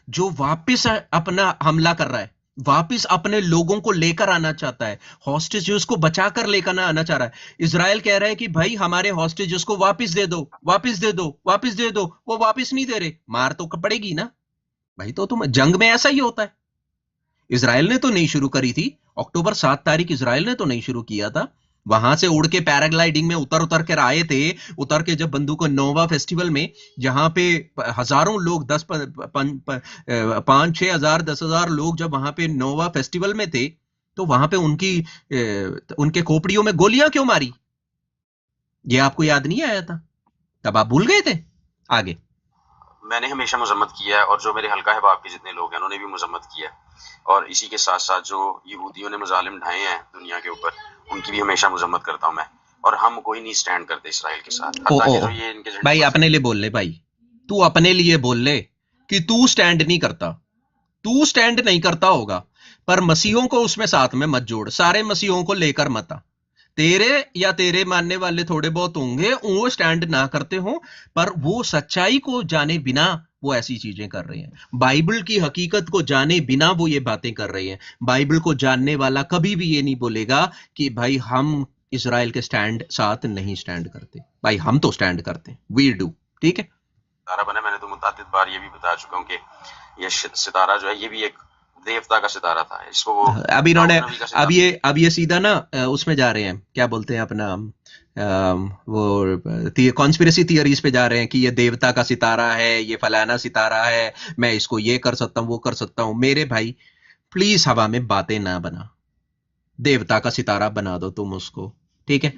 जो वापस अपना हमला कर रहा है, वापस अपने लोगों को लेकर आना चाहता है, हॉस्टेजेस को बचाकर लेकर आना चाह रहा है। इजराइल कह रहा है कि भाई हमारे हॉस्टेजेस को वापस दे दो, वापस दे दो, वापस दे दो। वो वापस नहीं दे रहे, मार तो पड़ेगी ना भाई। तो तुम जंग में ऐसा ही होता है। इजराइल ने तो नहीं शुरू करी थी, अक्टूबर 7 तारीख इजराइल ने तो नहीं शुरू किया था। वहां से उड़ के पैराग्लाइडिंग में उतर कर आए थे, उतर के जब बंदूक नोवा फेस्टिवल में, जहां पे हजारों लोग 5-6 हजार 10,000 लोग जब वहां पे नोवा फेस्टिवल में थे, तो वहां पे उनके खोपड़ियों में गोलियां क्यों मारी? ये आपको याद नहीं आया था? तब आप भूल गए थे? आगे मैंने हमेशा मजम्मत किया है, और जो मेरे हल्का है बाप के जितने लोग हैं उन्होंने भी मजम्मत किया है, और इसी के साथ साथ जो यहूदियों ने मजालिम ढाए हैं दुनिया के ऊपर, उनकी भी हमेशा मजम्मत करता हूं मैं। और हम कोई नहीं स्टैंड करते इसराइल के साथ। ओ, हत्ता कि ओ, जो ये इनके भाई अपने लिए बोल ले भाई, तू अपने लिए बोल ले कि तू स्टैंड नहीं करता, तू स्टैंड नहीं करता होगा, पर मसीहों को उसमें साथ में मत जोड़, सारे मसीहों को लेकर मत आ। तेरे या तेरे मानने वाले थोड़े बहुत होंगे, वो स्टैंड ना करते हो, पर वो सच्चाई को जाने बिना वो ऐसी चीजें कर रहे हैं, बाइबल की हकीकत को जाने बिना वो ये बातें कर रहे हैं। बाइबल को जानने वाला कभी भी ये नहीं बोलेगा कि भाई हम इजराइल के स्टैंड साथ नहीं स्टैंड करते। भाई हम तो स्टैंड करते हैं, वी डू। ठीक है, सितारा बना। मैंने तो मुतादिद बार ये भी बता चुका हूँ कि ये सितारा जो है ये भी एक देवता का सितारा था। इसको वो अब इन्होंने दाऊद नबी का सितारा- अब ये सीधा ना उसमें जा रहे हैं, क्या बोलते हैं अपना, वो कॉन्स्पिरेसी थियरीज पे जा रहे हैं कि ये देवता का सितारा है, ये फलाना सितारा है, मैं इसको ये कर सकता हूँ, वो कर सकता हूँ। मेरे भाई प्लीज हवा में बातें ना बना, देवता का सितारा बना दो तुम उसको, ठीक है।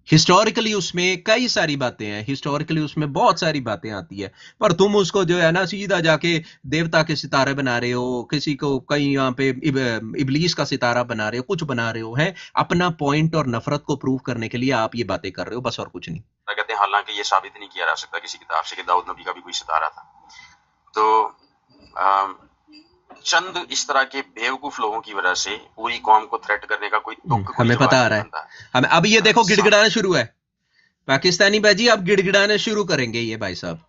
हिस्टोरिकली उसमें कई सारी बातें हैं, हिस्टोरिकली उसमें बहुत सारी बातें आती है, पर तुम उसको जो है ना सीधा जाके देवता के सितारे बना रहे हो, किसी को कहीं यहाँ पे इबलीस का सितारा बना रहे हो, कुछ बना रहे हो, है अपना पॉइंट और नफरत को प्रूव करने के लिए आप ये बातें कर रहे हो, बस और कुछ नहीं। कहते हैं। हालांकि ये साबित नहीं किया जा सकता किसी किताब से कि दाऊद नबी का भी कोई सितारा था। तो चंद इस तरह के बेवकूफ लोगों की वजह से पूरी कौम को थ्रेट करने का कोई तुक कोई हमें पता आ जवाब रहा नहीं बनता। है, हमें अब ये देखो गिड़गिड़ाना शुरू है, पाकिस्तानी बाजी अब गिड़गिड़ाना शुरू करेंगे ये भाई साहब,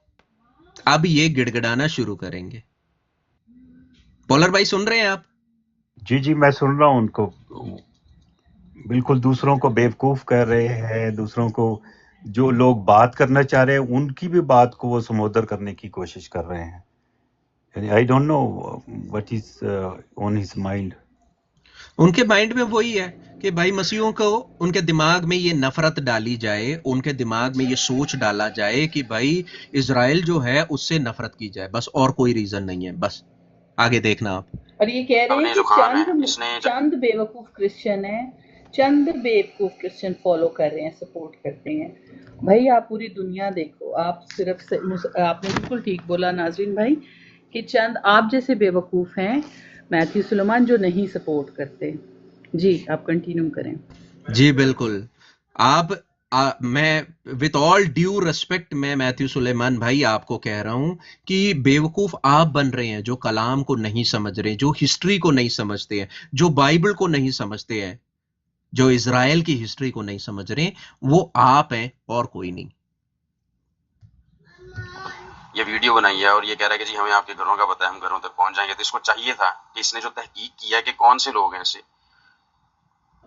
अब ये गिड़गिड़ाना शुरू करेंगे। पॉलर भाई सुन रहे हैं आप? जी जी मैं सुन रहा हूँ उनको, बिल्कुल दूसरों को बेवकूफ कर रहे हैं, दूसरों को जो लोग बात करना चाह रहे हैं उनकी भी बात को वो समोदर करने की कोशिश कर रहे हैं। I don't know what is on his mind. उनके माइंड में वही है कि भाई मसीहों को, उनके दिमाग में ये नफरत डाली जाए, उनके दिमाग में ये सोच डाला जाए कि भाई इजराइल जो है उससे नफरत की जाए, बस और कोई रीजन नहीं है। बस आगे देखना आप। और ये कह रहे हैं कि चंद बेवकूफ क्रिश्चियन है, चंद बेवकूफ क्रिश्चियन फॉलो कर रहे हैं, सपोर्ट करते हैं। भाई आप पूरी दुनिया देखो, आप सिर्फ आपने बिल्कुल ठीक बोला नाजरीन भाई कि चंद आप जैसे बेवकूफ हैं मैथ्यू सुलेमान जो नहीं सपोर्ट करते। जी आप कंटिन्यू करें। जी बिल्कुल, मैं विद ऑल ड्यू रिस्पेक्ट मैं मैथ्यू सुलेमान भाई आपको कह रहा हूं कि बेवकूफ आप बन रहे हैं, जो कलाम को नहीं समझ रहे, जो हिस्ट्री को नहीं समझते हैं, जो बाइबल को नहीं समझते हैं, जो इजराइल की हिस्ट्री को नहीं समझ रहे, वो आप हैं और कोई नहीं। ये वीडियो बनाई है और ये कह रहा है कि जी हमें आपके घरों का पता है, हम घरों तक पहुंच जाएंगे। तो इसको चाहिए था कि इसने जो तहकीक किया कि कौन से लोग हैं ऐसे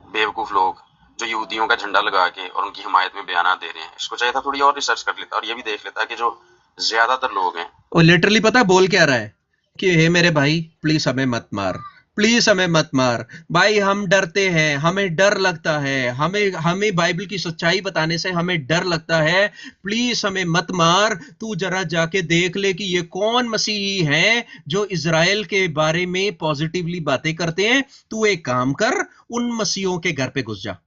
बेवकूफ लोग जो यहूदियों का झंडा लगा के और उनकी हिमायत में बयान दे रहे हैं। इसको चाहिए था थोड़ी और रिसर्च कर लेता और ये भी देख लेता कि जो ज्यादातर लोग हैं और लिटरली पता है बोल क्या रहा है कि हे मेरे भाई प्लीज हमें मत मार, प्लीज हमें मत मार भाई, हम डरते हैं, हमें डर लगता है, हमें बाइबल की सच्चाई बताने से हमें डर लगता है, प्लीज हमें मत मार। तू जरा जाके देख ले कि ये कौन मसीही हैं जो इजराइल के बारे में पॉजिटिवली बातें करते हैं। तू एक काम कर, उन मसीहों के घर पे घुस जा।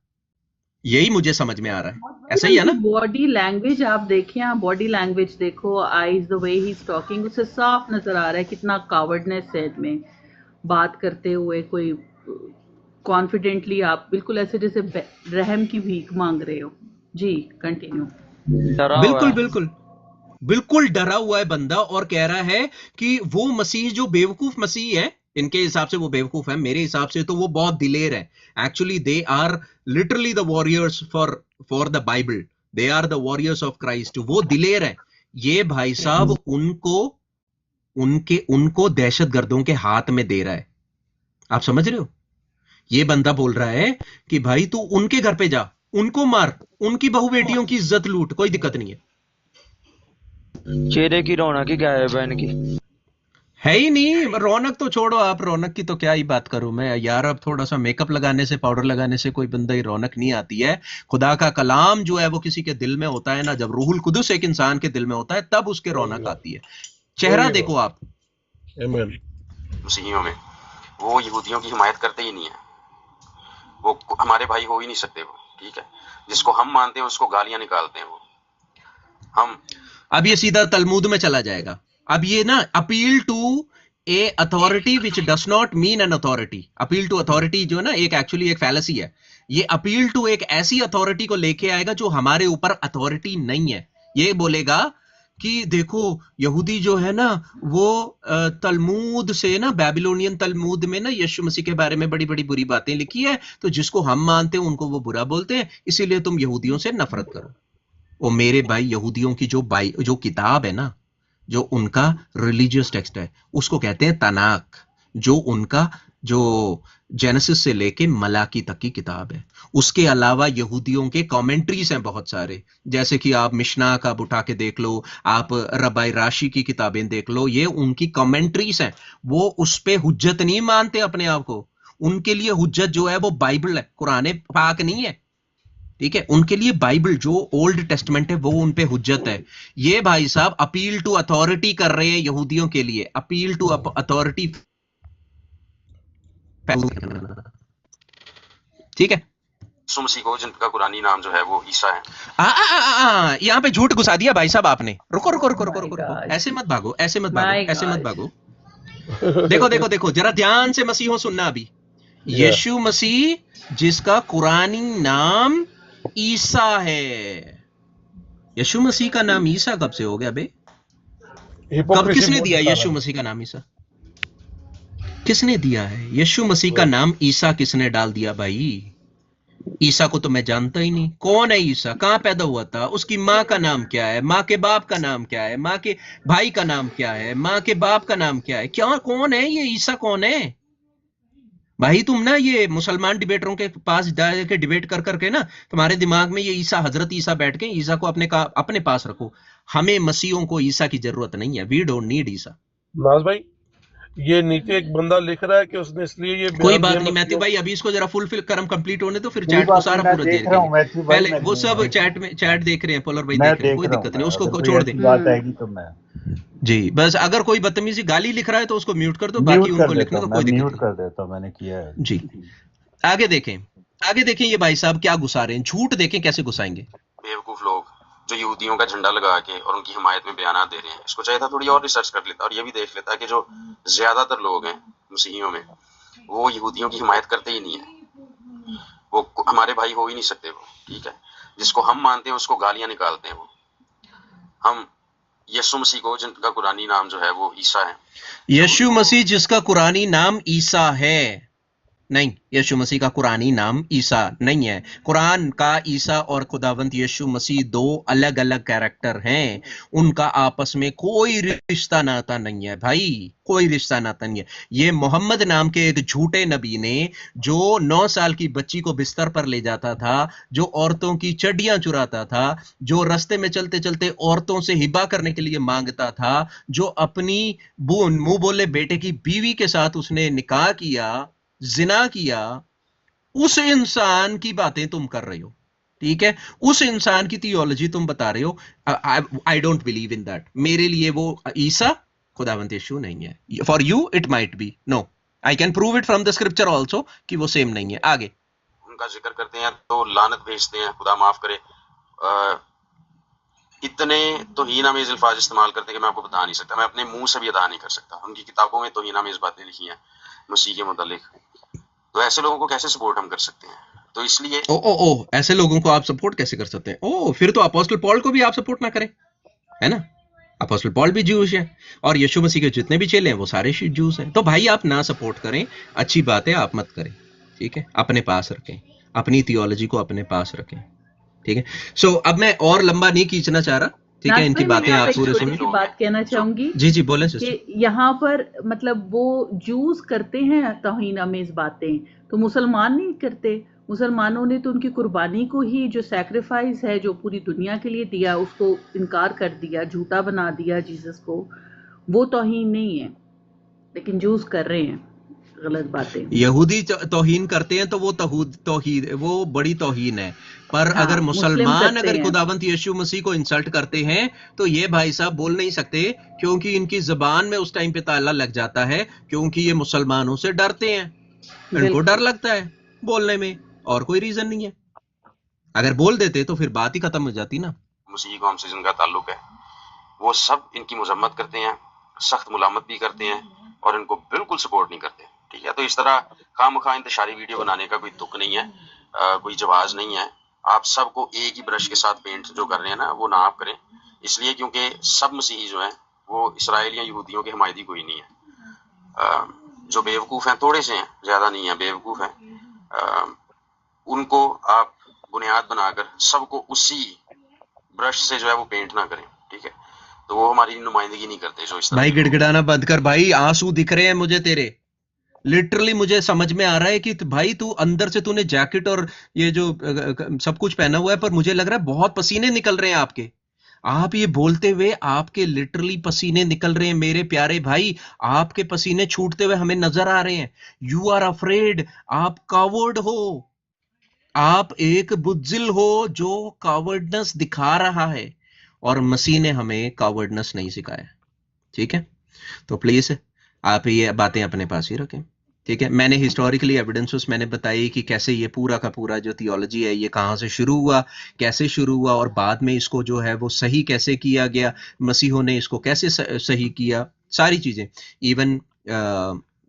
यही मुझे समझ में आ रहा है, ऐसा ही है ना? बॉडी लैंग्वेज आप देखिए, आप बॉडी लैंग्वेज देखो, eyes, the way he is talking, उससे साफ नजर आ रहा है कितना कावर्डनेस है में बात करते हुए। कोई कॉन्फिडेंटली आप बिल्कुल ऐसे जैसे रहम की भीख मांग रहे हो। जी कंटिन्यू। बिल्कुल बिल्कुल बिल्कुल डरा हुआ है बंदा और कह रहा है कि वो मसीह जो बेवकूफ मसीह है, इनके हिसाब से वो बेवकूफ है, मेरे हिसाब से तो वो बहुत दिलेर है। Actually they are literally the warriors for the Bible, they are the warriors of Christ. वो दिलेर है। ये भाई साहब उनको दहशतगर्दों के हाथ में दे रहा है। आप समझ रहे हो? ये बंदा बोल रहा है कि भाई तू उनके घर पे जा, उनको मार, उनकी बहू बेटियों की इज्जत लूट, कोई दिक्कत नहीं है। चेहरे की रौनक ही गायब है इनकी, है ही नहीं। रौनक तो छोड़ो आप, रौनक की तो क्या ही बात करूं मैं यार। अब थोड़ा सा मेकअप लगाने से, पाउडर लगाने से कोई बंदा ही रौनक नहीं आती है। खुदा का कलाम जो है वो किसी के दिल में होता है ना, जब रूहुल कुदुस एक इंसान के दिल में होता है तब उसके रौनक आती है। चेहरा देखो आप मसीहियों में, वो यहूदियों की हिमायत करते ही नहीं है। वो हमारे भाई हो ही नहीं सकते वो, ठीक है। जिसको हम मानते हैं उसको गालियां निकालते हैं वो। हम अब ये सीधा तलमूद में चला जाएगा। अब ये ना appeal to a authority which does not mean an authority. Appeal to authority जो है ना, एक एक्चुअली एक फैलेसी है। ये अपील टू एक ऐसी अथॉरिटी को लेके आएगा जो हमारे ऊपर अथॉरिटी नहीं है। ये बोलेगा कि देखो यहूदी जो है ना वो तलमूद से ना, बेबीलोनियन तलमूद में ना यीशु मसीह के बारे में बड़ी बड़ी बुरी बातें लिखी है, तो जिसको हम मानते हैं उनको वो बुरा बोलते हैं, इसीलिए तुम यहूदियों से नफरत करो। ओ मेरे भाई, यहूदियों की जो किताब है ना, जो उनका रिलीजियस टेक्स्ट है, उसको कहते हैं तनाक। जो उनका जो जेनेसिस से लेके मलाकी तक की किताब है। उसके अलावा यहूदियों के कमेंट्रीज हैं बहुत सारे, जैसे कि आप मिशना का उठा के देख लो, आप रबाई राशि की किताबें देख लो, ये उनकी कमेंट्रीज हैं। वो उस पे हुज्जत नहीं मानते अपने आप को। उनके लिए हुज्जत जो है वो बाइबल है, कुरान पाक नहीं है, ठीक है। उनके लिए बाइबल जो ओल्ड टेस्टमेंट है वो उन पे हुज्जत है। ये भाई साहब अपील टू अथॉरिटी कर रहे हैं यहूदियों के लिए, अपील टू अथॉरिटी, ठीक है। यीशु मसीह को, जिनका कुरानी नाम जो है वो ईसा है। यहाँ पे झूठ घुसा दिया भाई साहब आपने। रुको रुको रुको रुको रुको रुको, ऐसे मत भागो, ऐसे मत भागो, ऐसे मत भागो। देखो देखो देखो, जरा ध्यान से मसीहों सुनना। अभी यीशु मसीह जिसका कुरानी नाम ईसा है, यीशु मसीह का नाम ईसा कब से हो गया बे? कब किसने दिया यीशु मसीह का नाम ईसा? किसने दिया है यीशु मसीह का नाम ईसा? किसने डाल दिया भाई? ईसा को तो मैं जानता ही नहीं। कौन है ईसा? कहां पैदा हुआ था? उसकी माँ का नाम क्या है? माँ के बाप का नाम क्या है? माँ के भाई का नाम क्या है? माँ के बाप का नाम क्या है? क्या कौन है ये ईसा? कौन है भाई? तुम ना ये मुसलमान डिबेटरों के पास जाके डिबेट कर करके ना, तुम्हारे दिमाग में ये ईसा, हजरत ईसा बैठ के ईसा को अपने पास रखो। हमें मसीहों को ईसा की जरूरत नहीं है। वी डोंट नीड ईसा। नाज भाई, ये नीचे एक बंदा लिख रहा है कि उसने इसलिए ये कोई बात नहीं मैथ्यू भाई, अभी इसको जरा फुलफिल कर्म कंप्लीट होने तो फिर चैट को सारा पूरा दे देंगे। पहले वो सब चैट देख रहे हैं, पोलर भाई देख रहे हैं, कोई दिक्कत नहीं, उसको छोड़ दे। बात आएगी तो मैं जी बस, अगर कोई बदतमीजी गाली लिख रहा है तो उसको म्यूट कर दो, बाकी उनको लिखने को कोई दिक्कत म्यूट कर देता हूं, मैंने किया है जी। आगे देखें ये भाई साहब क्या घुसा रहे हैं, झूठ देखें कैसे घुसाएंगे। बेवकूफ लोग जो यहूदियों का झंडा लगा के और उनकी हिमायत में बयान दे रहे हैं। इसको चाहिए था थोड़ी और रिसर्च कर लेता और ये भी देख लेता कि जो ज्यादातर लोग हैं मसीहियों में, वो यहूदियों की हिमायत करते ही नहीं है। वो हमारे भाई हो ही नहीं सकते वो, ठीक है। जिसको हम मानते हैं उसको गालियां निकालते हैं वो। हम यीशु मसीह को, जिनका कुरानी नाम जो है वो ईसा है, यीशु मसीह जिसका कुरानी नाम ईसा है, नहीं, यीशु मसीह का कुरानी नाम ईसा नहीं है। कुरान का ईसा और खुदावंत यीशु मसीह दो अलग अलग कैरेक्टर हैं, उनका आपस में कोई रिश्ता नाता नहीं है भाई, कोई रिश्ता नाता नहीं है। ये मोहम्मद नाम के एक झूठे नबी ने जो 9 साल की बच्ची को बिस्तर पर ले जाता था, जो औरतों की चड्डियां चुराता था, जो रास्ते में चलते चलते औरतों से हिबा करने के लिए मांगता था, जो अपनी मुंह बोले बेटे की बीवी के साथ उसने निकाह किया, जिना किया, उस इंसान की बातें तुम कर रहे हो, ठीक है? उस इंसान की थियोलॉजी तुम बता रहे हो। I don't believe in that. मेरे लिए वो ईसा खुदावंत यीशु नहीं है। For you it might be. No, I can prove it from the scripture also कि वो सेम नहीं है। आगे उनका जिक्र करते हैं तो लानत भेजते हैं, खुदा माफ करे। इतने तौहीनामेज़ अल्फाज इस्तेमाल करते हैं कि मैं आपको बता नहीं सकता, मैं अपने मुंह से भी अदा नहीं कर सकता। उनकी किताबों में तौहीनामेज़ बातें लिखी हैं मसीह के मुतालिक, तो ऐसे लोगों को कैसे सपोर्ट हम कर सकते हैं? तो इसलिए ऐसे लोगों को आप सपोर्ट कैसे कर सकते हैं? फिर तो अपोस्टल पॉल को भी आप सपोर्ट ना करें, है ना? अपोस्टल पॉल भी ज्यूश है और यीशु मसीह के जितने भी चेले हैं वो सारे ज्यूस हैं। तो भाई आप ना सपोर्ट करें, अच्छी बात है, आप मत करें, ठीक है? अपने पास रखें, अपनी थियोलॉजी को अपने पास रखें, ठीक है? सो अब मैं और लंबा नहीं खींचना चाह रहा, ठीक है? इनकी बातें आप पूरे सुनिए। की बात कहना चाहूंगी। जी बोले कि यहाँ पर मतलब वो जूस करते हैं तौहीनामेज़ बातें, तो मुसलमान नहीं करते। मुसलमानों ने तो उनकी कुर्बानी को ही, जो सैक्रिफाइस है जो पूरी दुनिया के लिए दिया, उसको इनकार कर दिया, झूठा बना दिया जीसस को। वो तौहीन नहीं है, लेकिन जूस कर रहे हैं गलत बातें। यहूदी तौहीन करते हैं तो वो तौहीन, वो बड़ी तौहीन है। पर हाँ, अगर मुसलमान अगर हैं। खुदावंत यीशु मसीह को इंसल्ट करते हैं तो ये भाई साहब बोल नहीं सकते, क्योंकि इनकी जबान में उस टाइम पे ताला लग जाता है, क्योंकि ये मुसलमानों से डरते हैं। इनको डर लगता है बोलने में, और कोई रीजन नहीं है। अगर बोल देते तो फिर बात ही खत्म हो जाती ना। मसीह को हमसे जिनका ताल्लुक है वो सब इनकी मजम्मत करते हैं, सख्त मुलामत भी करते हैं और इनको बिल्कुल सपोर्ट नहीं करते, ठीक है? तो इस तरह खामखा इंतशारी वीडियो बनाने का कोई तुक नहीं है, कोई जवाज नहीं है। आप सबको एक ही ब्रश के साथ पेंट जो कर रहे हैं ना, वो ना आप करें, इसलिए क्योंकि सब मसीही जो हैं वो इसराइल या यहूदियों के हमायती कोई नहीं है। जो बेवकूफ़ हैं, थोड़े से हैं, ज़्यादा नहीं है, बेवकूफ़ हैं, उनको आप बुनियाद बनाकर सबको उसी ब्रश से जो है वो पेंट ना करें, ठीक है? तो वो हमारी नुमाइंदगी नहीं करते। जो इस तरह भाई गिड़गिड़ाना बंद कर भाई, आंसू दिख रहे हैं मुझे तेरे। लिटरली मुझे समझ में आ रहा है कि भाई तू अंदर से, तूने जैकेट और ये जो सब कुछ पहना हुआ है, पर मुझे लग रहा है बहुत पसीने निकल रहे हैं आपके। आप ये बोलते हुए आपके लिटरली पसीने निकल रहे हैं मेरे प्यारे भाई, आपके पसीने छूटते हुए हमें नजर आ रहे हैं। यू आर अफ्रेड, आप कावर्ड हो, आप एक बुज़िल हो जो कावर्डनेस दिखा रहा है, और मसीह ने हमें कावर्डनेस नहीं सिखाया, ठीक है? तो प्लीज आप ये बातें अपने पास ही रखें, ठीक है? मैंने हिस्टोरिकली एविडेंसेस मैंने बताई कि कैसे ये पूरा का पूरा जो थियोलॉजी है ये कहाँ से शुरू हुआ, कैसे शुरू हुआ, और बाद में इसको जो है वो सही कैसे किया गया, मसीहों ने इसको कैसे सही किया, सारी चीजें। इवन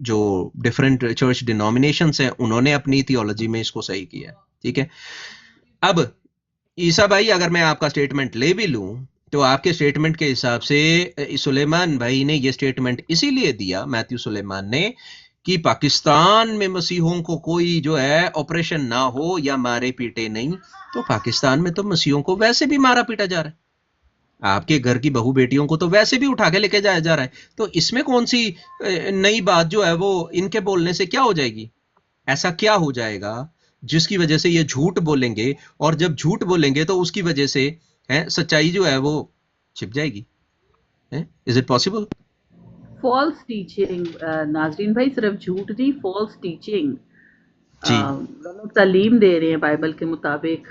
जो डिफरेंट चर्च डिनोमिनेशंस हैं उन्होंने अपनी थियोलॉजी में इसको सही किया, ठीक है? अब ईसा भाई, अगर मैं आपका स्टेटमेंट ले भी लूं तो आपके स्टेटमेंट के हिसाब से सुलेमान भाई ने ये स्टेटमेंट इसीलिए दिया, मैथ्यू सुलेमान ने, कि पाकिस्तान में मसीहों को कोई जो है ऑपरेशन ना हो या मारे पीटे नहीं। तो पाकिस्तान में तो मसीहों को वैसे भी मारा पीटा जा रहा है, आपके घर की बहू बेटियों को तो वैसे भी उठा के लेके जाया जा रहा है। तो इसमें कौन सी नई बात जो है वो इनके बोलने से क्या हो जाएगी? ऐसा क्या हो जाएगा जिसकी वजह से ये झूठ बोलेंगे, और जब झूठ बोलेंगे तो उसकी वजह से सच्चाई जो है वो छिप जाएगी? Is it possible? False teaching Nazreen भाई, सिर्फ झूठ नहीं, फॉल्स टीचिंग, गलत तालीम दे रहे हैं बाइबल के मुताबिक।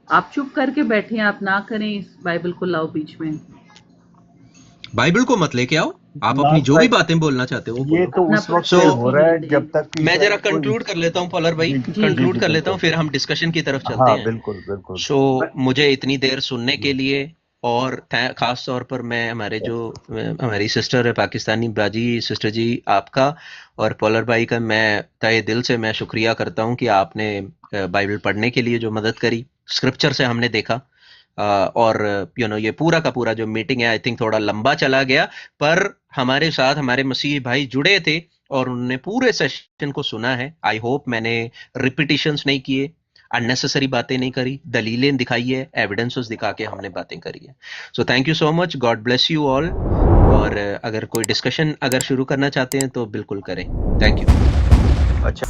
आप चुप करके बैठे हैं, आप ना करें, इस बाइबल को लाओ बीच में। बाइबल को मत लेके आओ, आप अपनी जो भी बातें बोलना चाहते हो ये तो उस वक्त से हो रहा है जब तक मैं जरा कंक्लूड कर लेता हूं पॉलर भाई, कंक्लूड कर लेता हूं, फिर हम डिस्कशन की तरफ चलते हैं। बिल्कुल बिल्कुल। सो मुझे इतनी देर सुनने के लिए, और खास तौर पर मैं हमारी सिस्टर है पाकिस्तानी बाजी सिस्टर जी, आपका और पॉलर भाई का मैं तहे दिल से मैं शुक्रिया करता हूं कि आपने बाइबल पढ़ने के लिए जो मदद करी, स्क्रिप्चर से हमने देखा, और ये पूरा का पूरा जो मीटिंग है, आई थिंक थोड़ा लंबा चला गया, पर हमारे साथ हमारे मसीही भाई जुड़े थे, और उन्होंने पूरे सेशन को सुना है। आई होप मैंने रिपीटिशंस नहीं किए, अननेसेसरी बातें नहीं करी, दलीलें दिखाई है, एविडेंसेस दिखा के हमने बातें करी है। So thank you so much, God bless you all. और अगर कोई डिस्कशन अगर शुरू करना चाहते हैं तो बिल्कुल करें। Thank you. अच्छा